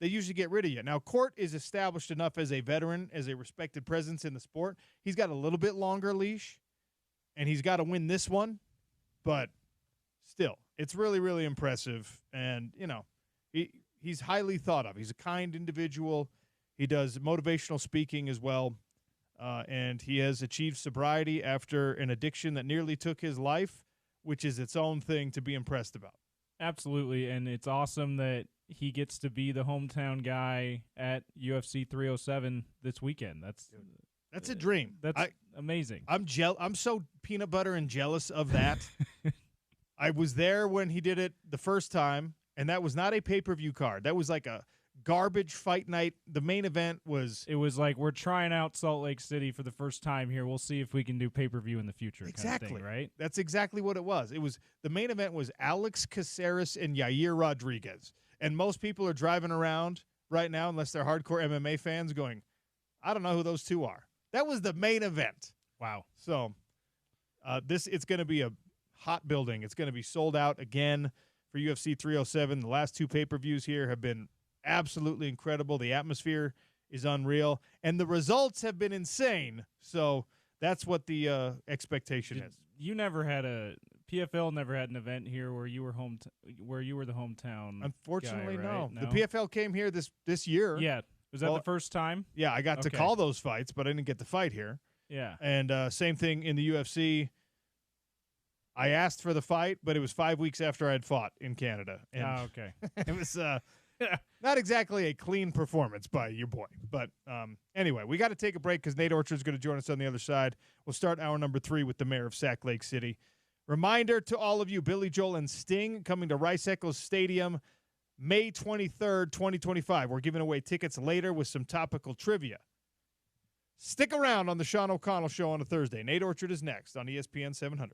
they usually get rid of you. Now, Court is established enough as a veteran, as a respected presence in the sport. He's got a little bit longer leash, and he's got to win this one. But still, it's really, really impressive. And, he's highly thought of. He's a kind individual. He does motivational speaking as well. And he has achieved sobriety after an addiction that nearly took his life, which is its own thing to be impressed about. Absolutely, and it's awesome that he gets to be the hometown guy at UFC 307 this weekend. That's a dream. That's amazing. I'm so peanut butter and jealous of that. I was there when he did it the first time, and that was not a pay-per-view card. That was like a garbage fight night. The main event was... It was like, we're trying out Salt Lake City for the first time here. We'll see if we can do pay-per-view in the future. Exactly. Kind of thing, right? That's exactly what it was. The main event was Alex Caceres and Yair Rodriguez. And most people are driving around right now, unless they're hardcore MMA fans, going, I don't know who those two are. That was the main event. Wow. So it's going to be a hot building. It's going to be sold out again for UFC 307. The last 2 pay-per-views here have been absolutely incredible. The atmosphere is unreal, and the results have been insane. So that's what the expectation is. You never had PFL never had an event here where you were the hometown. Unfortunately, guy, right? no. The PFL came here this year. Yeah, was that the first time? Yeah, I got to call those fights, but I didn't get to fight here. Yeah, and same thing in the UFC. I asked for the fight, but it was 5 weeks after I had fought in Canada. And okay. It was not exactly a clean performance by your boy. But anyway, we got to take a break because Nate Orchard's going to join us on the other side. We'll start hour number 3 with the mayor of Sac Lake City. Reminder to all of you, Billy Joel and Sting coming to Rice Eccles Stadium May 23rd, 2025. We're giving away tickets later with some topical trivia. Stick around on the Sean O'Connell Show on a Thursday. Nate Orchard is next on ESPN 700.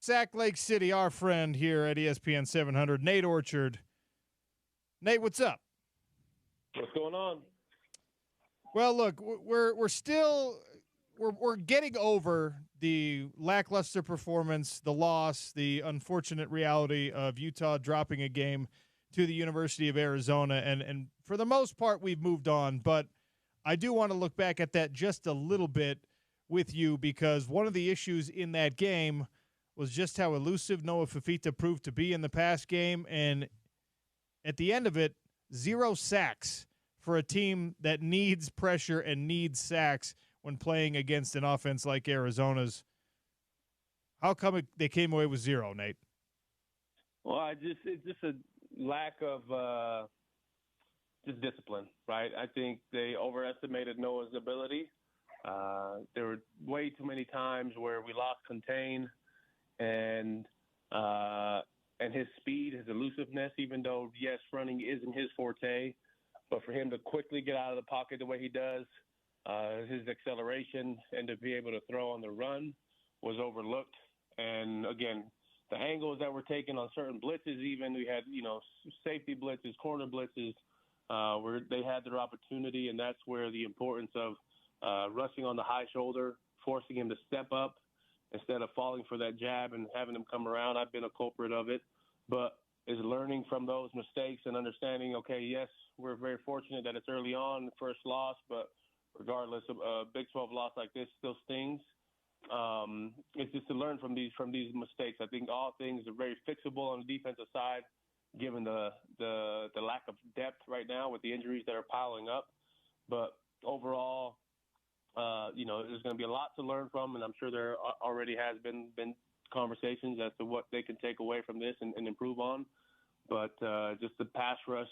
Sac Lake City, our friend here at ESPN 700, Nate Orchard. Nate, what's up? What's going on? Well, look, we're still getting over the lackluster performance, the loss, the unfortunate reality of Utah dropping a game to the University of Arizona, and for the most part, we've moved on. But I do want to look back at that just a little bit with you, because one of the issues in that game was just how elusive Noah Fifita proved to be in the past game, and at the end of it, 0 sacks for a team that needs pressure and needs sacks when playing against an offense like Arizona's. How come they came away with 0, Nate? Well, it's just a lack of just discipline, right? I think they overestimated Noah's ability. There were way too many times where we lost contain and his speed, his elusiveness, even though, yes, running isn't his forte, but for him to quickly get out of the pocket the way he does, his acceleration and to be able to throw on the run was overlooked. And, again, the angles that were taken on certain blitzes, even we had, safety blitzes, corner blitzes, where they had their opportunity, and that's where the importance of rushing on the high shoulder, forcing him to step up instead of falling for that jab and having him come around. I've been a culprit of it, but is learning from those mistakes and understanding, okay, yes, we're very fortunate that it's early on, first loss, but regardless of a Big 12 loss like this still stings. It's just to learn from these mistakes. I think all things are very fixable on the defensive side, given the lack of depth right now with the injuries that are piling up. But overall, there's going to be a lot to learn from, and I'm sure there already has been conversations as to what they can take away from this and improve on. But just the pass rush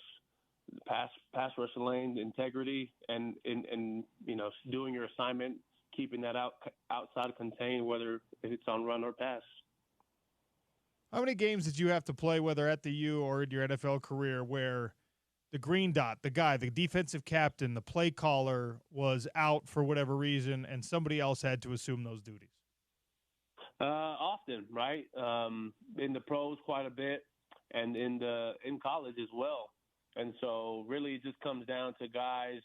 lane integrity and doing your assignment, keeping that outside contained, whether it's on run or pass. How many games did you have to play, whether at the U or in your NFL career, where the green dot, the guy, the defensive captain, the play caller was out for whatever reason, and somebody else had to assume those duties? Often, right? In the pros quite a bit, and in college as well. And so really it just comes down to guys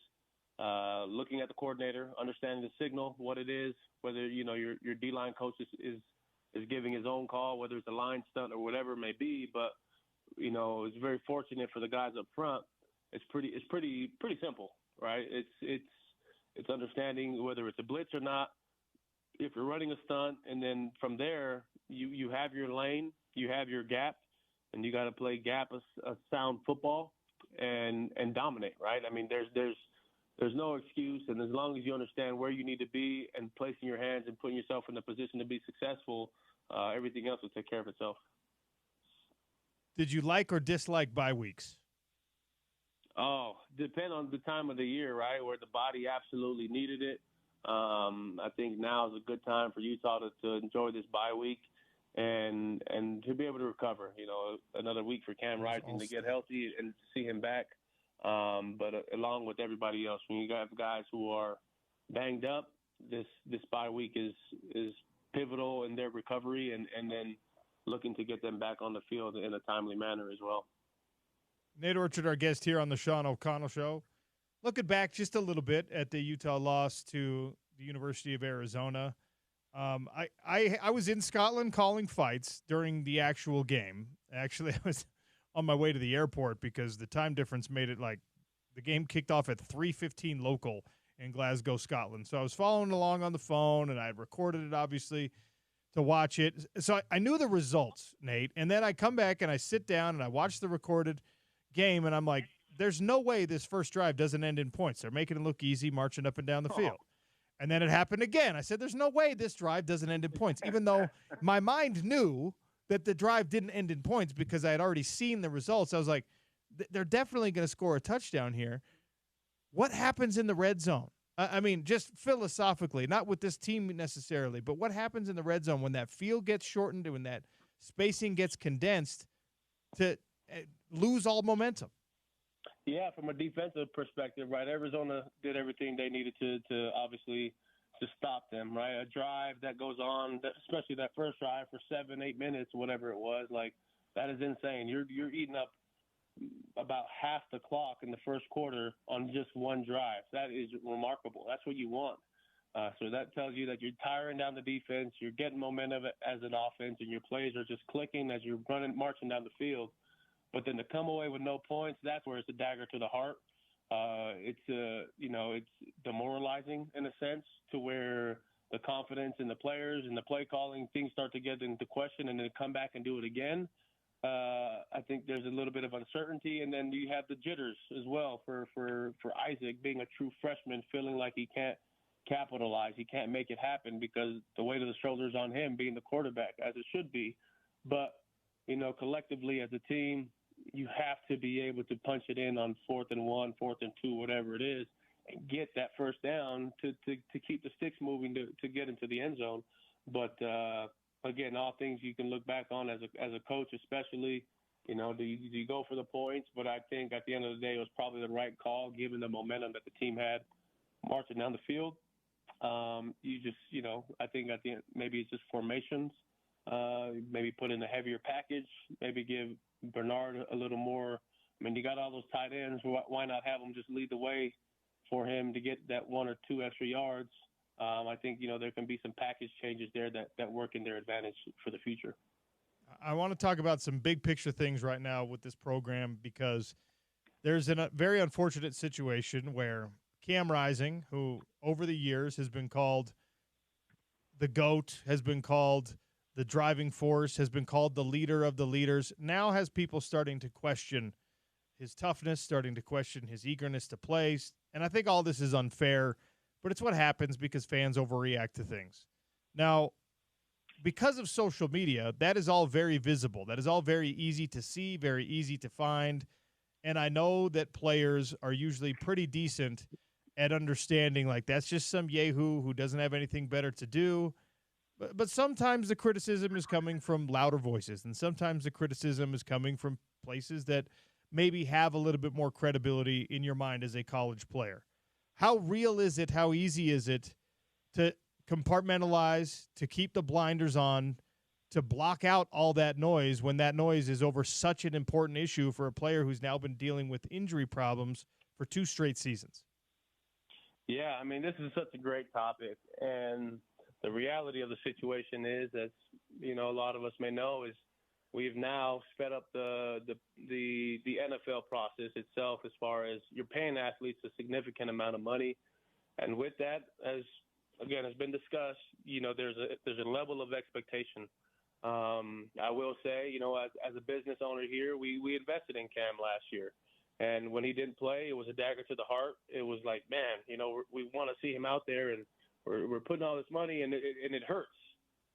looking at the coordinator, understanding the signal, what it is, whether, your D-line coach is giving his own call, whether it's a line stunt or whatever it may be. But, it's very fortunate for the guys up front. It's pretty simple, right? It's understanding whether it's a blitz or not, if you're running a stunt, and then from there you have your lane, you have your gap, and you got to play gap a sound football and dominate, right? I mean, there's no excuse, and as long as you understand where you need to be and placing your hands and putting yourself in a position to be successful, everything else will take care of itself. Did you like or dislike bye weeks? Oh, depend on the time of the year, right, where the body absolutely needed it. I think now is a good time for Utah to enjoy this bye week and to be able to recover. Another week for Cam Rising to get healthy and see him back. But along with everybody else, when you have guys who are banged up, this bye week is pivotal in their recovery and then looking to get them back on the field in a timely manner as well. Nate Orchard, our guest here on the Sean O'Connell Show. Looking back just a little bit at the Utah loss to the University of Arizona, I was in Scotland calling fights during the actual game. Actually, I was on my way to the airport because the time difference made it like the game kicked off at 3:15 local in Glasgow, Scotland. So I was following along on the phone, and I had recorded it, obviously, to watch it. So I knew the results, Nate, and then I come back and I sit down and I watch the recorded game, and I'm like, there's no way this first drive doesn't end in points. They're making it look easy, marching up and down the field. And then it happened again. I said, there's no way this drive doesn't end in points, even though my mind knew that the drive didn't end in points because I had already seen the results. I was like, they're definitely going to score a touchdown here. What happens in the red zone? I mean, just philosophically, not with this team necessarily, but what happens in the red zone when that field gets shortened and when that spacing gets condensed to lose all momentum? Yeah, from a defensive perspective, right, Arizona did everything they needed to obviously stop them, right? A drive that goes on, especially that first drive for 7-8 minutes, whatever it was, like that is insane. You're eating up about half the clock in the first quarter on just one drive. That is remarkable. That's what you want. So that tells you that you're tiring down the defense, you're getting momentum as an offense, and your plays are just clicking as you're marching down the field. But then to come away with no points, that's where it's a dagger to the heart. It's demoralizing in a sense, to where the confidence in the players and the play calling, things start to get into question, and then come back and do it again. I think there's a little bit of uncertainty, and then you have the jitters as well for Isaac being a true freshman, feeling like he can't capitalize, he can't make it happen because the weight of the shoulders on him being the quarterback, as it should be. But collectively as a team, you have to be able to punch it in on 4th and 1, 4th and 2, whatever it is, and get that first down to keep the sticks moving to get into the end zone. But again, all things you can look back on as a coach, especially, do you go for the points? But I think at the end of the day, it was probably the right call, given the momentum that the team had marching down the field. I think at the end, maybe it's just formations, maybe put in a heavier package, maybe give Bernard a little more. I mean, you got all those tight ends. Why not have them just lead the way for him to get that 1 or 2 extra yards? I think, there can be some package changes there that work in their advantage for the future. I want to talk about some big picture things right now with this program, because there's a very unfortunate situation where Cam Rising, who over the years has been called the GOAT, has been called the driving force, has been called the leader of the leaders, now has people starting to question his toughness, starting to question his eagerness to play. And I think all this is unfair, but it's what happens because fans overreact to things. Now, because of social media, that is all very visible. That is all very easy to see, very easy to find. And I know that players are usually pretty decent at understanding, like, that's just some yahoo who doesn't have anything better to do. But sometimes the criticism is coming from louder voices, and sometimes the criticism is coming from places that maybe have a little bit more credibility in your mind as a college player. How real is it? How easy is it to compartmentalize, to keep the blinders on, to block out all that noise when that noise is over such an important issue for a player who's now been dealing with injury problems for 2 straight seasons? Yeah, I mean, this is such a great topic. And the reality of the situation is, as a lot of us may know, is we've now sped up the NFL process itself, as far as you're paying athletes a significant amount of money. And with that, as again has been discussed, there's a level of expectation. I will say, as a business owner here, we invested in Cam last year. And when he didn't play, it was a dagger to the heart. It was like, man, we want to see him out there, and we're putting all this money, and it hurts.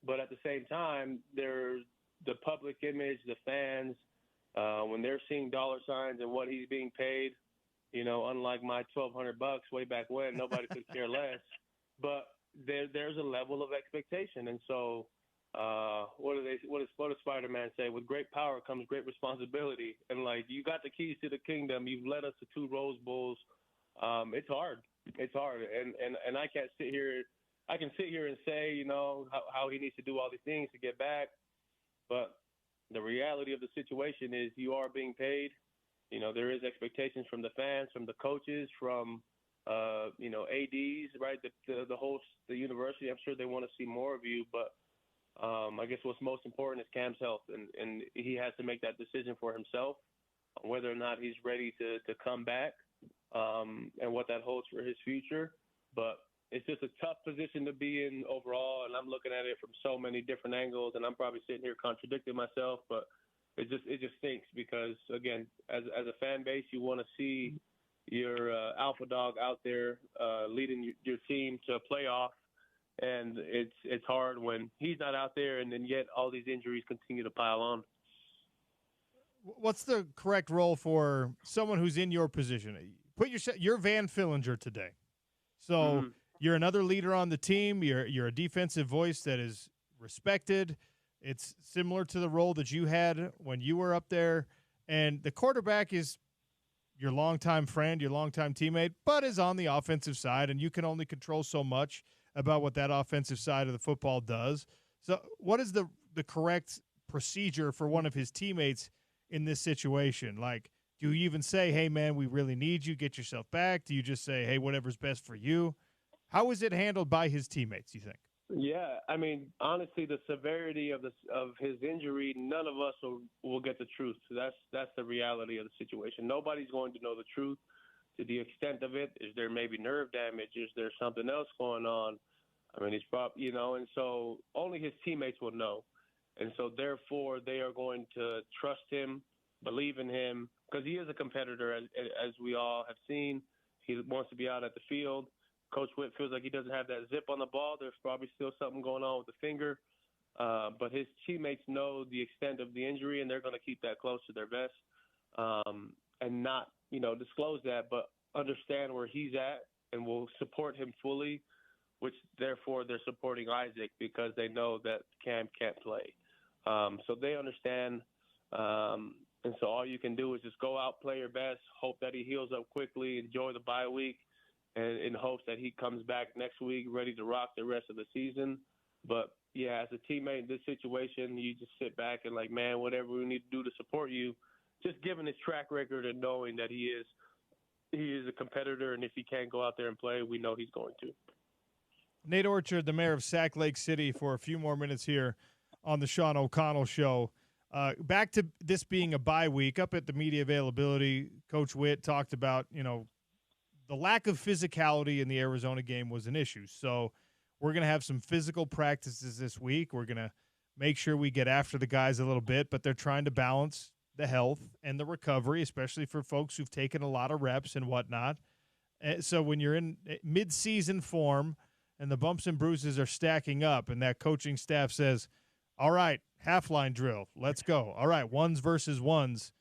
But at the same time, there's the public image, the fans, when they're seeing dollar signs and what he's being paid, unlike my $1,200 way back when, nobody could care less. But there's a level of expectation. And so what does Spider-Man say? With great power comes great responsibility. And, like, you got the keys to the kingdom. You've led us to 2 Rose Bowls. It's hard. It's hard. And I can't sit here. I can sit here and say, how he needs to do all these things to get back. But the reality of the situation is you are being paid. There is expectations from the fans, from the coaches, from, ADs, right? The host, the university. I'm sure they want to see more of you, but I guess what's most important is Cam's health, and he has to make that decision for himself on whether or not he's ready to come back, and what that holds for his future. But it's just a tough position to be in overall, and I'm looking at it from so many different angles, and I'm probably sitting here contradicting myself, but it just stinks because, again, as a fan base, you want to see your alpha dog out there leading your team to a playoff. And it's hard when he's not out there, and then yet all these injuries continue to pile on. What's the correct role for someone who's in your position? You're Van Fillinger today. So you're another leader on the team. You're a defensive voice that is respected. It's similar to the role that you had when you were up there. And the quarterback is your longtime friend, your longtime teammate, but is on the offensive side, and you can only control so much. about what that offensive side of the football does. So what is the correct procedure for one of his teammates in this situation? Like, do you even say, hey, man, we really need you, get yourself back? Do you just say, hey, whatever's best for you? How is it handled by his teammates, you think? Yeah, I mean, honestly, the severity of his injury, none of us will get the truth. So that's the reality of the situation. Nobody's going to know the truth to the extent of it. Is there maybe nerve damage? Is there something else going on? I mean, he's probably, and so only his teammates will know. And so therefore, they are going to trust him, believe in him, because he is a competitor, as we all have seen. He wants to be out at the field. Coach Witt feels like he doesn't have that zip on the ball. There's probably still something going on with the finger. But his teammates know the extent of the injury, and they're going to keep that close to their vest and not, disclose that, but understand where he's at and will support him fully, which therefore they're supporting Isaac because they know that Cam can't play. So they understand. And so all you can do is just go out, play your best, hope that he heals up quickly, enjoy the bye week, and in hopes that he comes back next week ready to rock the rest of the season. But, yeah, as a teammate in this situation, you just sit back and like, man, whatever we need to do to support you, just given his track record and knowing that he is a competitor, and if he can't go out there and play, we know he's going to. Nate Orchard, the mayor of Sac Lake City, for a few more minutes here on the Sean O'Connell Show. Back to this being a bye week, up at the media availability, Coach Witt talked about, the lack of physicality in the Arizona game was an issue. So we're going to have some physical practices this week. We're going to make sure we get after the guys a little bit, but they're trying to balance the health and the recovery, especially for folks who've taken a lot of reps and whatnot. So when you're in mid-season form and the bumps and bruises are stacking up and that coaching staff says, all right, half-line drill, let's go. All right, ones versus ones.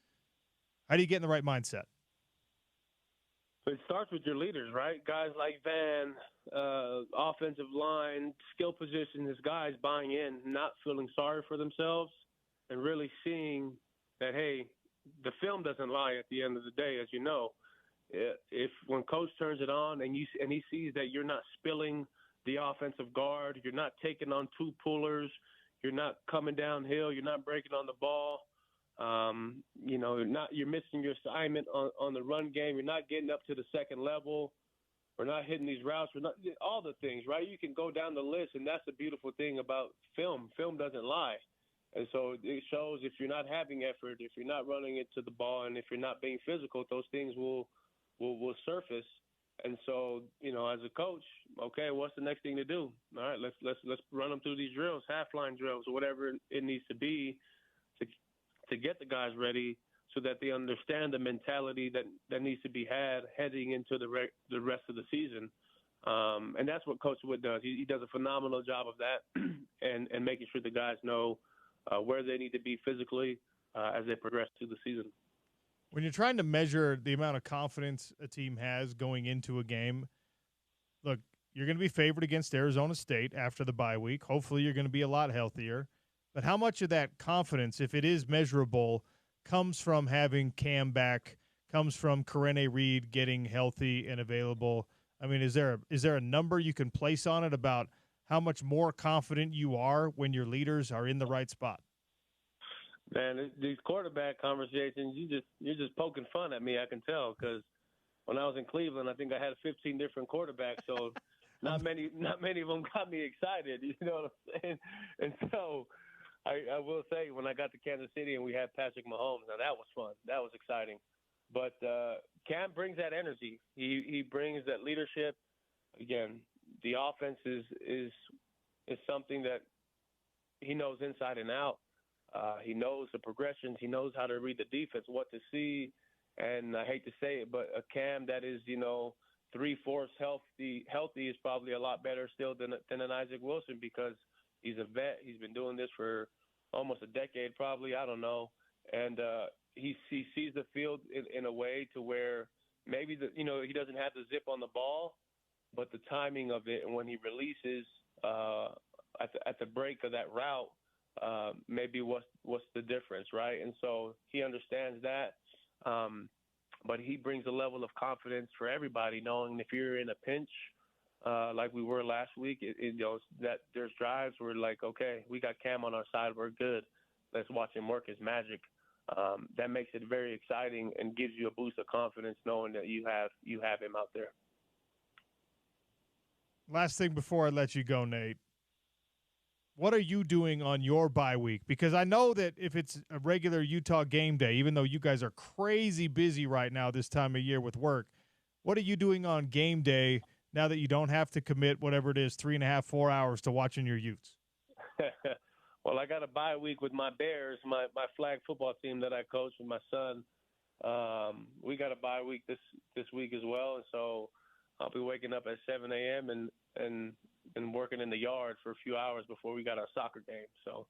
How do you get in the right mindset? It starts with your leaders, right? Guys like Van, offensive line, skill position, his guys buying in, not feeling sorry for themselves, and really seeing that, hey, the film doesn't lie at the end of the day, as you know. If when coach turns it on and he sees that you're not spilling the offensive guard, you're not taking on two pullers, you're not coming downhill, you're not breaking on the ball, you're missing your assignment on the run game. You're not getting up to the second level. We're not hitting these routes. We're not all the things, right? You can go down the list, and that's the beautiful thing about film. Film doesn't lie. And so it shows if you're not having effort, if you're not running into the ball, and if you're not being physical, those things will surface. And so, as a coach, okay, what's the next thing to do? All right, let's run them through these drills, half-line drills, whatever it needs to be to get the guys ready so that they understand the mentality that needs to be had heading into the rest of the season. And that's what Coach Wood does. He does a phenomenal job of that and making sure the guys know where they need to be physically as they progress through the season. When you're trying to measure the amount of confidence a team has going into a game, look, you're going to be favored against Arizona State after the bye week. Hopefully you're going to be a lot healthier. But how much of that confidence, if it is measurable, comes from having Cam back, comes from Karene Reed getting healthy and available? I mean, is there a number you can place on it about how much more confident you are when your leaders are in the right spot? Man, these quarterback conversations, you're just poking fun at me, I can tell, because when I was in Cleveland, I think I had 15 different quarterbacks, so not many of them got me excited, you know what I'm saying? And so I will say, when I got to Kansas City and we had Patrick Mahomes, now that was fun. That was exciting. But Cam brings that energy. He brings that leadership. Again, the offense is something that he knows inside and out. He knows the progressions. He knows how to read the defense, what to see. And I hate to say it, but a Cam that is, 3/4 healthy is probably a lot better still than an Isaac Wilson, because he's a vet. He's been doing this for almost a decade, probably. I don't know. And he sees the field in a way to where maybe he doesn't have the zip on the ball, but the timing of it and when he releases at the break of that route, maybe what's the difference, right? And so he understands that. But he brings a level of confidence for everybody, knowing if you're in a pinch, like we were last week. That there's drives where like, okay, we got Cam on our side, we're good. Let's watch him work his magic. That makes it very exciting and gives you a boost of confidence knowing that you have him out there. Last thing before I let you go, Nate. What are you doing on your bye week? Because I know that if it's a regular Utah game day, even though you guys are crazy busy right now this time of year with work, what are you doing on game day now that you don't have to commit whatever it is, 3.5, 4 hours to watching your Utes? Well, I got a bye week with my Bears, my flag football team that I coach with my son. We got a bye week this week as well, and so I'll be waking up at 7 a.m. and working in the yard for a few hours before we got our soccer game. So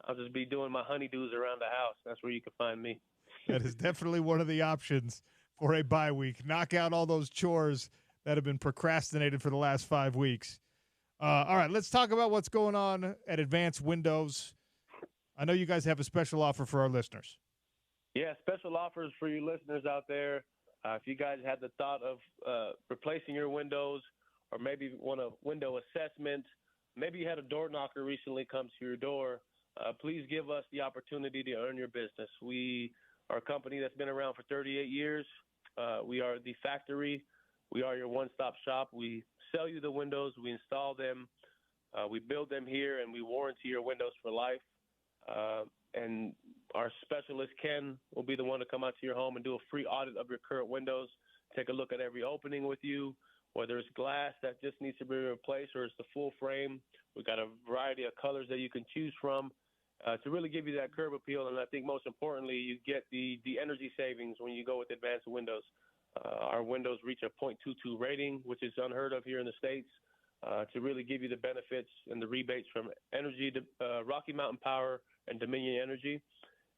I'll just be doing my honeydews around the house. That's where you can find me. That is definitely one of the options for a bye week. Knock out all those chores that have been procrastinated for the last 5 weeks. All right, let's talk about what's going on at Advanced Windows. I know you guys have a special offer for our listeners. Yeah, special offers for you listeners out there. If you guys had the thought of replacing your windows or maybe want a window assessment, maybe you had a door knocker recently come to your door, please give us the opportunity to earn your business. We are a company that's been around for 38 years. We are the factory. We are your one-stop shop. We sell you the windows. We install them. We build them here, and we warranty your windows for life. And our specialist, Ken, will be the one to come out to your home and do a free audit of your current windows, take a look at every opening with you, whether it's glass that just needs to be replaced or it's the full frame. We've got a variety of colors that you can choose from to really give you that curb appeal. And I think most importantly, you get the energy savings when you go with advanced windows. Our windows reach a 0.22 rating, which is unheard of here in the States, to really give you the benefits and the rebates from energy, Rocky Mountain Power, and Dominion Energy.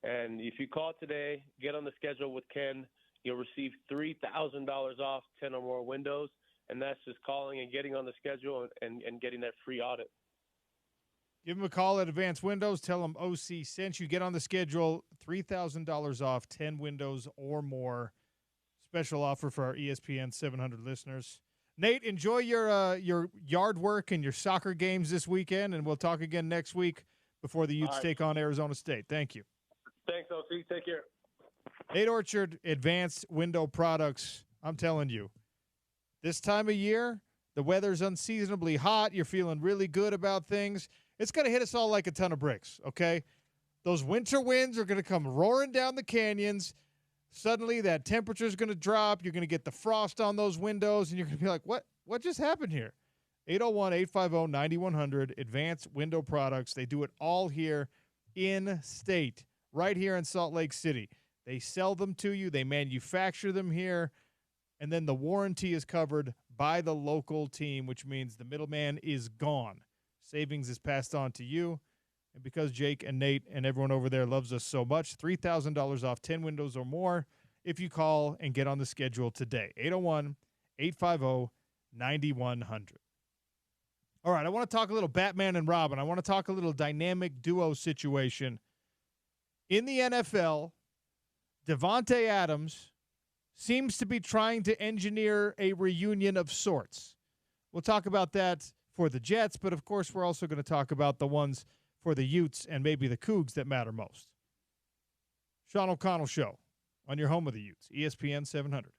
And if you call today, get on the schedule with Ken, you'll receive $3,000 off 10 or more windows. And that's just calling and getting on the schedule and getting that free audit. Give them a call at Advanced Windows. Tell them OC sent you. Get on the schedule. $3,000 off 10 windows or more. Special offer for our ESPN 700 listeners. Nate, enjoy your yard work and your soccer games this weekend, and we'll talk again next week before the Utes take on Arizona State. Thank you. Thanks, OC. Take care. Nate Orchard, Advanced Window Products. I'm telling you, this time of year, the weather's unseasonably hot. You're feeling really good about things. It's going to hit us all like a ton of bricks, okay? Those winter winds are going to come roaring down the canyons. Suddenly that temperature is going to drop. You're going to get the frost on those windows, and you're going to be like, what just happened here? 801-850-9100, Advanced Window Products. They do it all here in state, right here in Salt Lake City. They sell them to you. They manufacture them here. And then the warranty is covered by the local team, which means the middleman is gone. Savings is passed on to you. And because Jake and Nate and everyone over there loves us so much, $3,000 off 10 windows or more if you call and get on the schedule today. 801-850-9100. All right, I want to talk a little Batman and Robin. I want to talk a little dynamic duo situation. In the NFL, Devontae Adams seems to be trying to engineer a reunion of sorts. We'll talk about that for the Jets, but of course we're also going to talk about the ones for the Utes and maybe the Cougs that matter most. Sean O'Connell Show on your home of the Utes, ESPN 700.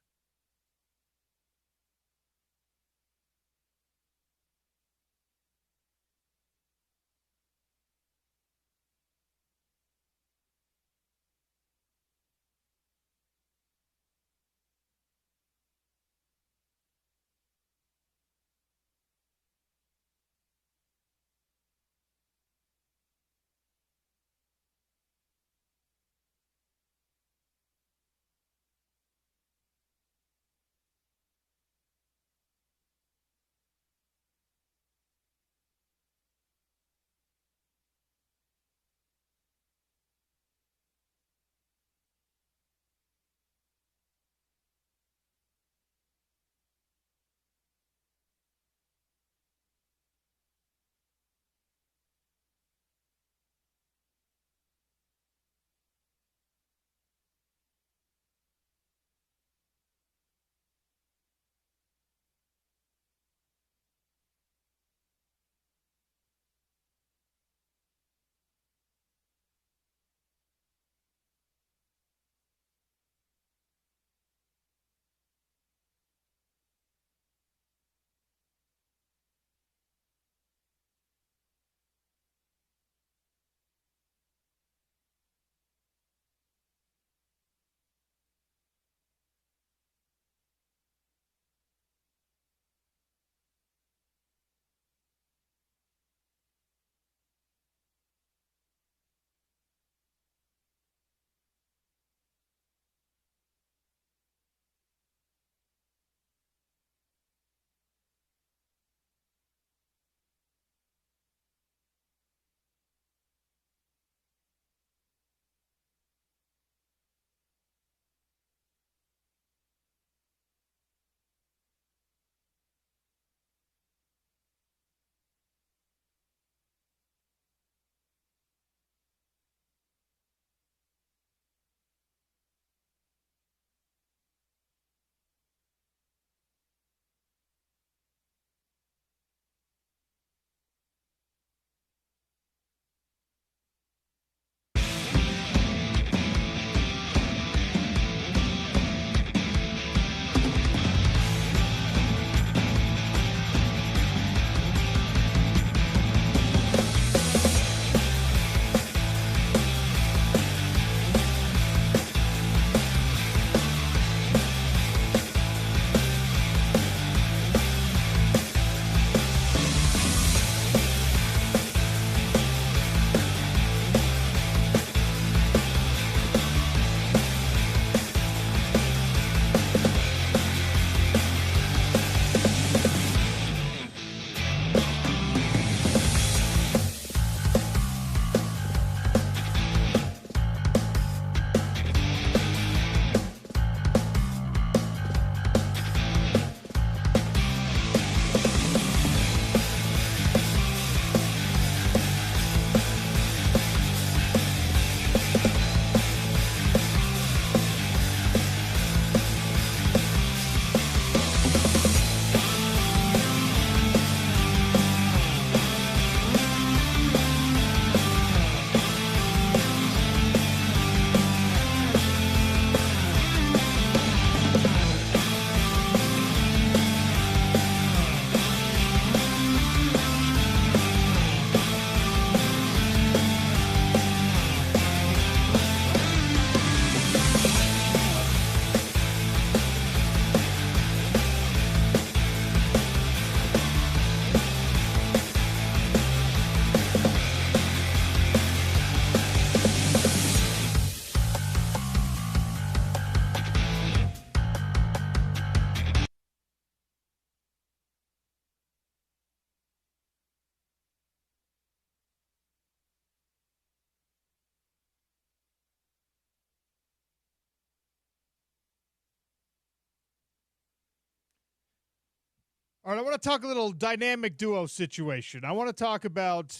All right, I want to talk a little dynamic duo situation. I want to talk about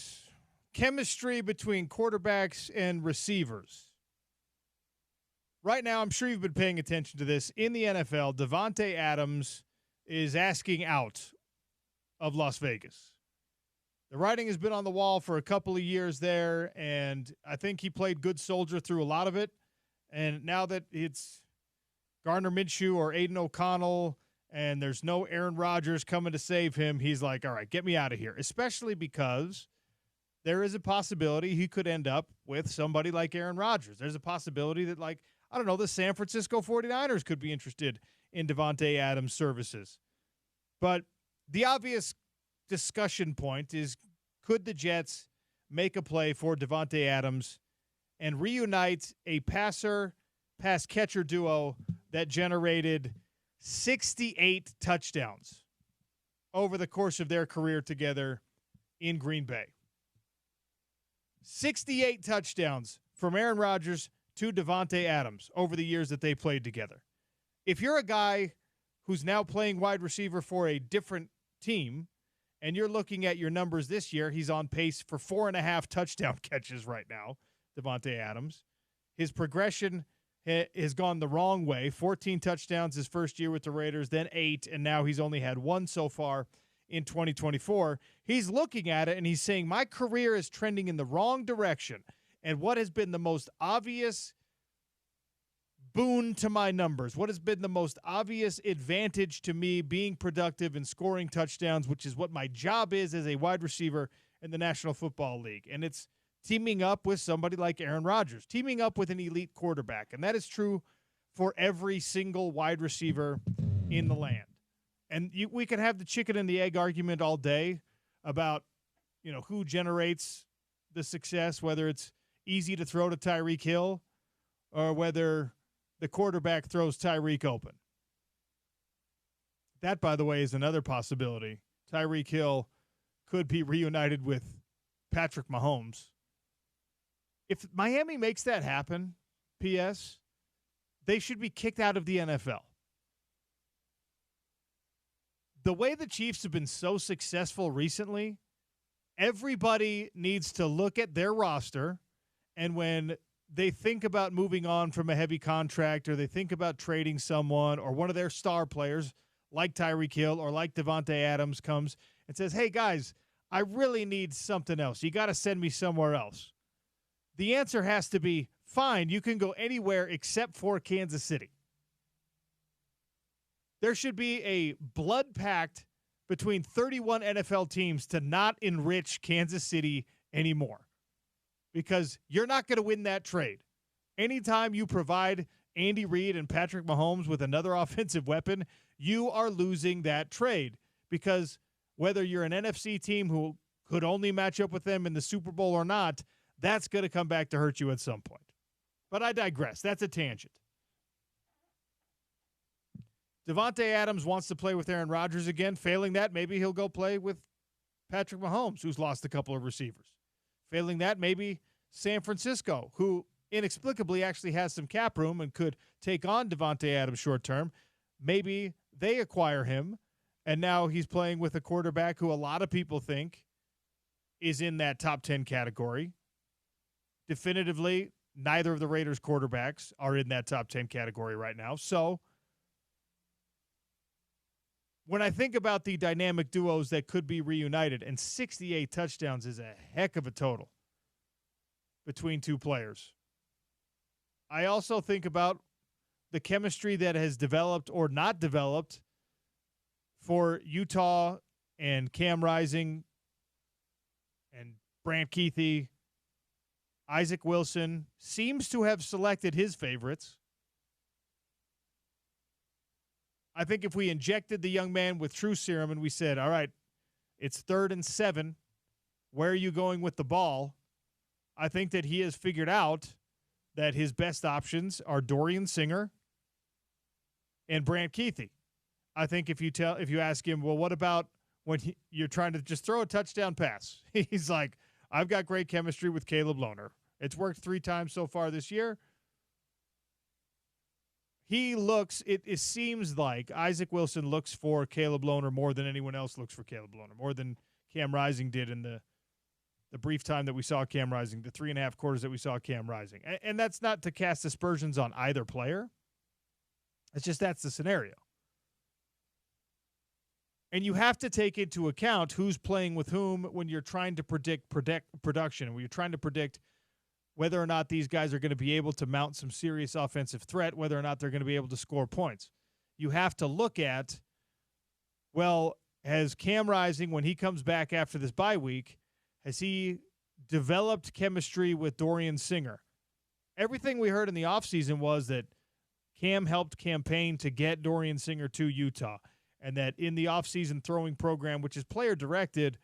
chemistry between quarterbacks and receivers. Right now, I'm sure you've been paying attention to this. In the NFL, Davante Adams is asking out of Las Vegas. The writing has been on the wall for a couple of years there, and I think he played good soldier through a lot of it. And now that it's Gardner Minshew or Aiden O'Connell and there's no Aaron Rodgers coming to save him, he's like, all right, get me out of here, especially because there is a possibility he could end up with somebody like Aaron Rodgers. There's a possibility that, like, I don't know, the San Francisco 49ers could be interested in Davante Adams' services. But the obvious discussion point is, could the Jets make a play for Davante Adams and reunite a pass-catcher duo that generated 68 touchdowns over the course of their career together in Green Bay? 68 touchdowns from Aaron Rodgers to Davante Adams over the years that they played together. If you're a guy who's now playing wide receiver for a different team and you're looking at your numbers this year, he's on pace for 4.5 touchdown catches right now, Davante Adams. His progression has gone the wrong way. 14 touchdowns his first year with the Raiders, then 8, and now he's only had 1 so far in 2024. He's looking at it and he's saying, my career is trending in the wrong direction. And what has been the most obvious boon to my numbers? What has been the most obvious advantage to me being productive and scoring touchdowns, which is what my job is as a wide receiver in the National Football League? And it's teaming up with somebody like Aaron Rodgers, teaming up with an elite quarterback. And that is true for every single wide receiver in the land. And we can have the chicken and the egg argument all day about, who generates the success, whether it's easy to throw to Tyreek Hill or whether the quarterback throws Tyreek open. That, by the way, is another possibility. Tyreek Hill could be reunited with Patrick Mahomes. If Miami makes that happen, P.S., they should be kicked out of the NFL. The way the Chiefs have been so successful recently, everybody needs to look at their roster, and when they think about moving on from a heavy contract or they think about trading someone or one of their star players like Tyreek Hill or like Davante Adams comes and says, hey, guys, I really need something else. You got to send me somewhere else. The answer has to be, fine, you can go anywhere except for Kansas City. There should be a blood pact between 31 NFL teams to not enrich Kansas City anymore, because you're not going to win that trade. Anytime you provide Andy Reid and Patrick Mahomes with another offensive weapon, you are losing that trade, because whether you're an NFC team who could only match up with them in the Super Bowl or not, that's going to come back to hurt you at some point. But I digress. That's a tangent. Davante Adams wants to play with Aaron Rodgers again. Failing that, maybe he'll go play with Patrick Mahomes, who's lost a couple of receivers. Failing that, maybe San Francisco, who inexplicably actually has some cap room and could take on Davante Adams short term. Maybe they acquire him, and now he's playing with a quarterback who a lot of people think is in that top 10 category. Definitively, neither of the Raiders' quarterbacks are in that top 10 category right now. So when I think about the dynamic duos that could be reunited, and 68 touchdowns is a heck of a total between two players, I also think about the chemistry that has developed or not developed for Utah and Cam Rising and Brant Kuithe. Isaac Wilson seems to have selected his favorites. I think if we injected the young man with true serum and we said, all right, it's 3rd and 7, where are you going with the ball? I think that he has figured out that his best options are Dorian Singer and Brant Kuithe. I think if you ask him, well, what about when you're trying to just throw a touchdown pass? He's like, I've got great chemistry with Caleb Lohner. It's worked 3 times so far this year. he looks, it seems like Isaac Wilson looks for Caleb Lohner more than anyone else looks for Caleb Lohner, more than Cam Rising did in the brief time that we saw Cam Rising, the 3.5 quarters that we saw Cam Rising. And that's not to cast aspersions on either player. It's just that's the scenario. And you have to take into account who's playing with whom when you're trying to predict production, when you're trying to predict whether or not these guys are going to be able to mount some serious offensive threat, whether or not they're going to be able to score points. You have to look at, well, has Cam Rising, when he comes back after this bye week, has he developed chemistry with Dorian Singer? Everything we heard in the offseason was that Cam helped campaign to get Dorian Singer to Utah, and that in the offseason throwing program, which is player-directed,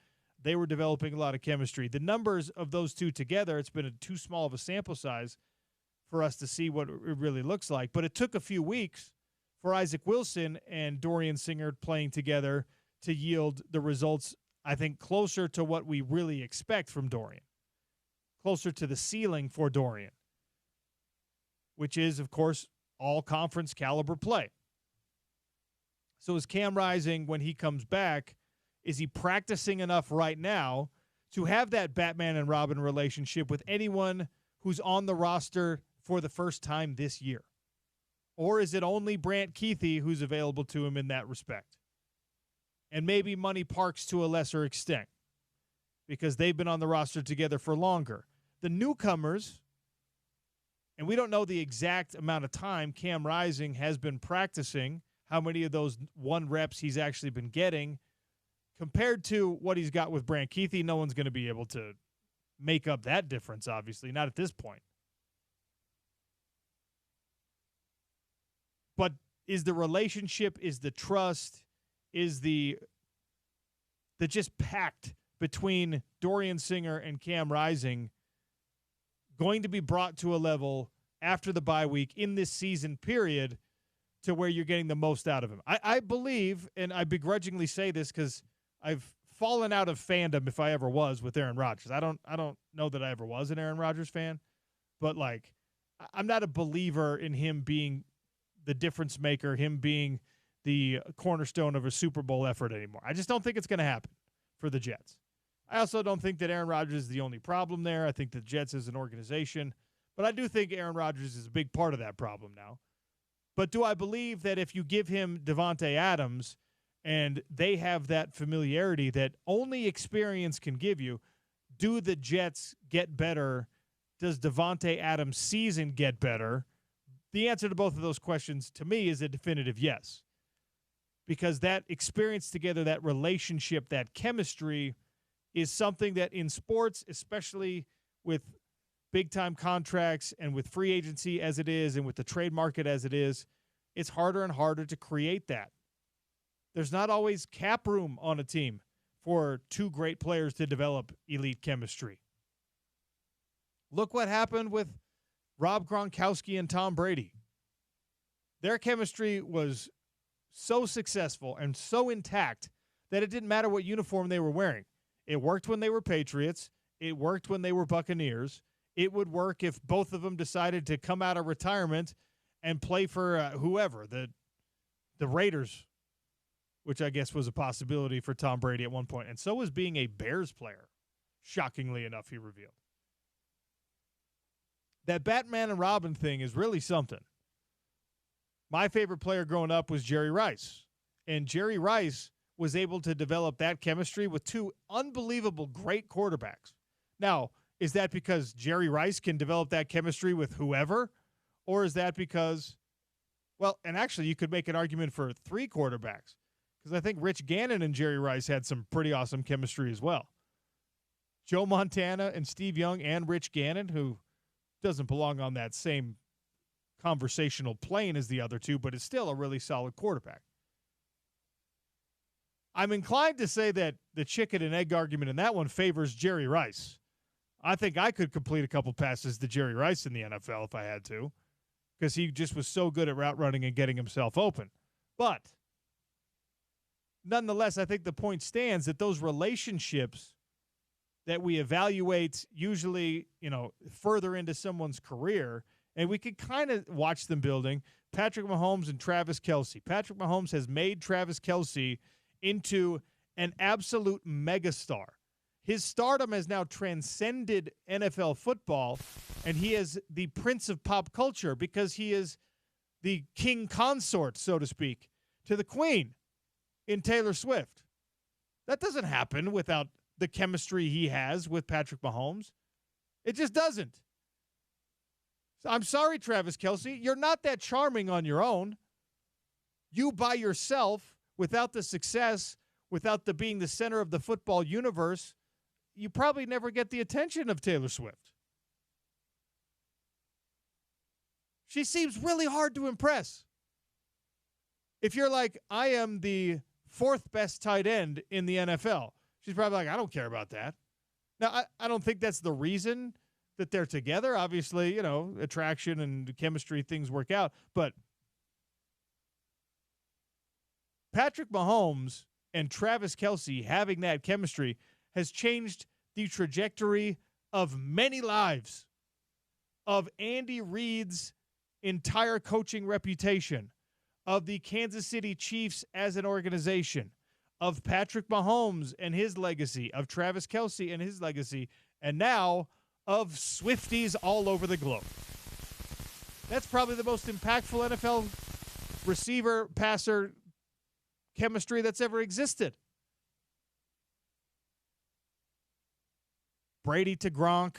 they were developing a lot of chemistry. The numbers of those two together, it's been too small of a sample size for us to see what it really looks like. But it took a few weeks for Isaac Wilson and Dorian Singer playing together to yield the results, I think, closer to what we really expect from Dorian, closer to the ceiling for Dorian, which is, of course, all-conference caliber play. So is Cam Rising, when he comes back, is he practicing enough right now to have that Batman and Robin relationship with anyone who's on the roster for the first time this year? Or is it only Brant Keithy who's available to him in that respect? And maybe Money Parks to a lesser extent, because they've been on the roster together for longer. The newcomers, and we don't know the exact amount of time Cam Rising has been practicing, how many of those 1 reps he's actually been getting, compared to what he's got with Brant Keithy. No one's going to be able to make up that difference, obviously, not at this point. But is the relationship, is the trust, is the just pact between Dorian Singer and Cam Rising going to be brought to a level after the bye week in this season period to where you're getting the most out of him? I believe, and I begrudgingly say this because I've fallen out of fandom, if I ever was, with Aaron Rodgers. I don't know that I ever was an Aaron Rodgers fan, but like, I'm not a believer in him being the difference maker, him being the cornerstone of a Super Bowl effort anymore. I just don't think it's going to happen for the Jets. I also don't think that Aaron Rodgers is the only problem there. I think the Jets is an organization, but I do think Aaron Rodgers is a big part of that problem now. But do I believe that if you give him Devontae Adams and they have that familiarity that only experience can give you, do the Jets get better? Does Devontae Adams' season get better? The answer to both of those questions, to me, is a definitive yes. Because that experience together, that relationship, that chemistry is something that in sports, especially with big-time contracts and with free agency as it is and with the trade market as it is, it's harder and harder to create that. There's not always cap room on a team for two great players to develop elite chemistry. Look what happened with Rob Gronkowski and Tom Brady. Their chemistry was so successful and so intact that it didn't matter what uniform they were wearing. It worked when they were Patriots. It worked when they were Buccaneers. It would work if both of them decided to come out of retirement and play for whoever, the Raiders, which I guess was a possibility for Tom Brady at one point. And so was being a Bears player, shockingly enough, he revealed. That Batman and Robin thing is really something. My favorite player growing up was Jerry Rice. And Jerry Rice was able to develop that chemistry with two unbelievable great quarterbacks. Now, is that because Jerry Rice can develop that chemistry with whoever? Or is that because, well, and actually you could make an argument for three quarterbacks, because I think Rich Gannon and Jerry Rice had some pretty awesome chemistry as well. Joe Montana and Steve Young and Rich Gannon, who doesn't belong on that same conversational plane as the other two, but is still a really solid quarterback. I'm inclined to say that the chicken and egg argument in that one favors Jerry Rice. I think I could complete a couple passes to Jerry Rice in the NFL if I had to, because he just was so good at route running and getting himself open. But nonetheless, I think the point stands that those relationships that we evaluate usually, further into someone's career, and we could kind of watch them building, Patrick Mahomes and Travis Kelce. Patrick Mahomes has made Travis Kelce into an absolute megastar. His stardom has now transcended NFL football, and he is the prince of pop culture because he is the king consort, so to speak, to the queen in Taylor Swift. That doesn't happen without the chemistry he has with Patrick Mahomes. It just doesn't. I'm sorry, Travis Kelce. You're not that charming on your own. You by yourself, without the success, without the being the center of the football universe, you probably never get the attention of Taylor Swift. She seems really hard to impress. If you're like, I am the fourth best tight end in the NFL, she's probably like, I don't care about that. Now, I don't think that's the reason that they're together. Obviously, attraction and chemistry, things work out. But Patrick Mahomes and Travis Kelce having that chemistry has changed the trajectory of many lives, of Andy Reid's entire coaching reputation, of the Kansas City Chiefs as an organization, of Patrick Mahomes and his legacy, of Travis Kelce and his legacy, and now of Swifties all over the globe. That's probably the most impactful NFL receiver-passer chemistry that's ever existed. Brady to Gronk.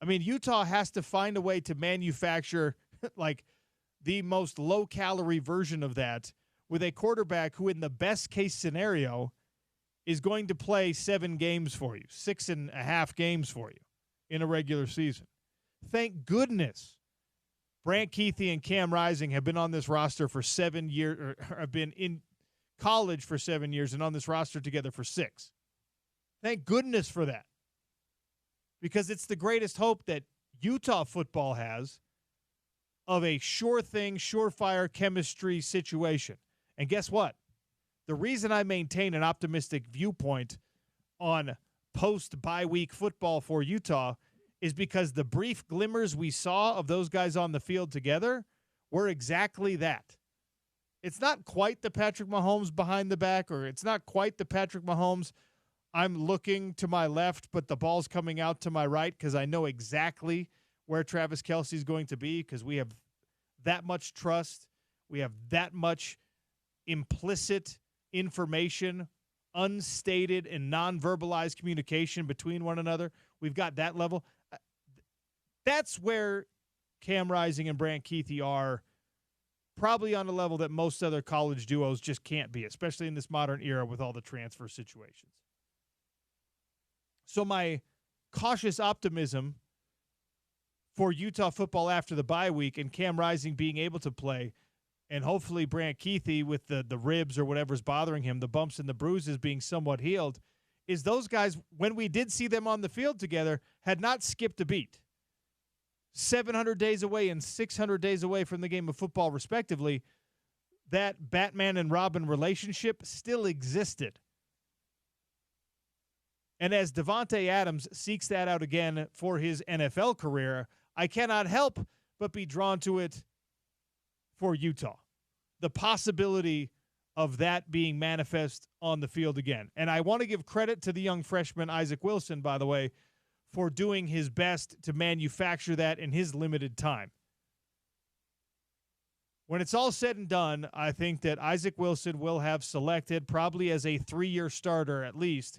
I mean, Utah has to find a way to manufacture like the most low-calorie version of that with a quarterback who, in the best-case scenario, is going to play 7 games for you, 6.5 games for you in a regular season. Thank goodness Brant Kuithe and Cam Rising have been on this roster for 7 years, or have been in college for 7 years and on this roster together for 6. Thank goodness for that. Because it's the greatest hope that Utah football has of a sure thing, surefire chemistry situation. And guess what? The reason I maintain an optimistic viewpoint on post-bye week football for Utah is because the brief glimmers we saw of those guys on the field together were exactly that. It's not quite the Patrick Mahomes behind the back, or it's not quite the Patrick Mahomes I'm looking to my left, but the ball's coming out to my right because I know exactly where Travis Kelce is going to be because we have that much trust. We have that much implicit information, unstated and non-verbalized communication between one another. We've got that level. That's where Cam Rising and Brant Kuithe are, probably on a level that most other college duos just can't be, especially in this modern era with all the transfer situations. So my cautious optimism for Utah football after the bye week and Cam Rising being able to play, and hopefully Brant Kuithe with the ribs or whatever's bothering him, the bumps and the bruises being somewhat healed, is those guys, when we did see them on the field together, had not skipped a beat. 700 days away and 600 days away from the game of football, respectively, that Batman and Robin relationship still existed. And as Devontae Adams seeks that out again for his NFL career, I cannot help but be drawn to it for Utah. The possibility of that being manifest on the field again. And I want to give credit to the young freshman, Isaac Wilson, by the way, for doing his best to manufacture that in his limited time. When it's all said and done, I think that Isaac Wilson will have selected, probably as a 3-year starter at least,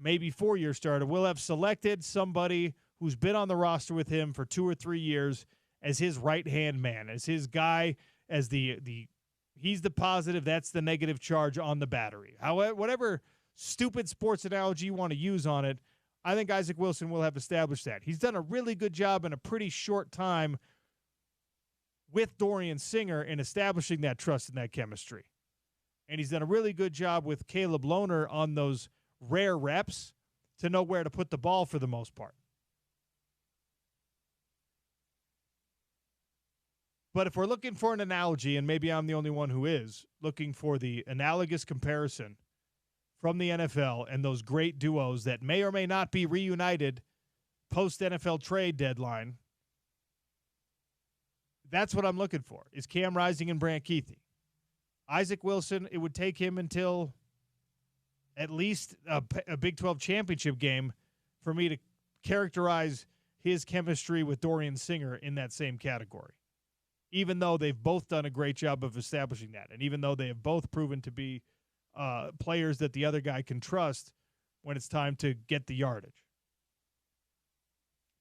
maybe 4-year starter, will have selected somebody who's been on the roster with him for 2 or 3 years as his right-hand man, as his guy, as he's the positive, that's the negative charge on the battery. However, whatever stupid sports analogy you want to use on it, I think Isaac Wilson will have established that. He's done a really good job in a pretty short time with Dorian Singer in establishing that trust and that chemistry. And he's done a really good job with Caleb Lohner on those rare reps to know where to put the ball for the most part. But if we're looking for an analogy, and maybe I'm the only one who is, looking for the analogous comparison from the NFL and those great duos that may or may not be reunited post-NFL trade deadline, That's what I'm looking for, is Cam Rising and Brant Keithy. Isaac Wilson, it would take him until at least a Big 12 championship game for me to characterize his chemistry with Dorian Singer in that same category, even though they've both done a great job of establishing that, and even though they have both proven to be players that the other guy can trust when it's time to get the yardage.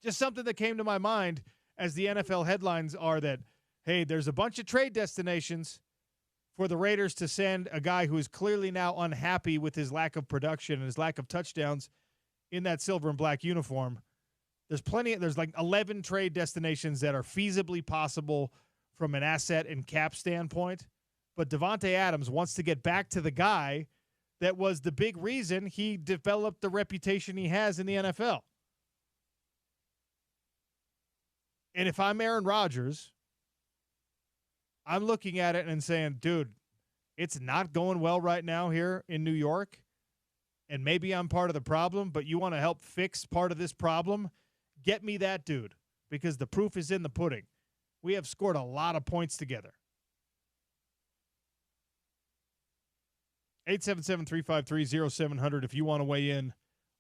Just something that came to my mind as the NFL headlines are that, hey, there's a bunch of trade destinations for the Raiders to send a guy who is clearly now unhappy with his lack of production and his lack of touchdowns in that silver and black uniform. There's like 11 trade destinations that are feasibly possible from an asset and cap standpoint. But Davante Adams wants to get back to the guy that was the big reason he developed the reputation he has in the NFL. And if I'm Aaron Rodgers, I'm looking at it and saying, dude, it's not going well right now here in New York, and maybe I'm part of the problem, but you want to help fix part of this problem? Get me that dude, because the proof is in the pudding. We have scored a lot of points together. 877-353-0700 if you want to weigh in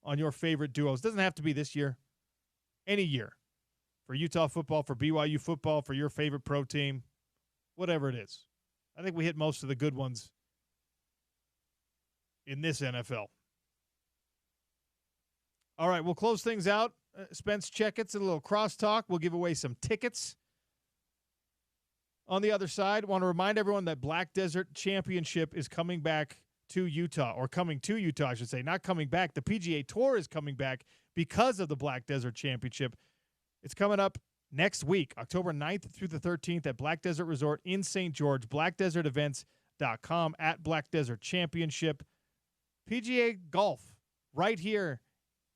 on your favorite duos. Doesn't have to be this year. Any year. For Utah football, for BYU football, for your favorite pro team, whatever it is. I think we hit most of the good ones in this NFL. All right, we'll close things out. Spence Checketts, a little crosstalk. We'll give away some tickets. On the other side, I want to remind everyone that Black Desert Championship is coming back to Utah, or coming to Utah, I should say. Not coming back. The PGA Tour is coming back because of the Black Desert Championship. It's coming up next week, October 9th through the 13th at Black Desert Resort in St. George, blackdesertevents.com at Black Desert Championship. PGA Golf right here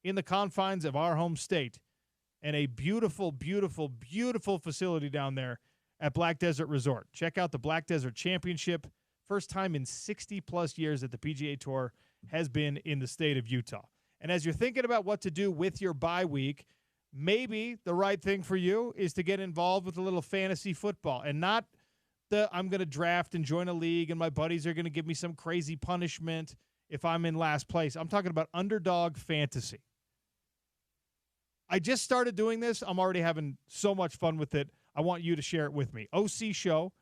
in the confines of our home state, and a beautiful, beautiful, beautiful facility down there at Black Desert Resort. Check out the Black Desert Championship. First time in 60-plus years that the PGA Tour has been in the state of Utah. And as you're thinking about what to do with your bye week, maybe the right thing for you is to get involved with a little fantasy football, and not the I'm going to draft and join a league and my buddies are going to give me some crazy punishment if I'm in last place. I'm talking about underdog fantasy. I just started doing this. I'm already having so much fun with it. I want you to share it with me. OC Show.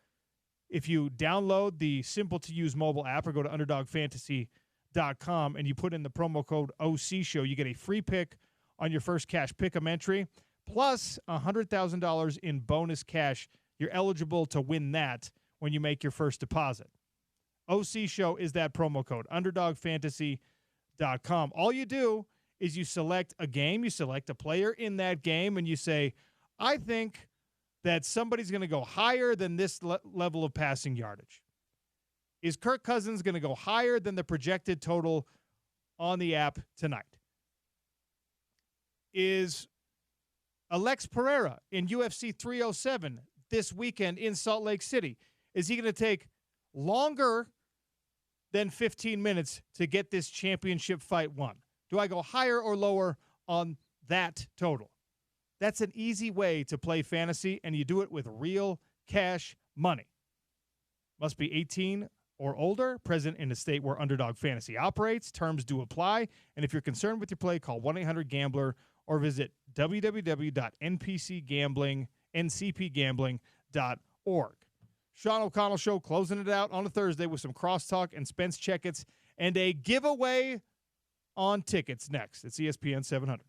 If you download the simple-to-use mobile app or go to underdogfantasy.com and you put in the promo code OC Show, you get a free pick on your first cash pick'em entry, plus $100,000 in bonus cash. You're eligible to win that when you make your first deposit. OC Show is that promo code, underdogfantasy.com. All you do is you select a game, you select a player in that game, and you say, I think that somebody's going to go higher than this level of passing yardage. Is Kirk Cousins going to go higher than the projected total on the app tonight? Is Alex Pereira in UFC 307 this weekend in Salt Lake City, is he going to take longer than 15 minutes to get this championship fight won? Do I go higher or lower on that total? That's an easy way to play fantasy, and you do it with real cash money. Must be 18 or older, present in a state where Underdog Fantasy operates. Terms do apply. And if you're concerned with your play, call 1-800-GAMBLER or visit www.ncpgambling.org. Sean O'Connell Show closing it out on a Thursday with some crosstalk and Spence Checketts and a giveaway on tickets next. It's ESPN 700.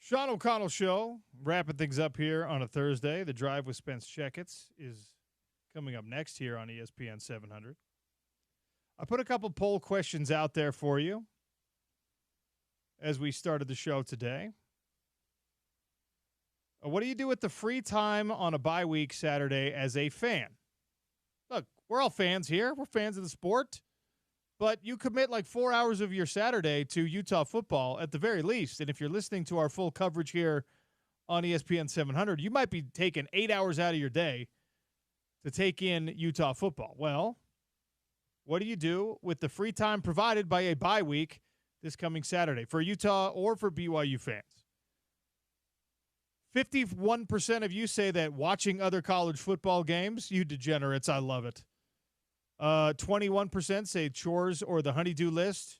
Sean O'Connell Show, wrapping things up here on a Thursday. The Drive with Spence Checketts is coming up next here on ESPN 700. I put a couple poll questions out there for you as we started the show today. What do you do with the free time on a bye week Saturday as a fan? Look, we're all fans here. We're fans of the sport. But you commit like 4 hours of your Saturday to Utah football at the very least. And if you're listening to our full coverage here on ESPN 700, you might be taking 8 hours out of your day to take in Utah football. Well, what do you do with the free time provided by a bye week this coming Saturday for Utah or for BYU fans? 51% of you say that watching other college football games, you degenerates, I love it. 21% say chores or the honey-do list.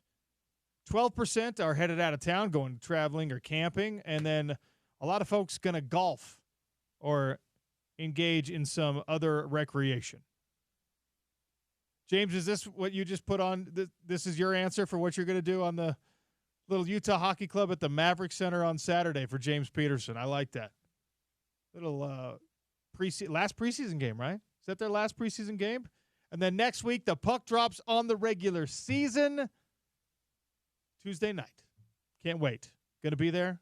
12% are headed out of town, going traveling or camping. And then a lot of folks going to golf or engage in some other recreation. James, is this what you just put on? This is your answer for what you're going to do on the little Utah Hockey Club at the Maverick Center on Saturday for James Peterson. I like that. Little last preseason game, right? Is that their last preseason game? And then next week, the puck drops on the regular season Tuesday night. Can't wait. Going to be there.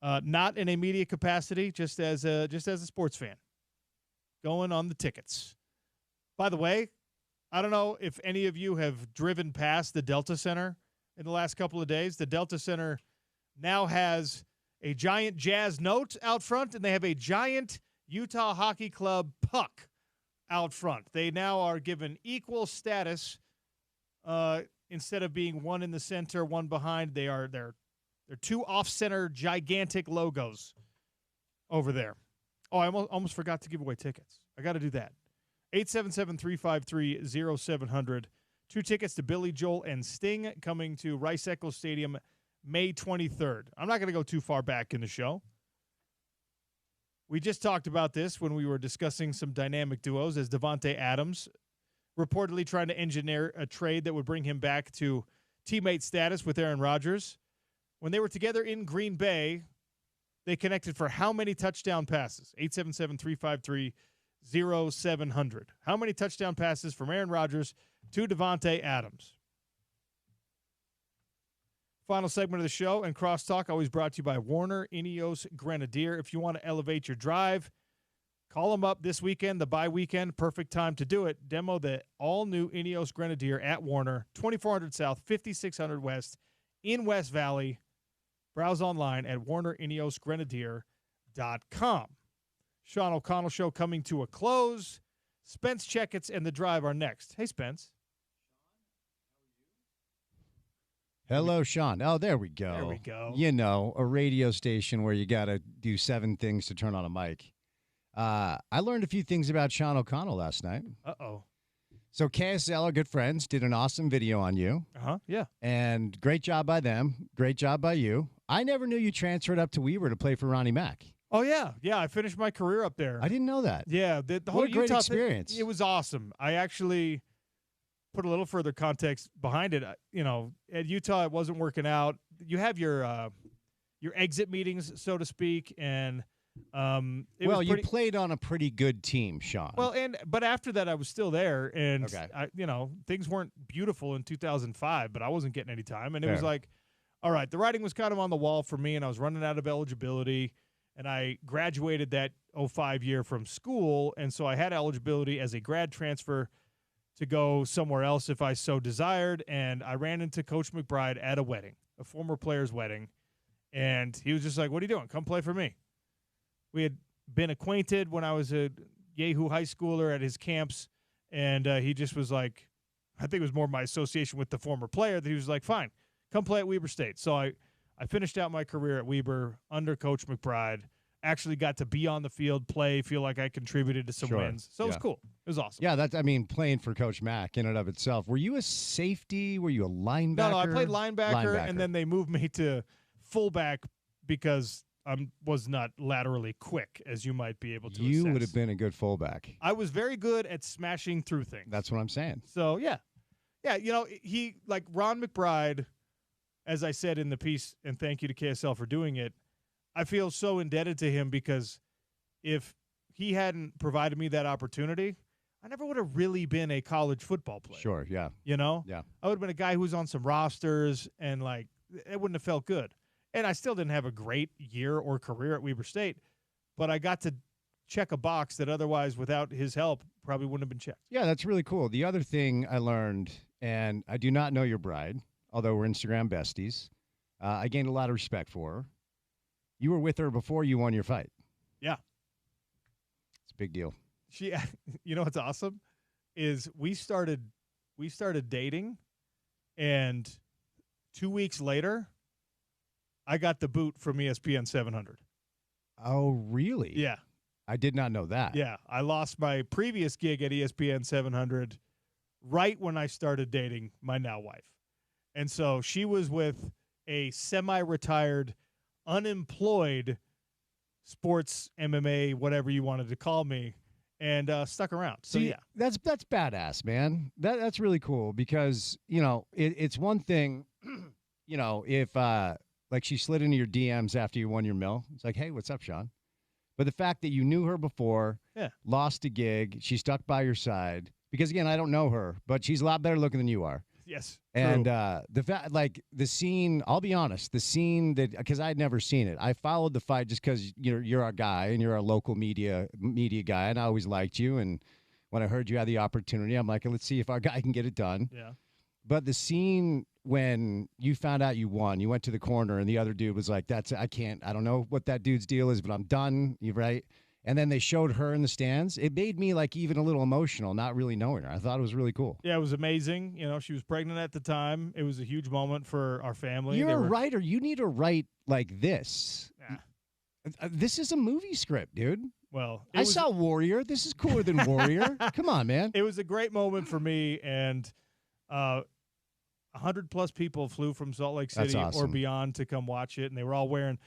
Not in a media capacity, just as a sports fan. Going on the tickets. By the way, I don't know if any of you have driven past the Delta Center in the last couple of days. The Delta Center now has a giant Jazz note out front, and they have a giant Utah Hockey Club puck out front. They now are given equal status. Instead of being one in the center, one behind, they're two off-center gigantic logos over there. Oh, I almost forgot to give away tickets. I got to do that. 877-353-0700. 2 tickets to Billy Joel and Sting coming to Rice-Eccles Stadium May 23rd. I'm not going to go too far back in the show. We just talked about this when we were discussing some dynamic duos as Davante Adams reportedly trying to engineer a trade that would bring him back to teammate status with Aaron Rodgers. When they were together in Green Bay, they connected for how many touchdown passes? 877-353-0700. How many touchdown passes from Aaron Rodgers to Davante Adams? Final segment of the show and Crosstalk, always brought to you by Warner Ineos Grenadier. If you want to elevate your drive, call them up this weekend, the bye weekend. Perfect time to do it. Demo the all-new Ineos Grenadier at Warner, 2400 South, 5600 West in West Valley. Browse online at WarnerIneosGrenadier.com. Sean O'Connell Show coming to a close. Spence Checketts and The Drive are next. Hey, Spence. Hello, Sean. Oh, there we go. There we go. You know, a radio station where you got to do 7 things to turn on a mic. I learned a few things about Sean O'Connell last night. Uh-oh. So KSL, our good friends, did an awesome video on you. Uh-huh, yeah. And great job by them. Great job by you. I never knew you transferred up to Weber to play for Ronnie Mack. Oh, yeah. Yeah, I finished my career up there. I didn't know that. Yeah. The whole what a great Utah experience. It was awesome. I actually put a little further context behind it. You know, at Utah, it wasn't working out. You have your exit meetings, so to speak, and you played on a pretty good team, Sean. Well, but after that, I was still there, and okay. Things weren't beautiful in 2005, but I wasn't getting any time, and it Fair. was like, all right, the writing was kind of on the wall for me, and I was running out of eligibility, and I graduated that 05 year from school, and so I had eligibility as a grad transfer to go somewhere else if I so desired, and I ran into Coach McBride at a wedding, a former player's wedding, and he was just like, what are you doing? Come play for me. We had been acquainted when I was a Yahoo high schooler at his camps, and he just was like, I think it was more my association with the former player that he was like, fine, come play at Weber State. So I finished out my career at Weber under Coach McBride, actually got to be on the field, play, feel like I contributed to some wins. So it was cool. It was awesome. Yeah, playing for Coach Mack in and of itself. Were you a safety? Were you a linebacker? No, I played linebacker, and then they moved me to fullback because I was not laterally quick, as you might be able to You assess. would have been a good fullback. I was very good at smashing through things. That's what I'm saying. So, yeah. Yeah, Ron McBride, as I said in the piece, and thank you to KSL for doing it, I feel so indebted to him because if he hadn't provided me that opportunity, I never would have really been a college football player. Sure, yeah. You know? Yeah. I would have been a guy who was on some rosters and, like, it wouldn't have felt good. And I still didn't have a great year or career at Weber State, but I got to check a box that otherwise, without his help, probably wouldn't have been checked. Yeah, that's really cool. The other thing I learned, and I do not know your bride, although we're Instagram besties, I gained a lot of respect for her. You were with her before you won your fight. Yeah. It's a big deal. She, you know what's awesome is we started dating, and 2 weeks later, I got the boot from ESPN 700. Oh, really? Yeah. I did not know that. Yeah. I lost my previous gig at ESPN 700 right when I started dating my now wife. And so she was with a semi-retired, unemployed sports MMA, whatever you wanted to call me, and stuck around. So, See, yeah. That's badass, man. That's really cool because, it's one thing, if like she slid into your DMs after you won your mill. It's like, hey, what's up, Sean? But the fact that you knew her before, lost a gig, she stuck by your side. Because, again, I don't know her, but she's a lot better looking than you are. Yes. And true. the fact, like the scene, I'll be honest, the scene that, because I'd never seen it. I followed the fight just because you're our guy and you're our local media guy, and I always liked you. And when I heard you had the opportunity, I'm like, let's see if our guy can get it done. Yeah. But the scene when you found out you won, you went to the corner and the other dude was like, I don't know what that dude's deal is, but I'm done. You're right. And then they showed her in the stands. It made me like even a little emotional, not really knowing her. I thought it was really cool. Yeah, it was amazing. She was pregnant at the time. It was a huge moment for our family. You're a writer. You need to write like this. Yeah. This is a movie script, dude. Well, I saw Warrior. This is cooler than Warrior. Come on, man. It was a great moment for me, and 100+ people flew from Salt Lake City or beyond to come watch it, and they were all wearing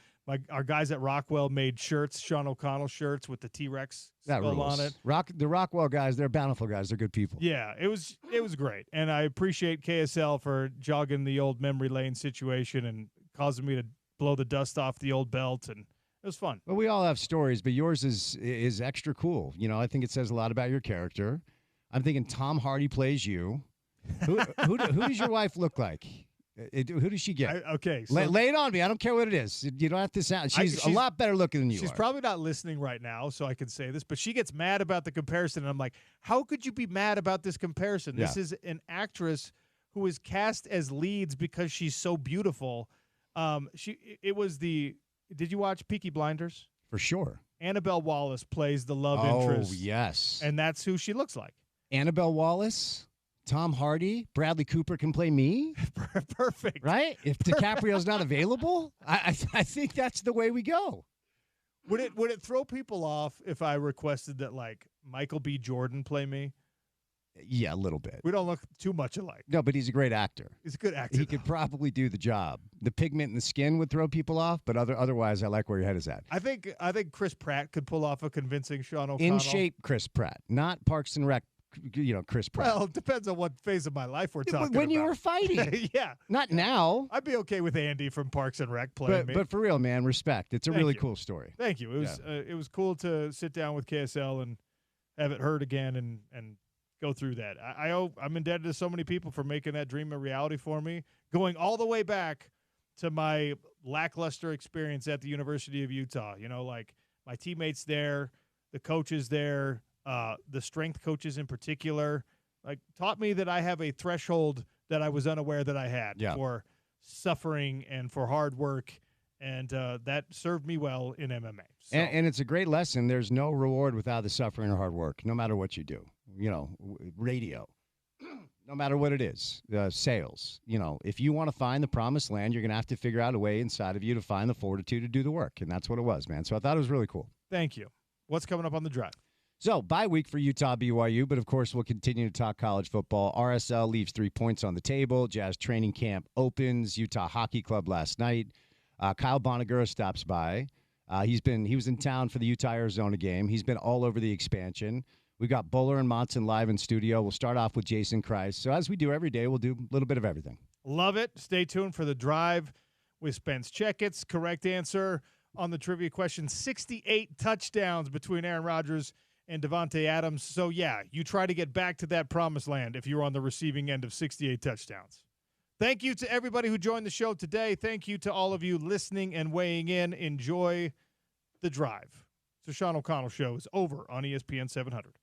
our guys at Rockwell made shirts, Sean O'Connell shirts with the T-Rex skull on it. The Rockwell guys, they're bountiful guys. They're good people. Yeah, it was great, and I appreciate KSL for jogging the old memory lane situation and causing me to blow the dust off the old belt, and it was fun. Well, we all have stories, but yours is extra cool. I think it says a lot about your character. I'm thinking Tom Hardy plays you. Who does your wife look like? Who does she get? Okay. So lay it on me. I don't care what it is. You don't have to sound. She's a lot better looking than you She's are. probably not listening right now, so I can say this, but she gets mad about the comparison, and I'm like, how could you be mad about this comparison? This is an actress who is cast as leads because she's so beautiful. Did you watch Peaky Blinders? For sure. Annabelle Wallace plays the love interest. Oh, yes. And that's who she looks like. Annabelle Wallace, Tom Hardy, Bradley Cooper can play me. Perfect. Right? If DiCaprio's not available, I think that's the way we go. Would it throw people off if I requested that, like, Michael B. Jordan play me? Yeah, a little bit. We don't look too much alike. No, but he's a great actor. He's a good actor. He could probably do the job. The pigment in the skin would throw people off, but otherwise, I like where your head is at. I think Chris Pratt could pull off a convincing Sean O'Connell. In shape, Chris Pratt, not Parks and Rec. Chris Pratt. Well, it depends on what phase of my life we're talking about. When you were fighting. Yeah. Not now. I'd be okay with Andy from Parks and Rec playing me. But for real, man, respect. It's a Thank really you. cool story. Thank you. It was cool to sit down with KSL and have it heard again and go through that. I'm indebted to so many people for making that dream a reality for me, going all the way back to my lackluster experience at the University of Utah. Like my teammates there, the coaches there, the strength coaches in particular, like taught me that I have a threshold that I was unaware that I had for suffering and for hard work. And that served me well in MMA. So. And it's a great lesson. There's no reward without the suffering or hard work, no matter what you do. Radio, no matter what it is, sales. If you want to find the promised land, you're going to have to figure out a way inside of you to find the fortitude to do the work. And that's what it was, man. So I thought it was really cool. Thank you. What's coming up on the drive? So, bye week for Utah BYU, but of course we'll continue to talk college football. RSL leaves 3 points on the table. Jazz training camp opens. Utah Hockey Club last night. Kyle Bonagura stops by. He was in town for the Utah-Arizona game. He's been all over the expansion. We've got Bowler and Monson live in studio. We'll start off with Jason Kreis. So as we do every day, we'll do a little bit of everything. Love it. Stay tuned for the drive with Spence Checketts. Correct answer, on the trivia question. 68 touchdowns between Aaron Rodgers and Devontae Adams. So, yeah, you try to get back to that promised land if you're on the receiving end of 68 touchdowns. Thank you to everybody who joined the show today. Thank you to all of you listening and weighing in. Enjoy the drive. The Sean O'Connell Show is over on ESPN 700.